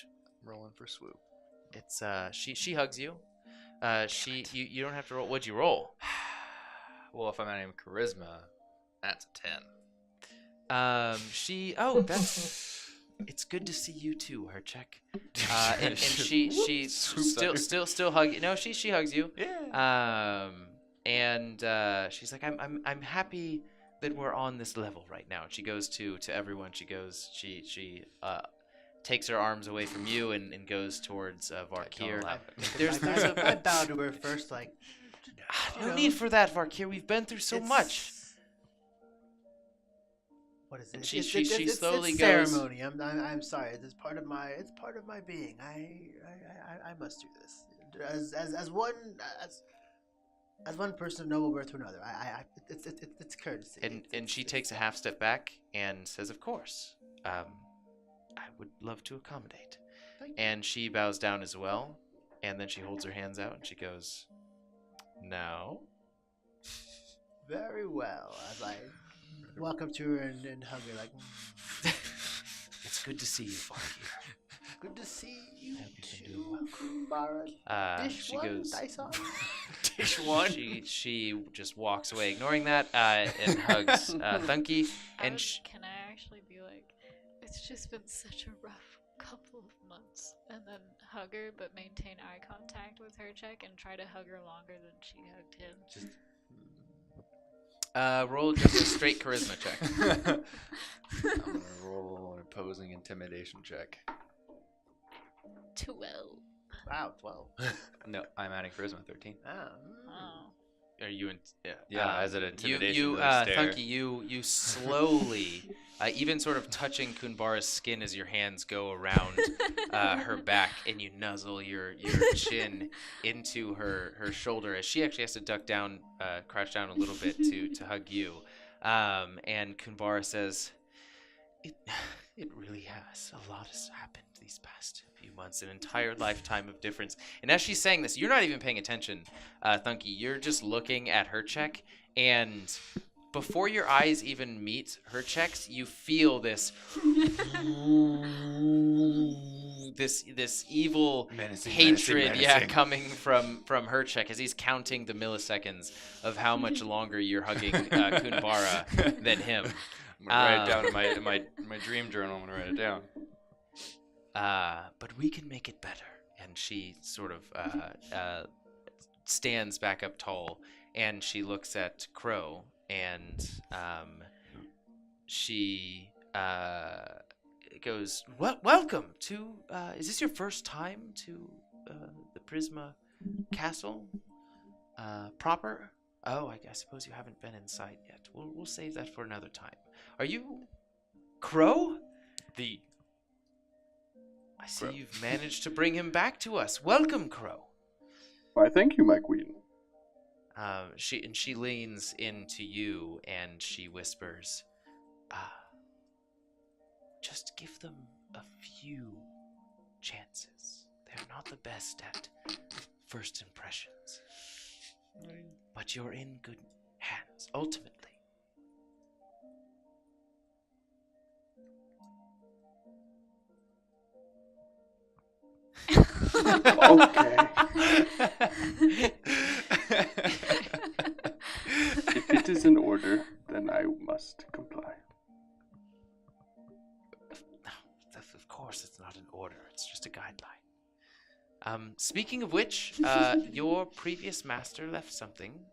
in. Rolling for swoop. It's she hugs you. You don't have to roll. What'd you roll? Well, if I'm adding charisma, that's a 10. That's. It's good to see you too, her check. And she still hug you. No, she hugs you. Yeah. And she's like, I'm happy that we're on this level right now. And she goes to everyone. She takes her arms away from you and goes towards Varkir. I bow to her first, like. No need for that, Varkir. We've been through so much. What is it? And she slowly it's goes. Ceremony. I'm sorry. It's part of my being. I must do this. As one person of noble birth to another. It's courtesy. And she takes a half step back and says, "Of course. I would love to accommodate." And she bows down as well, and then she holds her hands out and she goes, "Now." Very well. As I walk up to her and hug her, like. It's good to see you, Varkir. Good to see you Hope you can do too, Kunbara. Dish She one, goes. dice on. Dish one. She just walks away, ignoring that, and hugs Thunky. And can I actually be like, it's just been such a rough couple of months, and then hug her, but maintain eye contact with her check and try to hug her longer than she hugged him. Roll just a straight charisma check. I'm gonna roll an opposing intimidation check. 12. Wow, 12. No, I'm adding charisma 13. Oh. Are you in? Yeah, as an intimidation. You, really stare. Thunky, you slowly, even sort of touching Kunbara's skin as your hands go around her back, and you nuzzle your chin into her shoulder as she actually has to duck down, crouch down a little bit to hug you. And Kunbara says, "It really has. A lot has happened these past few months, an entire lifetime of difference." And as she's saying this, you're not even paying attention, Thunky. You're just looking at her check, and before your eyes even meet her checks, you feel this evil hatred, menacing. coming from her check as he's counting the milliseconds of how much longer you're hugging Kunbara than him. I'm gonna write it down in my dream journal. I'm gonna write it down. But we can make it better. And she sort of stands back up tall, and she looks at Crow, and she goes, "Welcome to. Is this your first time to the Prisma Castle proper? Oh, I suppose you haven't been inside yet. We'll save that for another time. Are you Crow? I see you've managed to bring him back to us. Welcome, Crow." Why, thank you, my queen. She leans into you and she whispers, "Just give them a few chances. They're not the best at first impressions, but you're in good hands ultimately." Okay. If it is in order, then I must comply. Of course, it's not an order. It's just a guideline. Speaking of which, your previous master left something,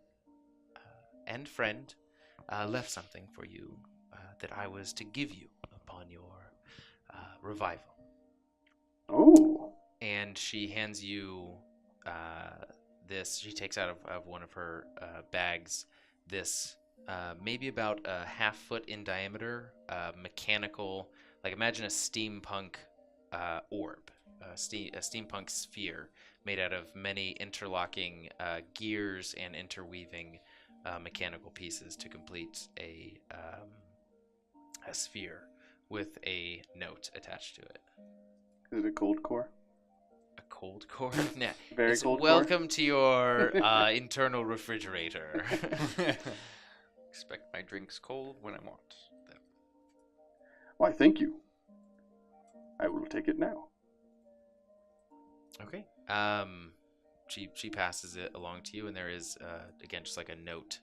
and friend left something for you that I was to give you upon your revival. Oh. And she hands you this. She takes out of one of her bags this maybe about a half foot in diameter mechanical, like imagine a steampunk orb, a steampunk sphere made out of many interlocking gears and interweaving mechanical pieces to complete a sphere with a note attached to it. Is it a cold core? A cold core? Nah. Very It's cold core? welcome to your internal refrigerator. Expect my drinks cold when I want them. Why, thank you. I will take it now. Okay. She passes it along to you, and there is again just like a note.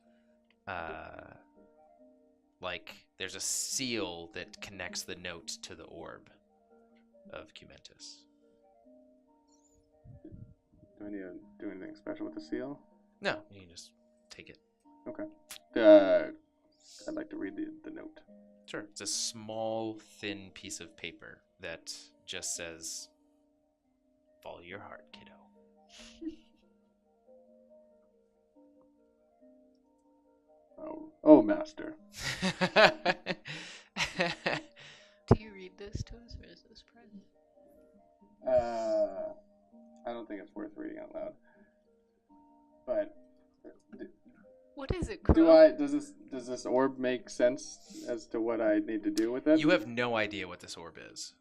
Like there's a seal that connects the note to the orb of Cumentus. Do I need to do anything special with the seal? No, you can just take it. Okay. I'd like to read the note. Sure. It's a small, thin piece of paper that just says, "Follow your heart, kiddo." Oh, master. Do you read this to us, or is this private? I don't think it's worth reading out loud. But What is it, does this orb make sense as to what I need to do with it? You have no idea what this orb is.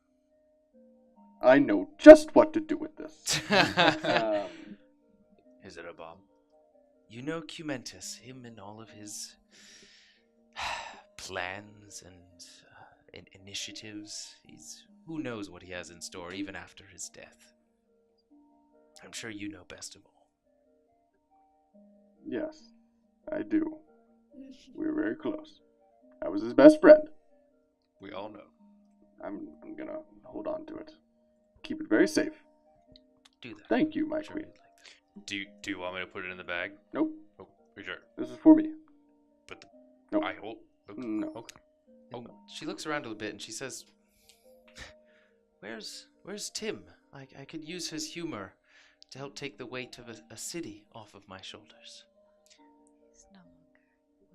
I know just what to do with this. Is it a bomb? You know Cumentus, him and all of his plans and initiatives. Who knows what he has in store even after his death. I'm sure you know best of all. Yes, I do. We were very close. I was his best friend. We all know. I'm gonna hold on to it. Keep it very safe. Do that. Thank you, my I'm sure queen. you'd like that. Do you want me to put it in the bag? Nope. Oh, for sure. This is for me. But Nope. I hope. Okay. No. Okay. And she looks around a little bit and she says, Where's Tim? I could use his humor to help take the weight of a city off of my shoulders. He's no longer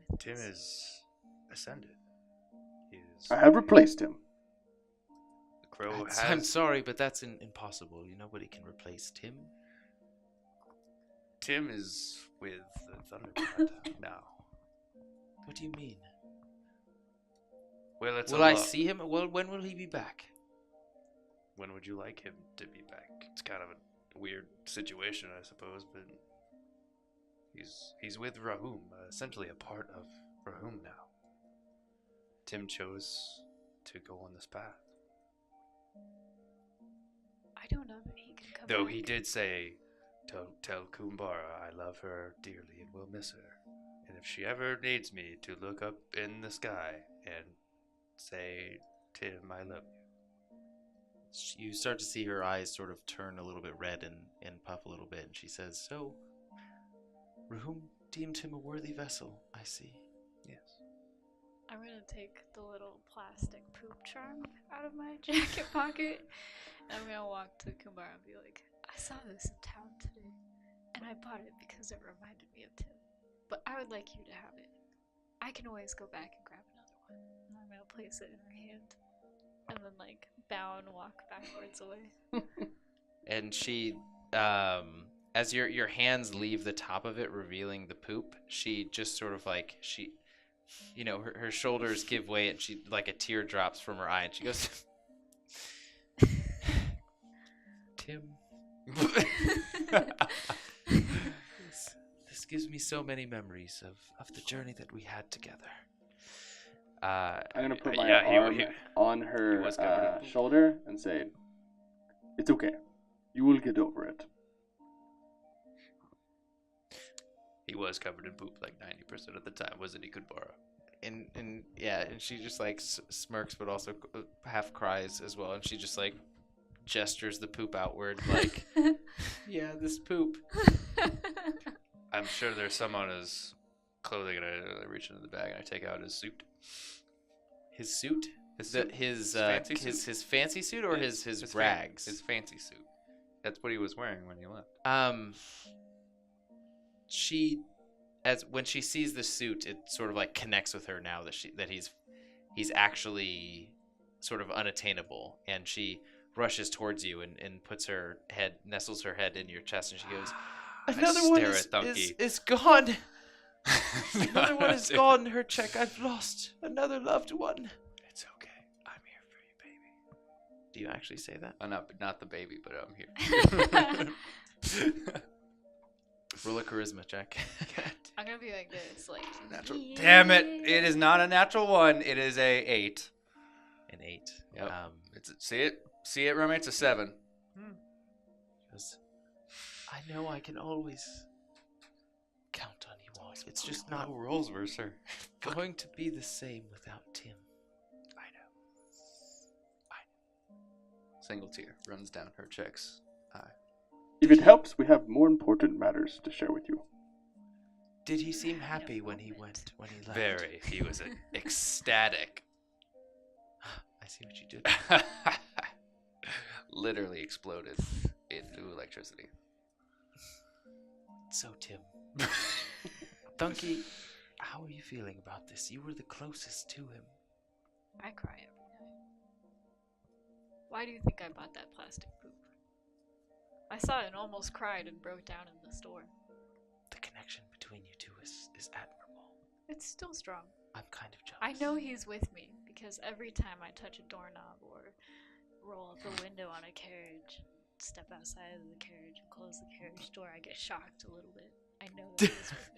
with Tim us. is ascended. He is. I have replaced him. The crow I'm has. sorry, but that's impossible. Nobody can replace Tim. Tim is with the Thunderbird now. What do you mean? Well, it's Will I see him? Well, when will he be back? When would you like him to be back? It's kind of a weird situation, I suppose, but he's with Rahum, essentially a part of Rahum now. Tim chose to go on this path. I don't know that he can come Though back. he did say, tell Kunbara I love her dearly and will miss her. And if she ever needs me to look up in the sky and say, Tim, I love you. You start to see her eyes sort of turn a little bit red and puff a little bit, and she says, "So, Rahum deemed him a worthy vessel, I see." Yes. I'm gonna take the little plastic poop charm out of my jacket pocket, and I'm gonna walk to Kunbara and be like, I saw this in town today, and I bought it because it reminded me of Tim. But I would like you to have it. I can always go back and grab another one. And I'm gonna place it in her hand, and then like bow and walk backwards away. And she, as your hands leave the top of it, revealing the poop, she just sort of like, her shoulders give way, and she, like a tear drops from her eye, and she goes, Tim. This gives me so many memories of the journey that we had together. I'm gonna put my yeah, arm he on her was covered in- shoulder and say, "It's okay. You will get over it." He was covered in poop like 90% of the time, wasn't he, Kunbara? And yeah, and she just like smirks, but also half cries as well, and she just like gestures the poop outward, like, yeah, this poop. I'm sure there's some on his clothing, and I reach into the bag and I take out his suit. His suit? His suit. His fancy suit. his fancy suit or his His rags? His fancy suit. That's what he was wearing when he left. When she sees the suit, it sort of like connects with her now that he's actually sort of unattainable, and she rushes towards you and nestles her head in your chest, and she goes, Another one stare at Donkey. is gone. Another one is gone. Her check. I've lost another loved one. It's okay. I'm here for you, baby. Do you actually say that? Not the baby, but I'm here. Roll a charisma check. I'm gonna be like this, like. Natural. Damn it! It is not a natural 1. It is a 8. An 8. Yep. See it, roommate? It's a 7. Because I know I can always count on you all. It's just not No rolls, Mercer. going to be the same without Tim. I know. Single tear runs down her cheek's eye. If it helps, we have more important matters to share with you. Did he seem happy when he left? Very. He was ecstatic. I see what you did. Literally exploded into electricity. So, Tim. Donkey, how are you feeling about this? You were the closest to him. I cry every night. Why do you think I bought that plastic poop? I saw it and almost cried and broke down in the store. The connection between you two is admirable. It's still strong. I'm kind of jealous. I know he's with me because every time I touch a doorknob or roll up a window on a carriage, step outside of the carriage and close the carriage door, I get shocked a little bit. I know that he's with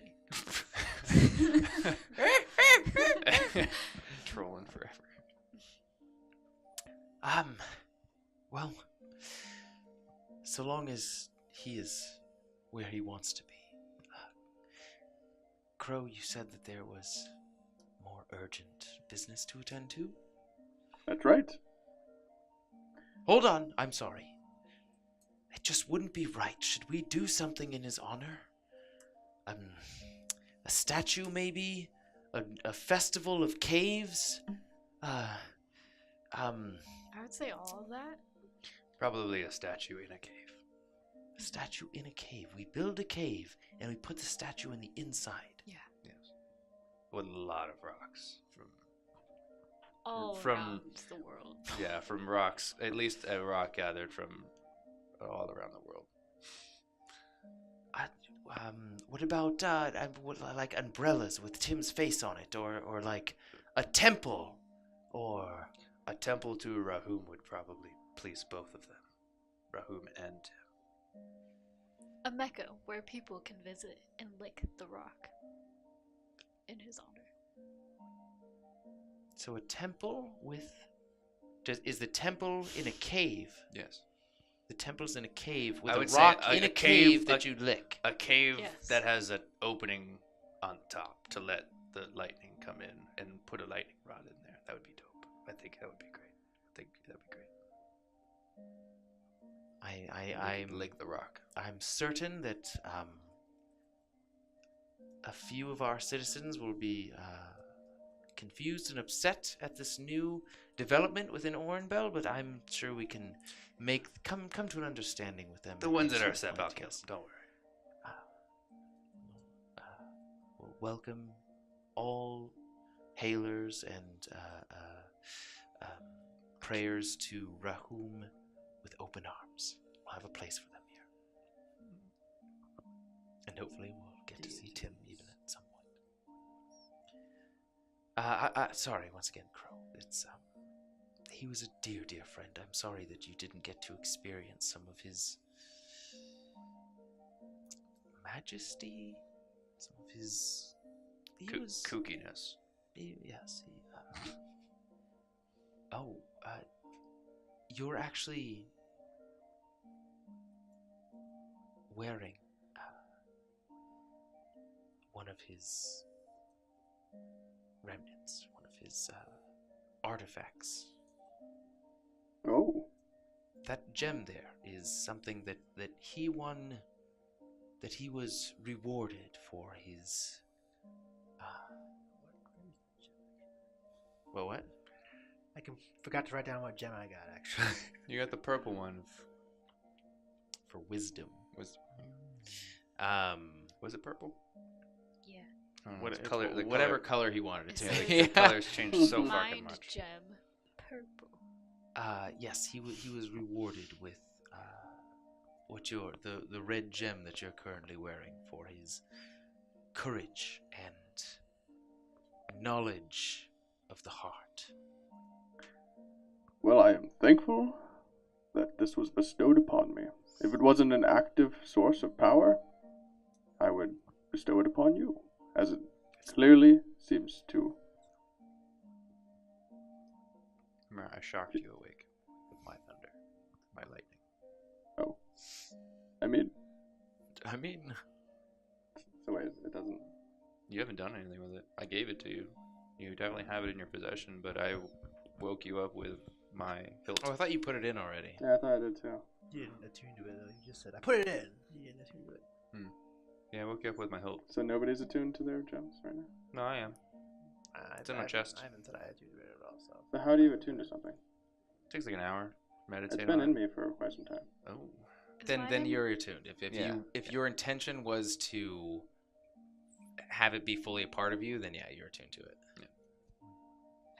me. Trolling forever. Well, so long as he is where he wants to be. Crow, you said that there was more urgent business to attend to? That's right. Hold on, I'm sorry. It just wouldn't be right. Should we do something in his honor? A statue, maybe? A festival of caves? I would say all of that. Probably a statue in a cave. A statue in a cave. We build a cave, and we put the statue in the inside. Yeah. Yes. With a lot of rocks. All From- around the world. Yeah, from rocks. At least a rock gathered from all around the world. What about, like umbrellas with Tim's face on it, or like a temple, or... A temple to Rahum would probably please both of them. Rahum and Tim. A Mecca where people can visit and lick the rock in his honor. So a temple with... Is the temple in a cave? Yes. The temple's in a cave I with a would say rock a in a cave- cave that you lick. A cave Yes. that has an opening on top to let the lightning come in and put a lightning rod in there. That would be dope. I think that would be great. I think that would be great. I'm Lick the rock. I'm certain that a few of our citizens will be confused and upset at this new development within Orenbelle, but I'm sure we can come to an understanding with them. The ones at that are some upset, I'll point, kill yes. them. Don't worry. We'll welcome all hailers and prayers to Rahum with open arms. We'll have a place for them here. And hopefully we'll get to see Tim even at some point. Sorry, once again, Crow. He was a dear, dear friend. I'm sorry that you didn't get to experience some of his majesty, some of his... Kookiness. Yes. You're actually wearing one of his remnants, one of his artifacts. Oh. That gem there is something that he won, that he was rewarded for his... Well, what? Forgot to write down what gem I got, actually. You got the purple one. for wisdom. Was Was it purple? Yeah. I don't know, What, it's color, the whatever color. color he wanted it to Is be. The colors changed so fucking Mind much. gem. Purple. Yes, he was rewarded with the red gem that you're currently wearing for his courage and knowledge of the heart. Well, I am thankful that this was bestowed upon me. If it wasn't an active source of power, I would bestow it upon you, as it clearly seems to. Remember, I shocked you awake with my thunder, my lightning. Oh. I mean, So wait, it doesn't. You haven't done anything with it. I gave it to you. You definitely have it in your possession, but I woke you up with my hilt. I thought you put it in already. Yeah, I thought I did too. You didn't attune to it, though. You just said, I put it in. You didn't attune to it. Yeah, I woke you up with my hilt. So nobody's attuned to their gems right now? No, I am. It's in my chest. I haven't said I attuned to it at all, so. So how do you attune to something? It takes like an hour. Meditate It's been on in it. me for quite some time. Oh. Then you're attuned. Yeah. If your intention was to have it be fully a part of you, then yeah, you're attuned to it.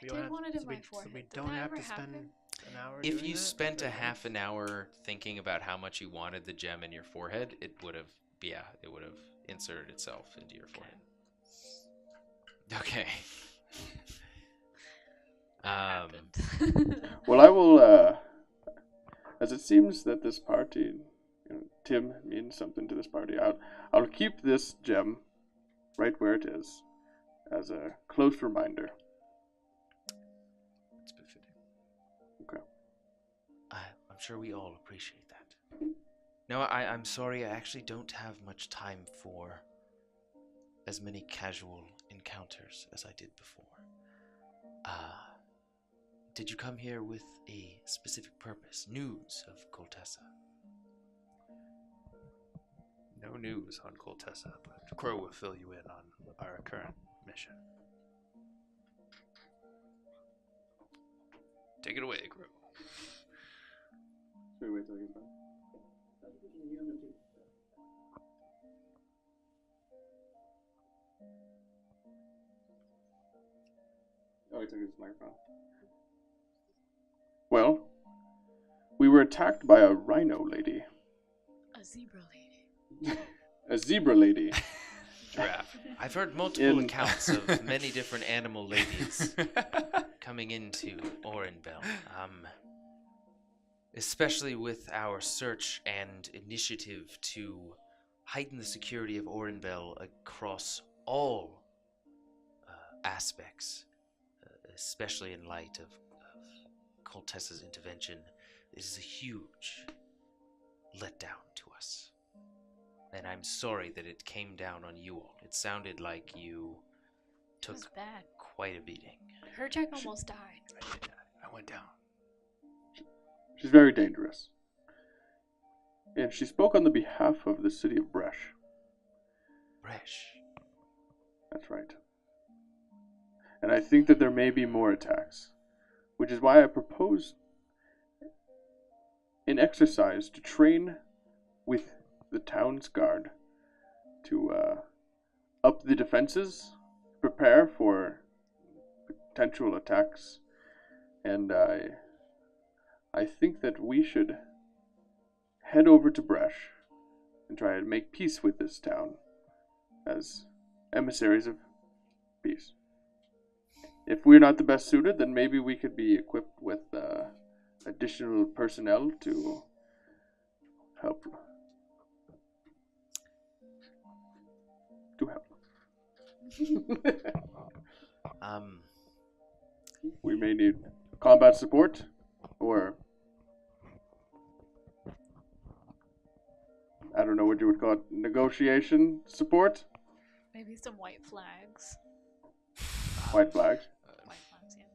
We I don't did have- want it in so my we forehead. Did don't that have ever to spend happen? an hour If doing you that? spent a Or- half an hour thinking about how much you wanted the gem in your forehead, it would have inserted itself into your forehead. Okay. Happened. Well, I will, as it seems that this party, Tim means something to this party, I'll keep this gem right where it is, as a close reminder. It's befitting. Okay. I'm sure we all appreciate that. No, I'm sorry, I actually don't have much time for as many casual encounters as I did before. Did you come here with a specific purpose? News of Koltessa? No news on Koltessa, but Crow will fill you in on our current mission. Take it away, Crow. Should we wait till he's done? Oh, he took his microphone. Well, we were attacked by a rhino lady. A zebra lady. A zebra lady. Giraffe. I've heard multiple In- accounts of many different animal ladies coming into Orenbelle. Especially with our search and initiative to heighten the security of Orenbelle across all aspects, especially in light of Koltessa's intervention. It is a huge letdown to us. And I'm sorry that it came down on you all. It sounded like you It was took bad. quite a beating. Her check almost died. I went down. She's very dangerous. And she spoke on the behalf of the city of Bresh. Bresh. That's right. And I think that there may be more attacks, which is why I propose an exercise to train with the town's guard to up the defenses, prepare for potential attacks, and I think that we should head over to Bresh and try to make peace with this town as emissaries of peace. If we're not the best suited, then maybe we could be equipped with additional personnel to help. We may need combat support, or I don't know what you would call it, negotiation support? Maybe some white flags. White flags. White flags, yeah.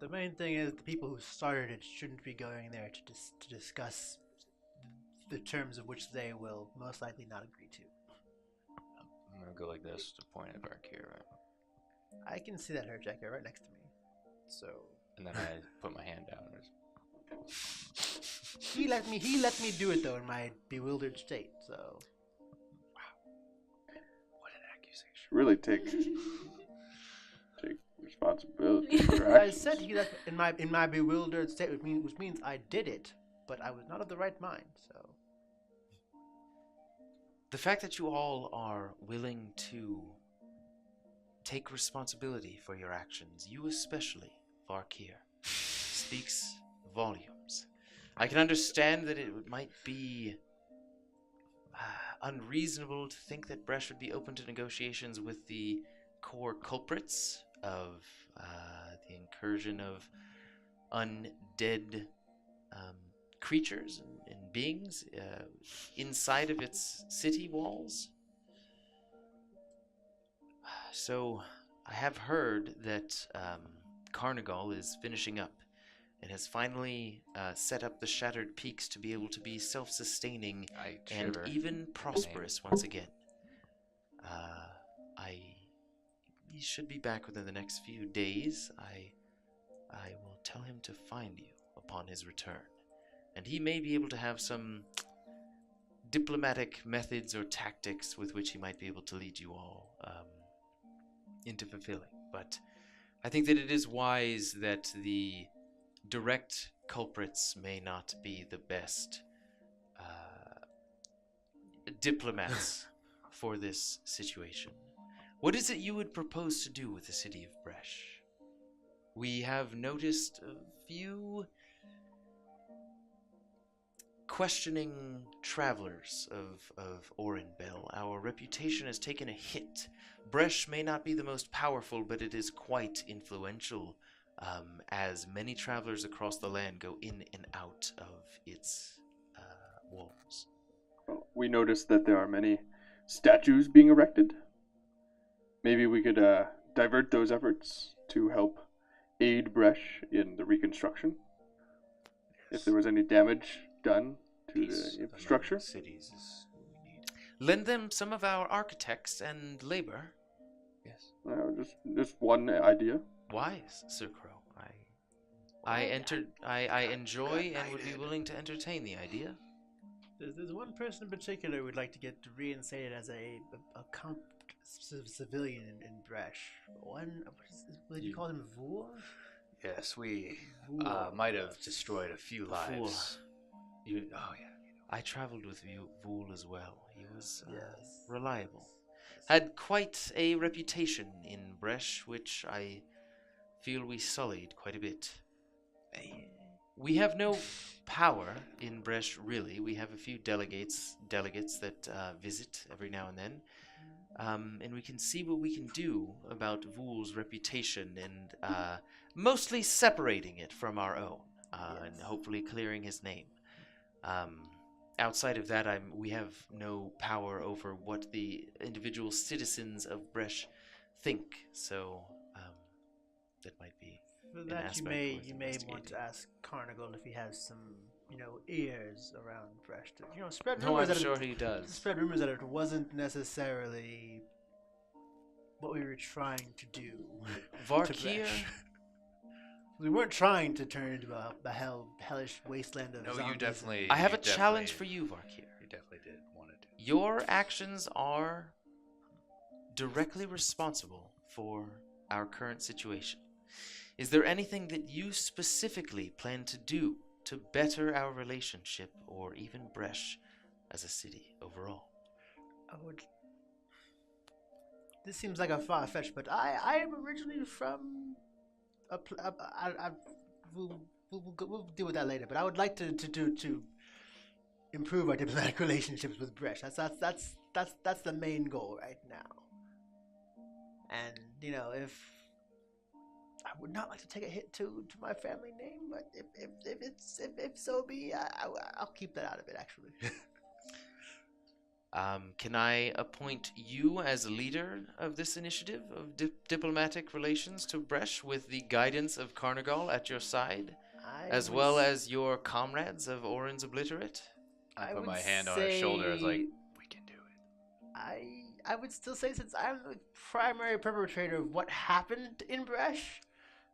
The main thing is the people who started it shouldn't be going there to discuss the terms of which they will most likely not agree to. I'm gonna go like this to point it back here, right? I can see that hair jacket right next to me. So, And then I put my hand down. He let me do it though in my bewildered state. So What an accusation. Really take responsibility for I actions. said he let in my bewildered state, which means I did it, but I was not of the right mind. So The fact that you all are willing to take responsibility for your actions, you especially, Varkir, speaks volumes. I can understand that it might be unreasonable to think that Bresh would be open to negotiations with the core culprits of the incursion of undead creatures and beings inside of its city walls. So, I have heard that Carnigal is finishing up and has finally set up the Shattered Peaks to be able to be self-sustaining and even prosperous once again. He should be back within the next few days. I will tell him to find you upon his return, and he may be able to have some diplomatic methods or tactics with which he might be able to lead you all into fulfilling. But I think that it is wise that the direct culprits may not be the best diplomats for this situation. What is it you would propose to do with the city of Bresh? We have noticed a few questioning travelers of Orenbelle. Our reputation has taken a hit. Bresh may not be the most powerful, but it is quite influential, as many travelers across the land go in and out of its walls. We noticed that there are many statues being erected. Maybe we could divert those efforts to help aid Bresh in the reconstruction. If there was any damage done to the infrastructure. Cities is what we need. Lend them some of our architects and labor. Yes. Just one idea. Wise, Sir Crow. I enjoy and would be willing to entertain the idea. there's one person in particular we'd like to get reinstated as a civilian in Bresh. What did you call him, Vul? Yes, we Vul. might have destroyed a few lives. I traveled with Vul as well. He was Yes. reliable. Had quite a reputation in Bresh, which I feel we sullied quite a bit. We have no power in Bresh, really. We have a few delegates that visit every now and then. And we can see what we can do about Vul's reputation and mostly separating it from our own and hopefully clearing his name. Outside of that, we have no power over what the individual citizens of Bresh think, so that might be For an that, aspect worth you may want to investigating. ask Carnigal if he has some, ears around Bresh. Spread No, rumors I'm that sure he does. spread rumors that it wasn't necessarily what we were trying to do. to Varkir, Bresh. We weren't trying to turn into a hellish wasteland of No, zombies. you definitely. I have you a challenge definitely- for you, Varkir. You definitely did want to do. Your actions are directly responsible for our current situation. Is there anything that you specifically plan to do to better our relationship or even Bresh as a city overall? This seems like a far fetch, but I am originally from we'll deal with that later. But I would like to improve our diplomatic relationships with Bresh. That's the main goal right now. And if I would not like to take a hit to my family name, but if so be, I'll keep that out of it actually. Can I appoint you as leader of this initiative of diplomatic relations to Bresh with the guidance of Carnigal at your side, as well as your comrades of Oren's Obliterate? I put would my hand on his shoulder. I was like, say- "We can do it." I would still say, since I'm the primary perpetrator of what happened in Bresh,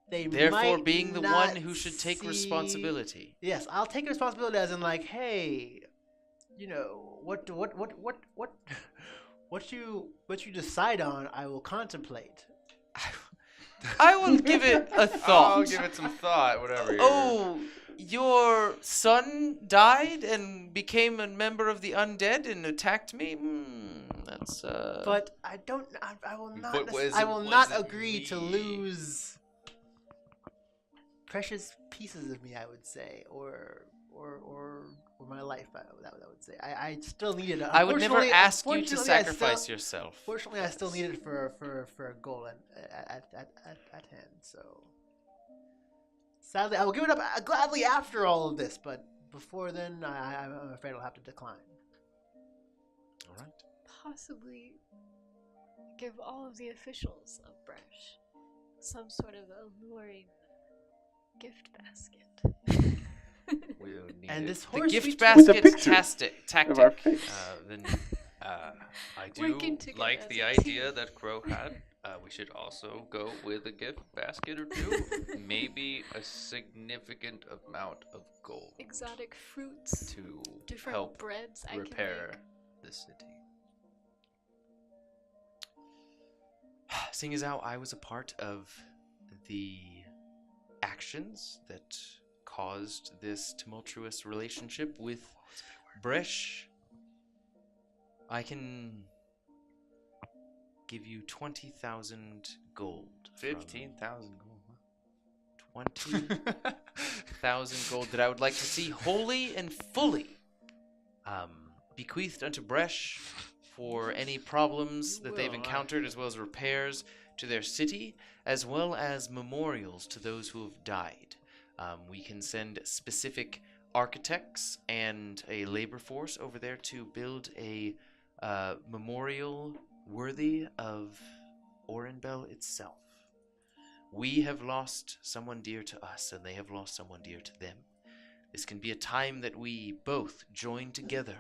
they Therefore, might being the not one who should take see- responsibility. Yes, I'll take responsibility as in like, hey, what you decide on, I will contemplate. I will give it a thought. I'll give it some thought, whatever. Oh, your son died and became a member of the undead and attacked me? That's But I don't. I will not. But was I it- will was not it agree to me? lose precious pieces of me. I would say, or my life. I would say. I still need it. I would never ask you to unfortunately, sacrifice yourself. Fortunately, I still need it for a goal at hand. So sadly, I will give it up gladly after all of this. But before then, I'm afraid I'll have to decline. All right. Possibly give all of the officials of Bresh some sort of alluring gift basket. We'll need And it. this The horse gift we took- basket's picture tactic. of our face. Then I do Working together like as the a idea team. that Crow had. We should also go with a gift basket or two. Maybe a significant amount of gold Exotic fruits, to different help breads I repair can the city. seeing as how I was a part of the actions that caused this tumultuous relationship with Bresh, I can give you 20,000 gold. from 15,000 gold. 20,000 gold that I would like to see wholly and fully bequeathed unto Bresh for any problems that they've encountered, as well as repairs to their city, as well as memorials to those who have died. We can send specific architects and a labor force over there to build a memorial worthy of Orenbelle itself. We have lost someone dear to us, and they have lost someone dear to them. This can be a time that we both join together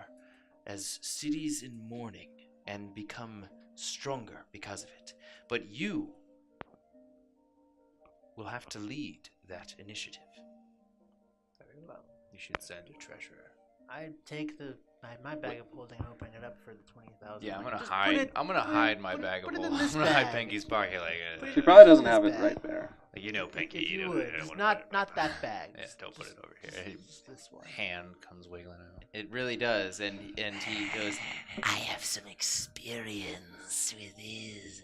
as cities in mourning and become stronger because of it. But you will have to lead that initiative. Very well. You should send a treasurer. I take my bag of holding and open it up for the 20,000. Yeah, I'm gonna Just hide. put it- I'm gonna put it- hide my put it- bag put of it in gold. this I'm gonna hide bag. Pinky's pocket like Put She it probably in doesn't this have it bag. right there. you know, Pinky. If you don't- would, don't just wanna put it in my not bag. that bag. Yeah, Just- don't put it over here. just this one. Hand comes wiggling out. It really does, and he goes, I have some experience with this.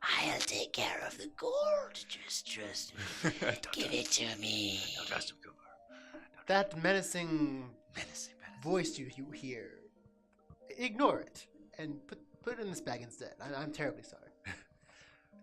I'll take care of the gold. Just trust me. Give it to me. Don't trust him, Kunbara. That menacing voice you hear, ignore it and put it in this bag instead. I'm terribly sorry.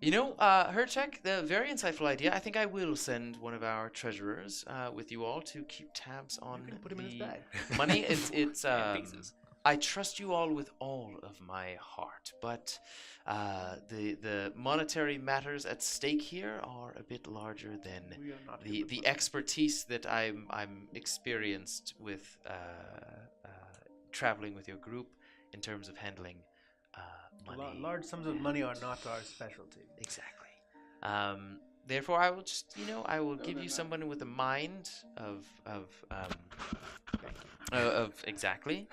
you know, Herchek, the very insightful idea. I think I will send one of our treasurers with you all to keep tabs on You can put him in his the bag. money. It's pieces. I trust you all with all of my heart, but the monetary matters at stake here are a bit larger than We are not the expertise that I'm experienced with traveling with your group in terms of handling money. Large sums of money are not our specialty. Exactly. Therefore, I will just I will give you someone with a mind of exactly.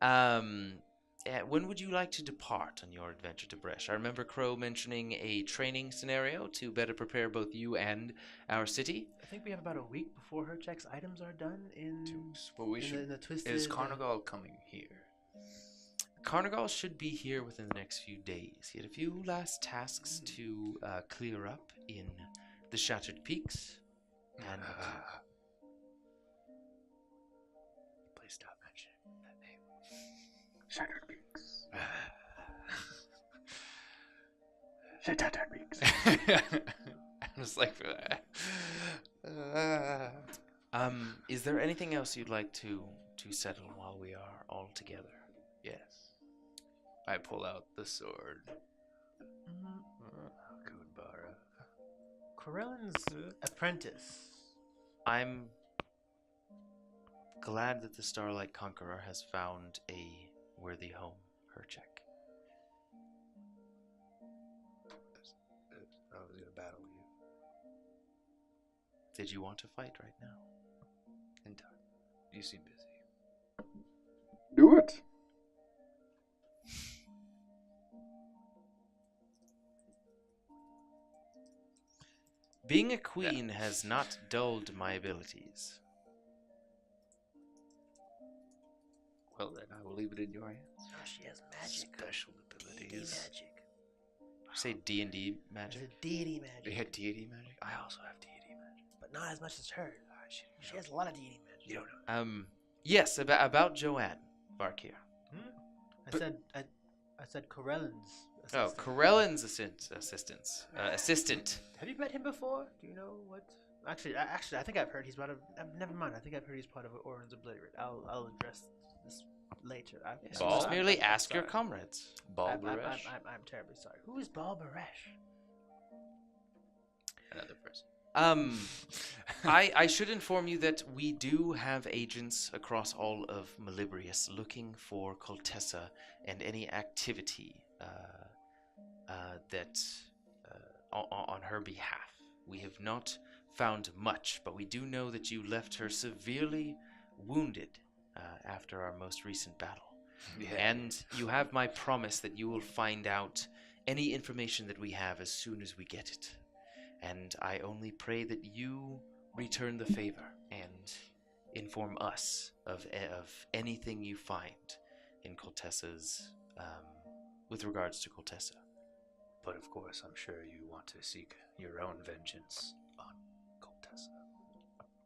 When would you like to depart on your adventure to Bresh? I remember Crow mentioning a training scenario to better prepare both you and our city. I think we have about a week before her check's items are done in Well, we in should. the twisted. Is Carnival coming here? Carnival should be here within the next few days. He had a few last tasks to clear up in the Shattered Peaks. And Please stop mentioning that name. Shattered Peaks. Shattered Peaks. I'm just like for that. is there anything else you'd like to settle while we are all together? Yes. I pull out the sword. Kunbara. Corellin's apprentice. I'm glad that the Starlight Conqueror has found a worthy home, Herchek. I was gonna battle you. Did you want to fight right now? In time. You seem busy. Do it. Being a queen has not dulled my abilities. Well, then I will leave it in your hands. Oh, she has magic. Special Deity abilities. magic. You say D&D It's magic? a deity magic. You had deity magic? I also have deity magic. But not as much as her. She has a lot of deity magic. You don't know. Yes, about Joanne Varkir. I said Corellan's Oh, assistant. Corellan's assistant. Have you met him before? Do you know what? Actually, I think I've heard he's part of. Never mind. I think I've heard he's part of Oren's Obliterate. I'll address this later. Just merely ask your comrades. I'm Balbaresh? terribly sorry. Who is Balbaresh? Another person. I should inform you that we do have agents across all of Melibrius looking for Koltessa and any activity on her behalf. We have not found much, but we do know that you left her severely wounded after our most recent battle. Yeah. And you have my promise that you will find out any information that we have as soon as we get it. And I only pray that you return the favor and inform us of anything you find in Koltessa's, with regards to Koltessa. But of course, I'm sure you want to seek your own vengeance on Koltessa.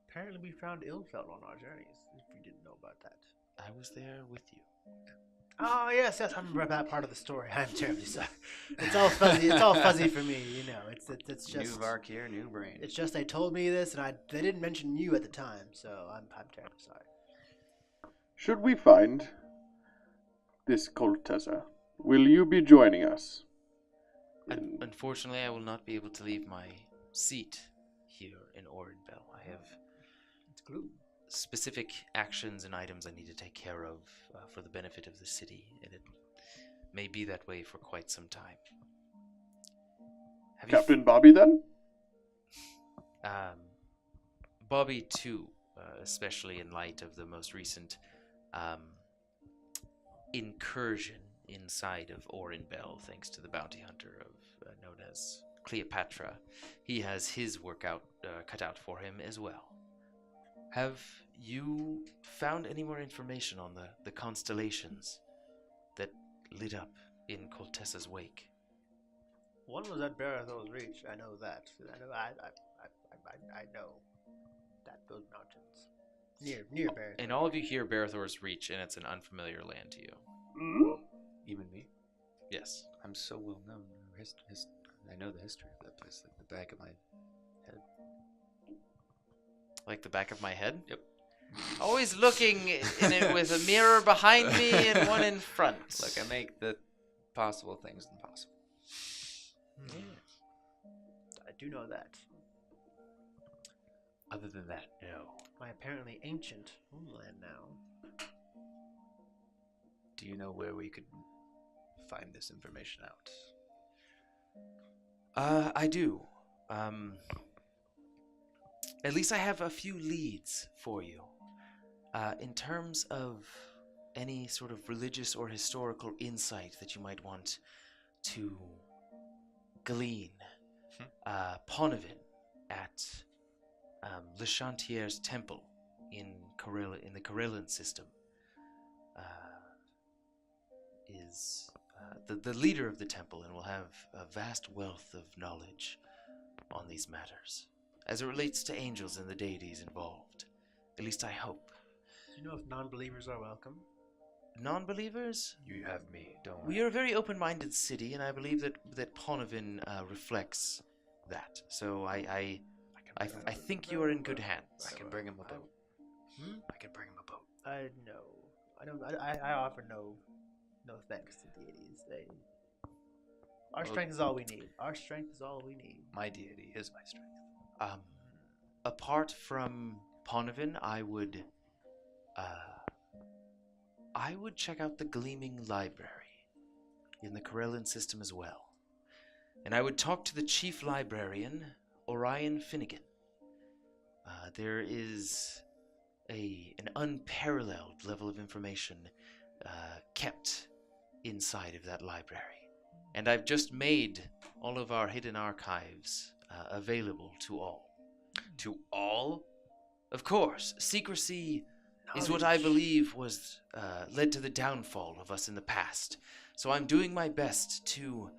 Apparently, we found Ilfeld on our journeys. If you didn't know about that. I was there with you. Oh yes, I remember that part of the story. I'm terribly sorry. It's all fuzzy. It's all fuzzy for me. You know, it's just New Varkir, new brain. It's just they told me this, and they didn't mention you at the time, so I'm terribly sorry. Should we find this Koltessa, will you be joining us? Unfortunately, I will not be able to leave my seat here in Orenbelle. I have specific actions and items I need to take care of for the benefit of the city, and it may be that way for quite some time. Captain Bobby, then? Bobby, too, especially in light of the most recent incursion inside of Orenbelle, thanks to the bounty hunter known as Cleopatra. He has his work cut out for him as well. Have you found any more information on the constellations that lit up in Koltessa's wake? One was at Barathor's Reach. I know that. I know that those mountains near Barathor. And all of you hear Barathor's Reach, and it's an unfamiliar land to you. Even me? Yes. I'm so well known. I know the history of that place like the back of my head. Like the back of my head? Yep. Always looking in it with a mirror behind me and one in front. Look, I make the possible things impossible. I do know that. Other than that, no. My apparently ancient homeland now. Do you know where we could find this information out? I do. At least I have a few leads for you. In terms of any sort of religious or historical insight that you might want to glean, Ponavin at Le Chantier's temple in the Corellan system is the leader of the temple and will have a vast wealth of knowledge on these matters, as it relates to angels and the deities involved. At least I hope. Do you know if non-believers are welcome? Non-believers? You have me, don't We are a very open-minded city, and I believe that Ponavin reflects that. So I think you are in good hands. I can bring him a boat. I can bring him a boat. I know. I offer no thanks to deities. Our strength is all we need. Our strength is all we need. My deity is my strength. Apart from Ponavin, I would check out the Gleaming Library in the Corellan system as well. And I would talk to the chief librarian, Orion Finnegan. There is an unparalleled level of information kept inside of that library. And I've just made all of our hidden archives available to all. To all? Of course, secrecy is what I believe was led to the downfall of us in the past. So I'm doing my best to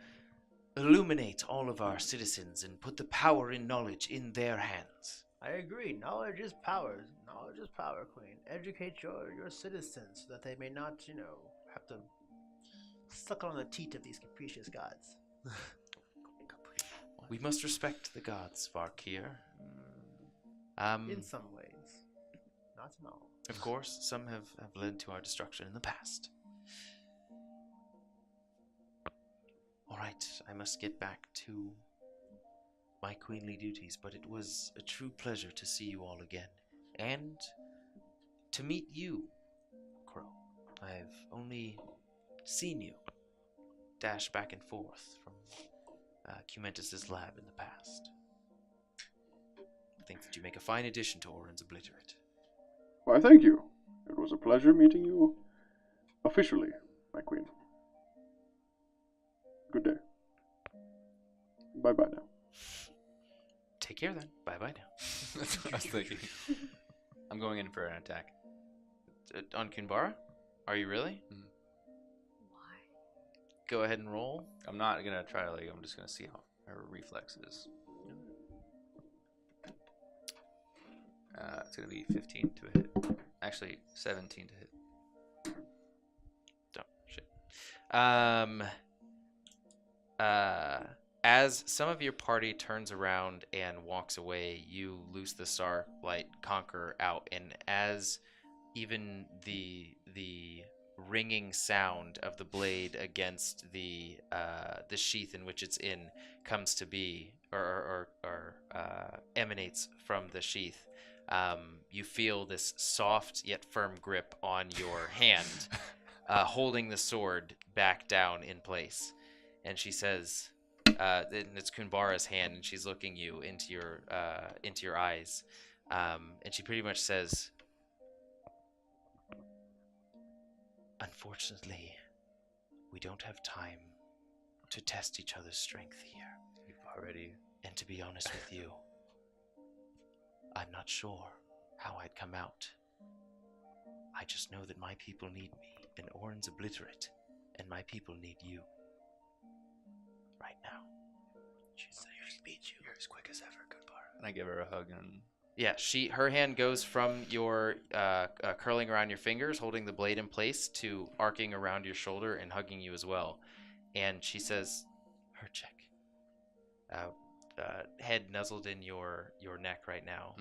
illuminate all of our citizens and put the power in knowledge in their hands. I agree. Knowledge is power. Knowledge is power, Queen. Educate your citizens so that they may not, have to suck on the teat of these capricious gods. We must respect the gods, Varkir. In some ways. Not in all. Of course, some have led to our destruction in the past. Alright, I must get back to my queenly duties, but it was a true pleasure to see you all again. And to meet you, Crow. I've only seen you dash back and forth from Cumentus's lab in the past. I think that you make a fine addition to Oren's Obliterate. Why, thank you. It was a pleasure meeting you officially, my queen. Good day. Bye-bye now. Take care then. Bye-bye now. That's what I was thinking. I'm going in for an attack. On Kunbara? Are you really? Why? Go ahead and roll. I'm not gonna try to, I'm just gonna see how her reflex is. It's gonna be 15 to hit. Actually, 17 to hit. Oh, shit. As some of your party turns around and walks away, you loose the Starlight Conqueror out, and as even the ringing sound of the blade against the sheath in which it's in comes to be, or emanates from the sheath, you feel this soft yet firm grip on your hand, holding the sword back down in place. And she says, and it's Kunbara's hand, and she's looking you into your eyes, and she pretty much says, "Unfortunately, we don't have time to test each other's strength here. You've already. And to be honest with you, I'm not sure how I'd come out. I just know that my people need me, and Oren's Obliterate, and my people need you. Right now." She beat you. You're as quick as ever, Kunbara. And I give her a hug and. Yeah, her hand goes from your curling around your fingers, holding the blade in place, to arcing around your shoulder and hugging you as well. And she says, "Her check." Head nuzzled in your neck right now.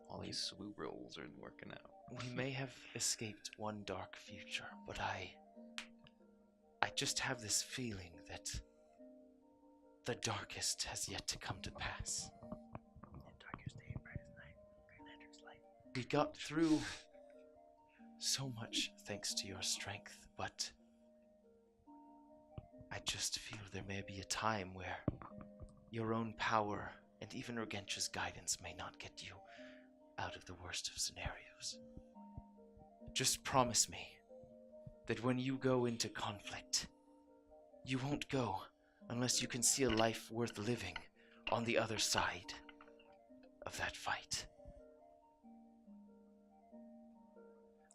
All these swoop rolls are working out. We may have escaped one dark future, but I just have this feeling that the darkest has yet to come to pass. Darkest day, brightest night, Green Lantern's light. We got through so much thanks to your strength, but I just feel there may be a time where your own power and even Urgentra's guidance may not get you out of the worst of scenarios. Just promise me that when you go into conflict, you won't go unless you can see a life worth living on the other side of that fight.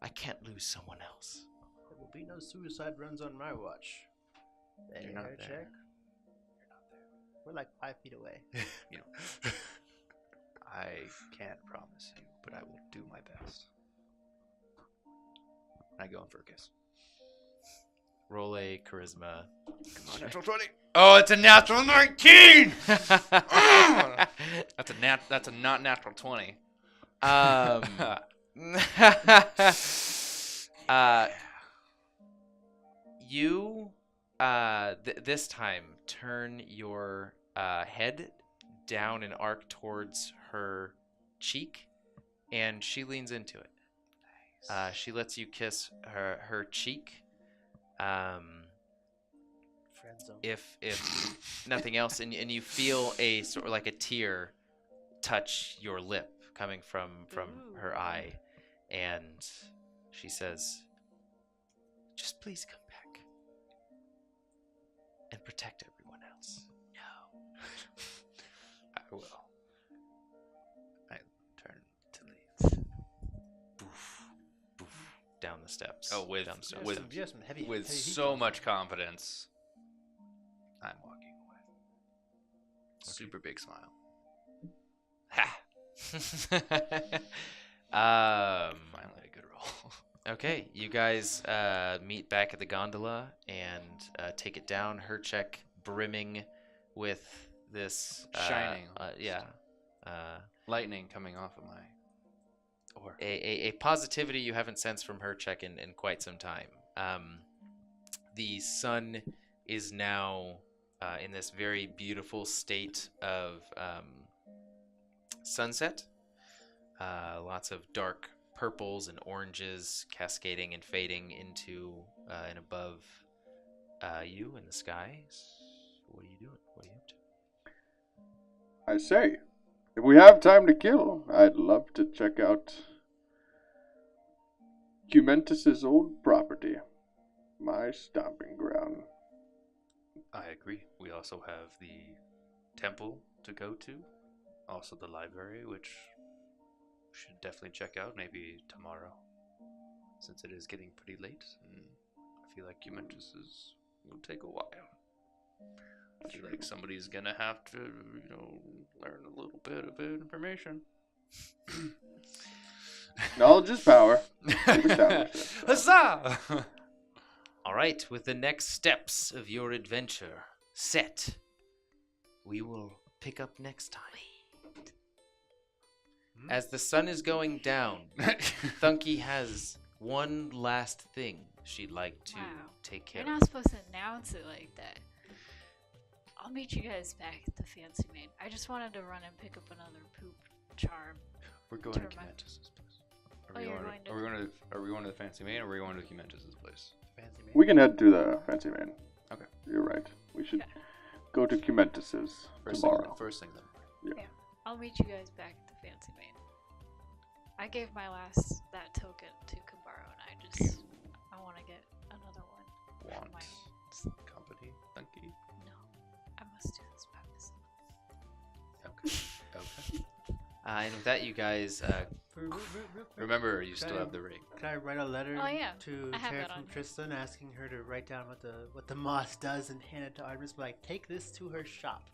I can't lose someone else. There will be no suicide runs on my watch. You're not there. Check. You're not there. We're like 5 feet away. You know, I can't promise you, but I will do my best. And I go in for a kiss. Roll a charisma. Come on, natural 20. Oh, it's a natural 19. That's a not natural 20. You this time turn your head down and arc towards her cheek, and she leans into it. Nice. She lets you kiss her cheek. If nothing else, and you feel a sort of like a tear touch your lip coming from her eye, and she says, "Just please come back and protect everyone else." No. I will. I turn to leave. Boof, boof, down the steps. Oh, with down the stairs. You have some heavy. with heavy heat so going much on. confidence, I'm walking away. Super big smile. Ha. Finally, a good roll. Okay, you guys meet back at the gondola and take it down. Her check brimming with this Shining yeah. Lightning coming off of my oar. A positivity you haven't sensed from her check in quite some time. The sun is now in this very beautiful state of sunset. Lots of dark purples and oranges cascading and fading into and above you in the sky. What are you doing? What are you up to? I say, if we have time to kill, I'd love to check out Cumentus's old property, my stomping ground. I agree. We also have the temple to go to, also the library, which we should definitely check out maybe tomorrow, since it is getting pretty late, and I feel like Cumentus's will take a while. I feel like somebody's gonna have to, learn a little bit of information. Knowledge is power. We've established that. Huzzah! All right, with the next steps of your adventure set, we will pick up next time. As the sun is going down, Thunky has one last thing she'd like to Wow. take care You're of. not supposed to announce it like that. I'll meet you guys back at the Fancy Maid. I just wanted to run and pick up another poop charm. We're going To to remind- Cumentus's place. Oh, you're going to- Are we going to the Fancy Maid, or are we going to Cumentus's place? Fancy man. We can head to the Fancy Man. Okay. You're right. We should Okay. go to Cumentus's tomorrow. First thing then. I'll meet you guys back at the Fancy Maid. I gave my last that token to Kunbara, and I want to get another one. for Want my company? Thank you. No, I must do this by myself. Okay. And with that, you guys, Real quick, Remember, you still Can I- have the ring. Can I write a letter Oh, yeah. to I have Terra that from on. Tristan asking her to write down what the moss does and hand it to Artemis? Like, take this to her shop.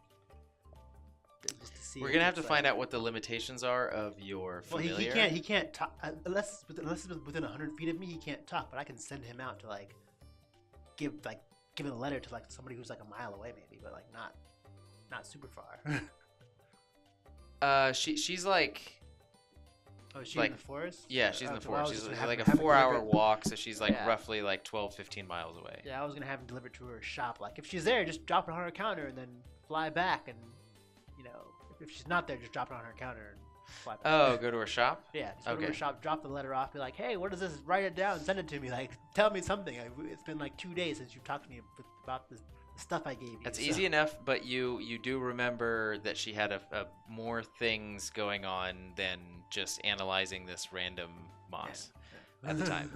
Just to see we're what gonna have to it's find like. out what the limitations are of your Well, familiar. he can't talk unless it's within 100 feet of me. He can't talk, but I can send him out to give a letter to somebody who's a mile away, maybe, but not super far. She's like, Oh, is she Like- in the forest? yeah, she's in the Okay, well, I was forest. She's just gonna like a have it 4-hour delivered- walk, so she's Yeah. roughly 12, 15 miles away. Yeah, I was gonna have him delivered to her shop. If she's there, just drop it on her counter and then fly back. And if she's not there, just drop it on her counter and fly back. Oh, go to her shop? Yeah, just go to her Okay. shop, drop the letter off, be like, hey, what is this? Write it down, send it to me. Tell me something. It's been 2 days since you talked to me about the stuff I gave you. That's so- easy enough, but you do remember that she had a more things going on than just analyzing this random moss at the time.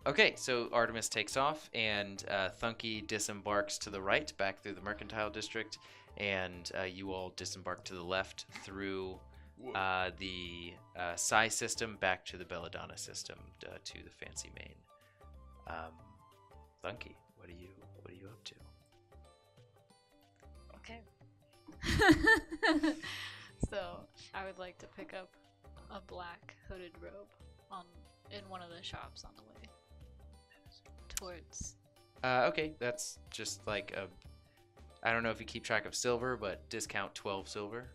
Okay, so Artemis takes off, and Thunky disembarks to the right, back through the Mercantile District, and you all disembark to the left through the Psi system back to the Belladonna system to the Fancy Main. Thunky, what are you up to? Okay. So I would like to pick up a black hooded robe in one of the shops on the way towards. Okay, that's just I don't know if you keep track of silver, but discount 12 silver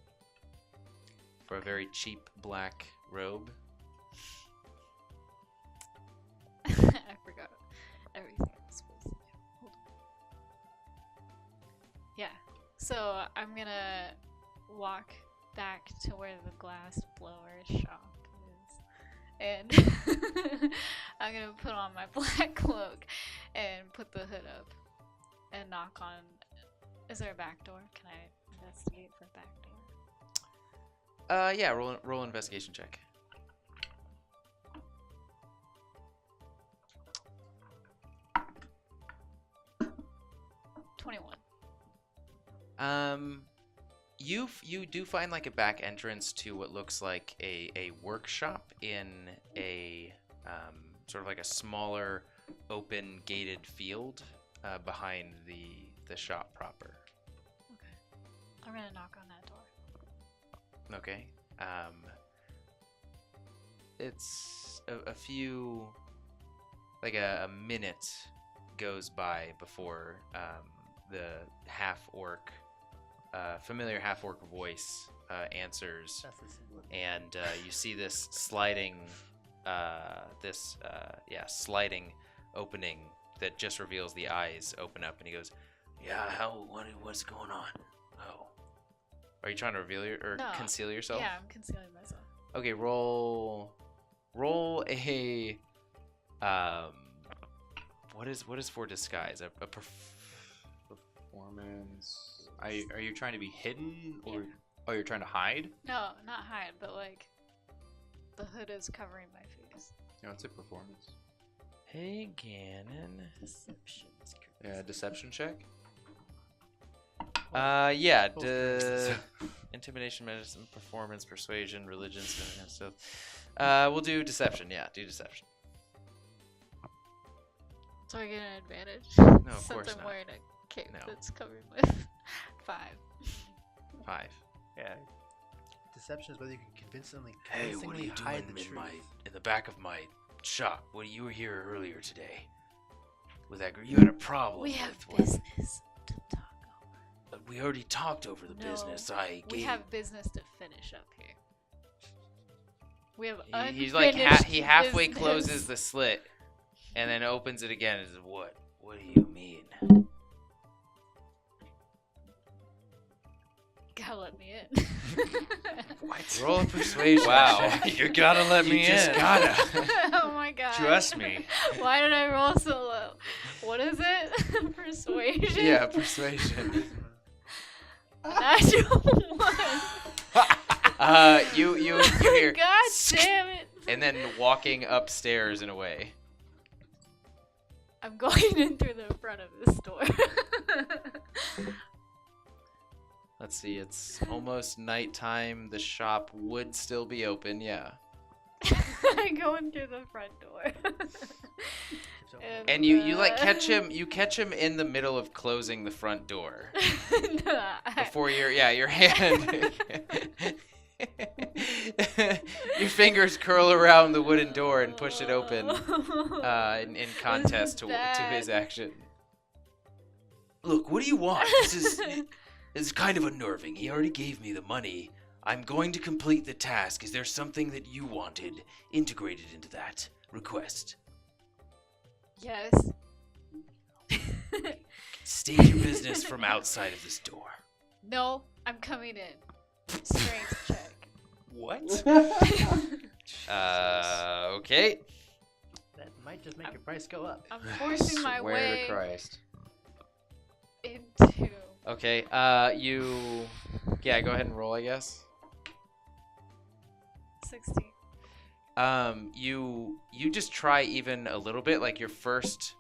for a very cheap black robe. I forgot everything I was supposed to do. Hold on. Yeah. So I'm gonna walk back to where the glass blower shop is, and I'm gonna put on my black cloak and put the hood up and knock on. Is there a back door? Can I investigate for a back door? Yeah, roll investigation check. You do find like a back entrance to what looks like a workshop in a sort of like a smaller open gated field behind the shop proper. Okay. I'm gonna knock on that door. Okay. It's a few, like a minute goes by before the half-orc, familiar half-orc voice answers, and you see this sliding, sliding opening that just reveals the eyes open up, and he goes, Yeah, what's going on? Oh. "Are you trying to reveal No. conceal yourself?" Yeah, I'm concealing myself. Okay, roll a what is for disguise? A Performance. Are you trying to be hidden, or Yeah. oh, you're trying to hide? No, not hide, but like the hood is covering my face. No, it's a performance. Hey, Ganon. Deception. Yeah, deception check. Yeah, intimidation, medicine, performance, persuasion, religion, stuff. We'll do deception. Yeah, do deception. So I get an advantage. No, of course Since I'm not. wearing a cape No. that's covered with 5. 5. Yeah. Deception is whether you can convincingly Hey, what are you hide the doing truth. in the back of my shop? You were here earlier today. With that, you had a problem. We have with business to talk over. We already talked over the No, business. We have business to finish up here. We have He's like he halfway business. closes the slit, and then opens it again. And says, "What? What do you mean? Gotta let me in. What? Roll a persuasion." Wow. check. You gotta let You me just in. gotta. Oh my god. Trust me. Why did I roll so low? What is it? Persuasion? Yeah, persuasion. Natural 1. You hear, God damn it. and then walking upstairs in a way. I'm going in through the front of this door. Let's see, it's almost nighttime. The shop would still be open, yeah. I go in through the front door. And you like catch him. You catch him in the middle of closing the front door. Before your hand. Your fingers curl around the wooden door and push it open in contest to his action. Look, what do you want? This is kind of unnerving. He already gave me the money. I'm going to complete the task. Is there something that you wanted integrated into that request? Yes. State your business from outside of this door. No, I'm coming in. Strength check. What? Okay. That might just make your price go up. I'm forcing my Swear way to Christ. into. Okay. Go ahead and roll, I guess. 16. You just try even a little bit, like your first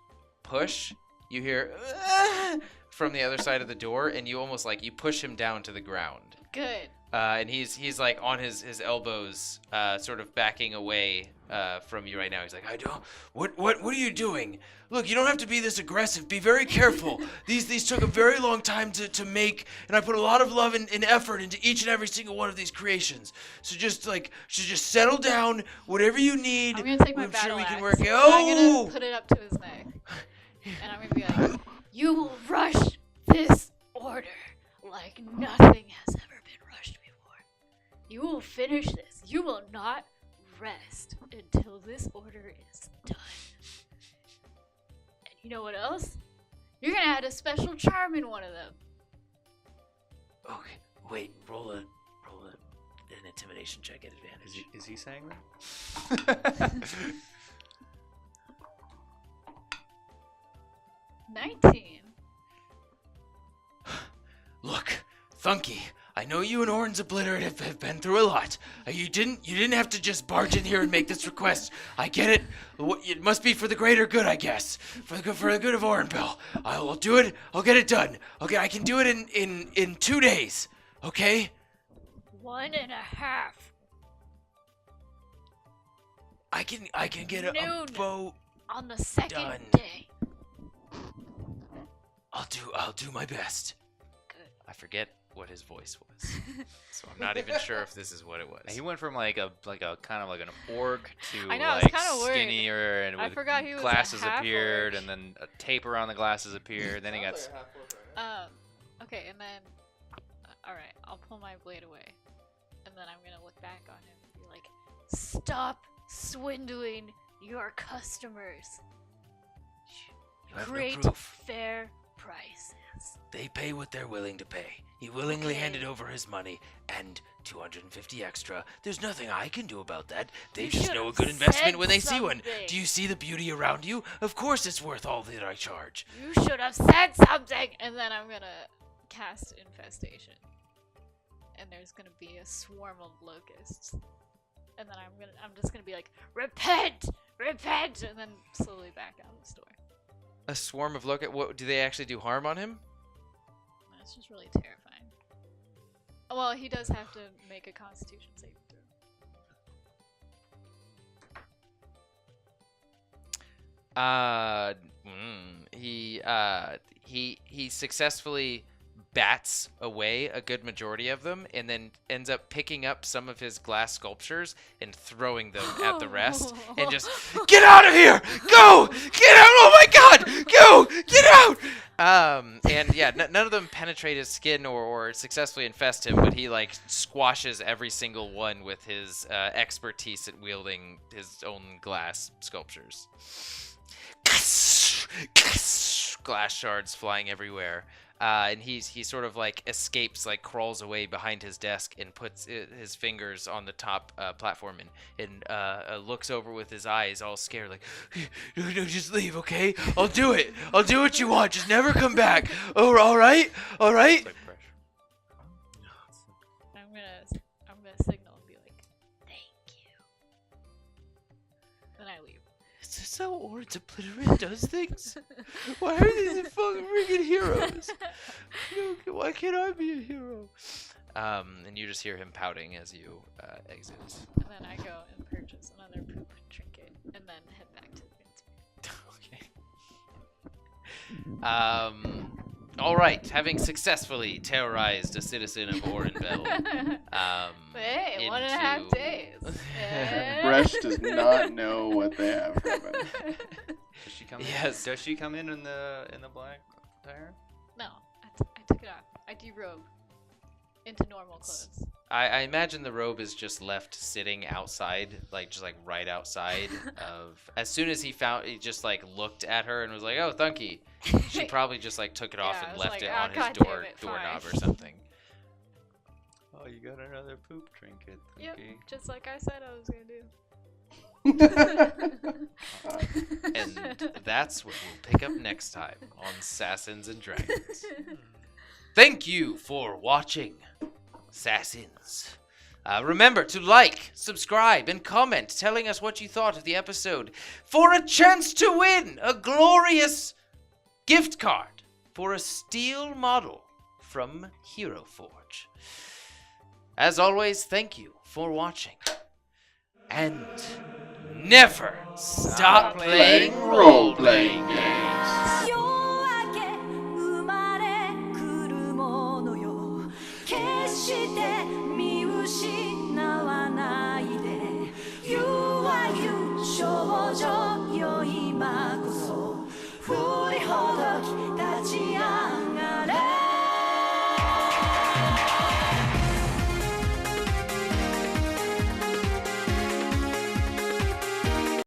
push, you hear "Ah!" from the other side of the door, and you almost like you push him down to the ground. Good. And he's like on his elbows, sort of backing away from you right now. He's like, I don't. What are you doing? Look, you don't have to be this aggressive. Be very careful. These took a very long time to make, and I put a lot of love and effort into each and every single one of these creations. So just settle down. Whatever you need, I'm gonna take my I'm battle sure we can axe, work it. and I'm Oh! gonna put it up to his neck, and I'm gonna be like, "You will rush this order like nothing has ever been rushed before. You will finish this. You will not rest until this order is done. And you know what else? You're gonna add a special charm in one of them." Okay, wait. Roll an intimidation check at advantage. Is he saying that? 19. Look, Thunky, I know you and Oren's Obliterate have been through a lot. You didn't have to just barge in here and make this request. I get it. It must be for the greater good, I guess. For the good of Orenbelle. I'll do it. I'll get it done. Okay, I can do it in 2 days. Okay? 1.5. I can get a boat On the second done. day. I'll do my best. I forget what his voice was, so I'm not even sure if this is what it was. He went from like a kind of like an orc to I know, I was like kinda worried. skinnier, and I with forgot he was a glasses half appeared, orc. and then a tape around the glasses appeared. Then he got Okay, and then, alright, I'll pull my blade away. And then I'm gonna look back on him and be like, stop swindling your customers. You have Create no proof. fair prices. They pay what they're willing to pay. He willingly Okay. handed over his money and 250 extra. There's nothing I can do about that. They You just know a should've good investment said when they see one. something. Do you see the beauty around you? Of course it's worth all that I charge. You should have said something! And then I'm gonna cast infestation. And there's gonna be a swarm of locusts. And then I'm just gonna be like, repent! Repent! And then slowly back out of the store. A swarm of locusts. What do they actually do harm on him? That's just really terrifying. Well, he does have to make a Constitution saving throw. He successfully bats away a good majority of them, and then ends up picking up some of his glass sculptures and throwing them at the rest, and just Get out of here! Go! Get out! Oh my god! Go! Get out! and yeah, none of them penetrate his skin or successfully infest him, but he like squashes every single one with his expertise at wielding his own glass sculptures. Glass shards flying everywhere. And he sort of like escapes, like crawls away behind his desk and puts his fingers on the top platform and looks over with his eyes all scared, like, no, just leave, okay? I'll do it. I'll do what you want. Just never come back. Oh, all right? All right? it's like pressure. I'm gonna signal and be like, thank you. Then I leave. Is this how Oren's Obliterate does things? Why are these the fucking freaking heroes? No, why can't I be a hero? And you just hear him pouting as you exit. And then I go and purchase another poop trinket and then head back to the Okay. All right. Having successfully terrorized a citizen of Orenbelle. Hey, 1.5 days. Yeah. Bresh does not know what they have coming. Does she come? Yes. Does she come in the black tire? No, I took it off. I derobe into normal clothes. I imagine the robe is just left sitting outside, like just like right outside of. As soon as he just like looked at her and was like, "Oh, thanky," she probably just like took it off Yeah, I and was left like, it "Ah, on his God damn it, doorknob fine." or something. Oh, you got another poop trinket. Yep, Okay. just like I said I was gonna do. And that's what we'll pick up next time on SASANs and Dragons. Thank you for watching, SASANs. Remember to like, subscribe, and comment telling us what you thought of the episode for a chance to win a glorious gift card for a steel model from Hero Forge. As always, thank you for watching. And never stop playing role-playing games. 夜明け生まれ来るものよ決して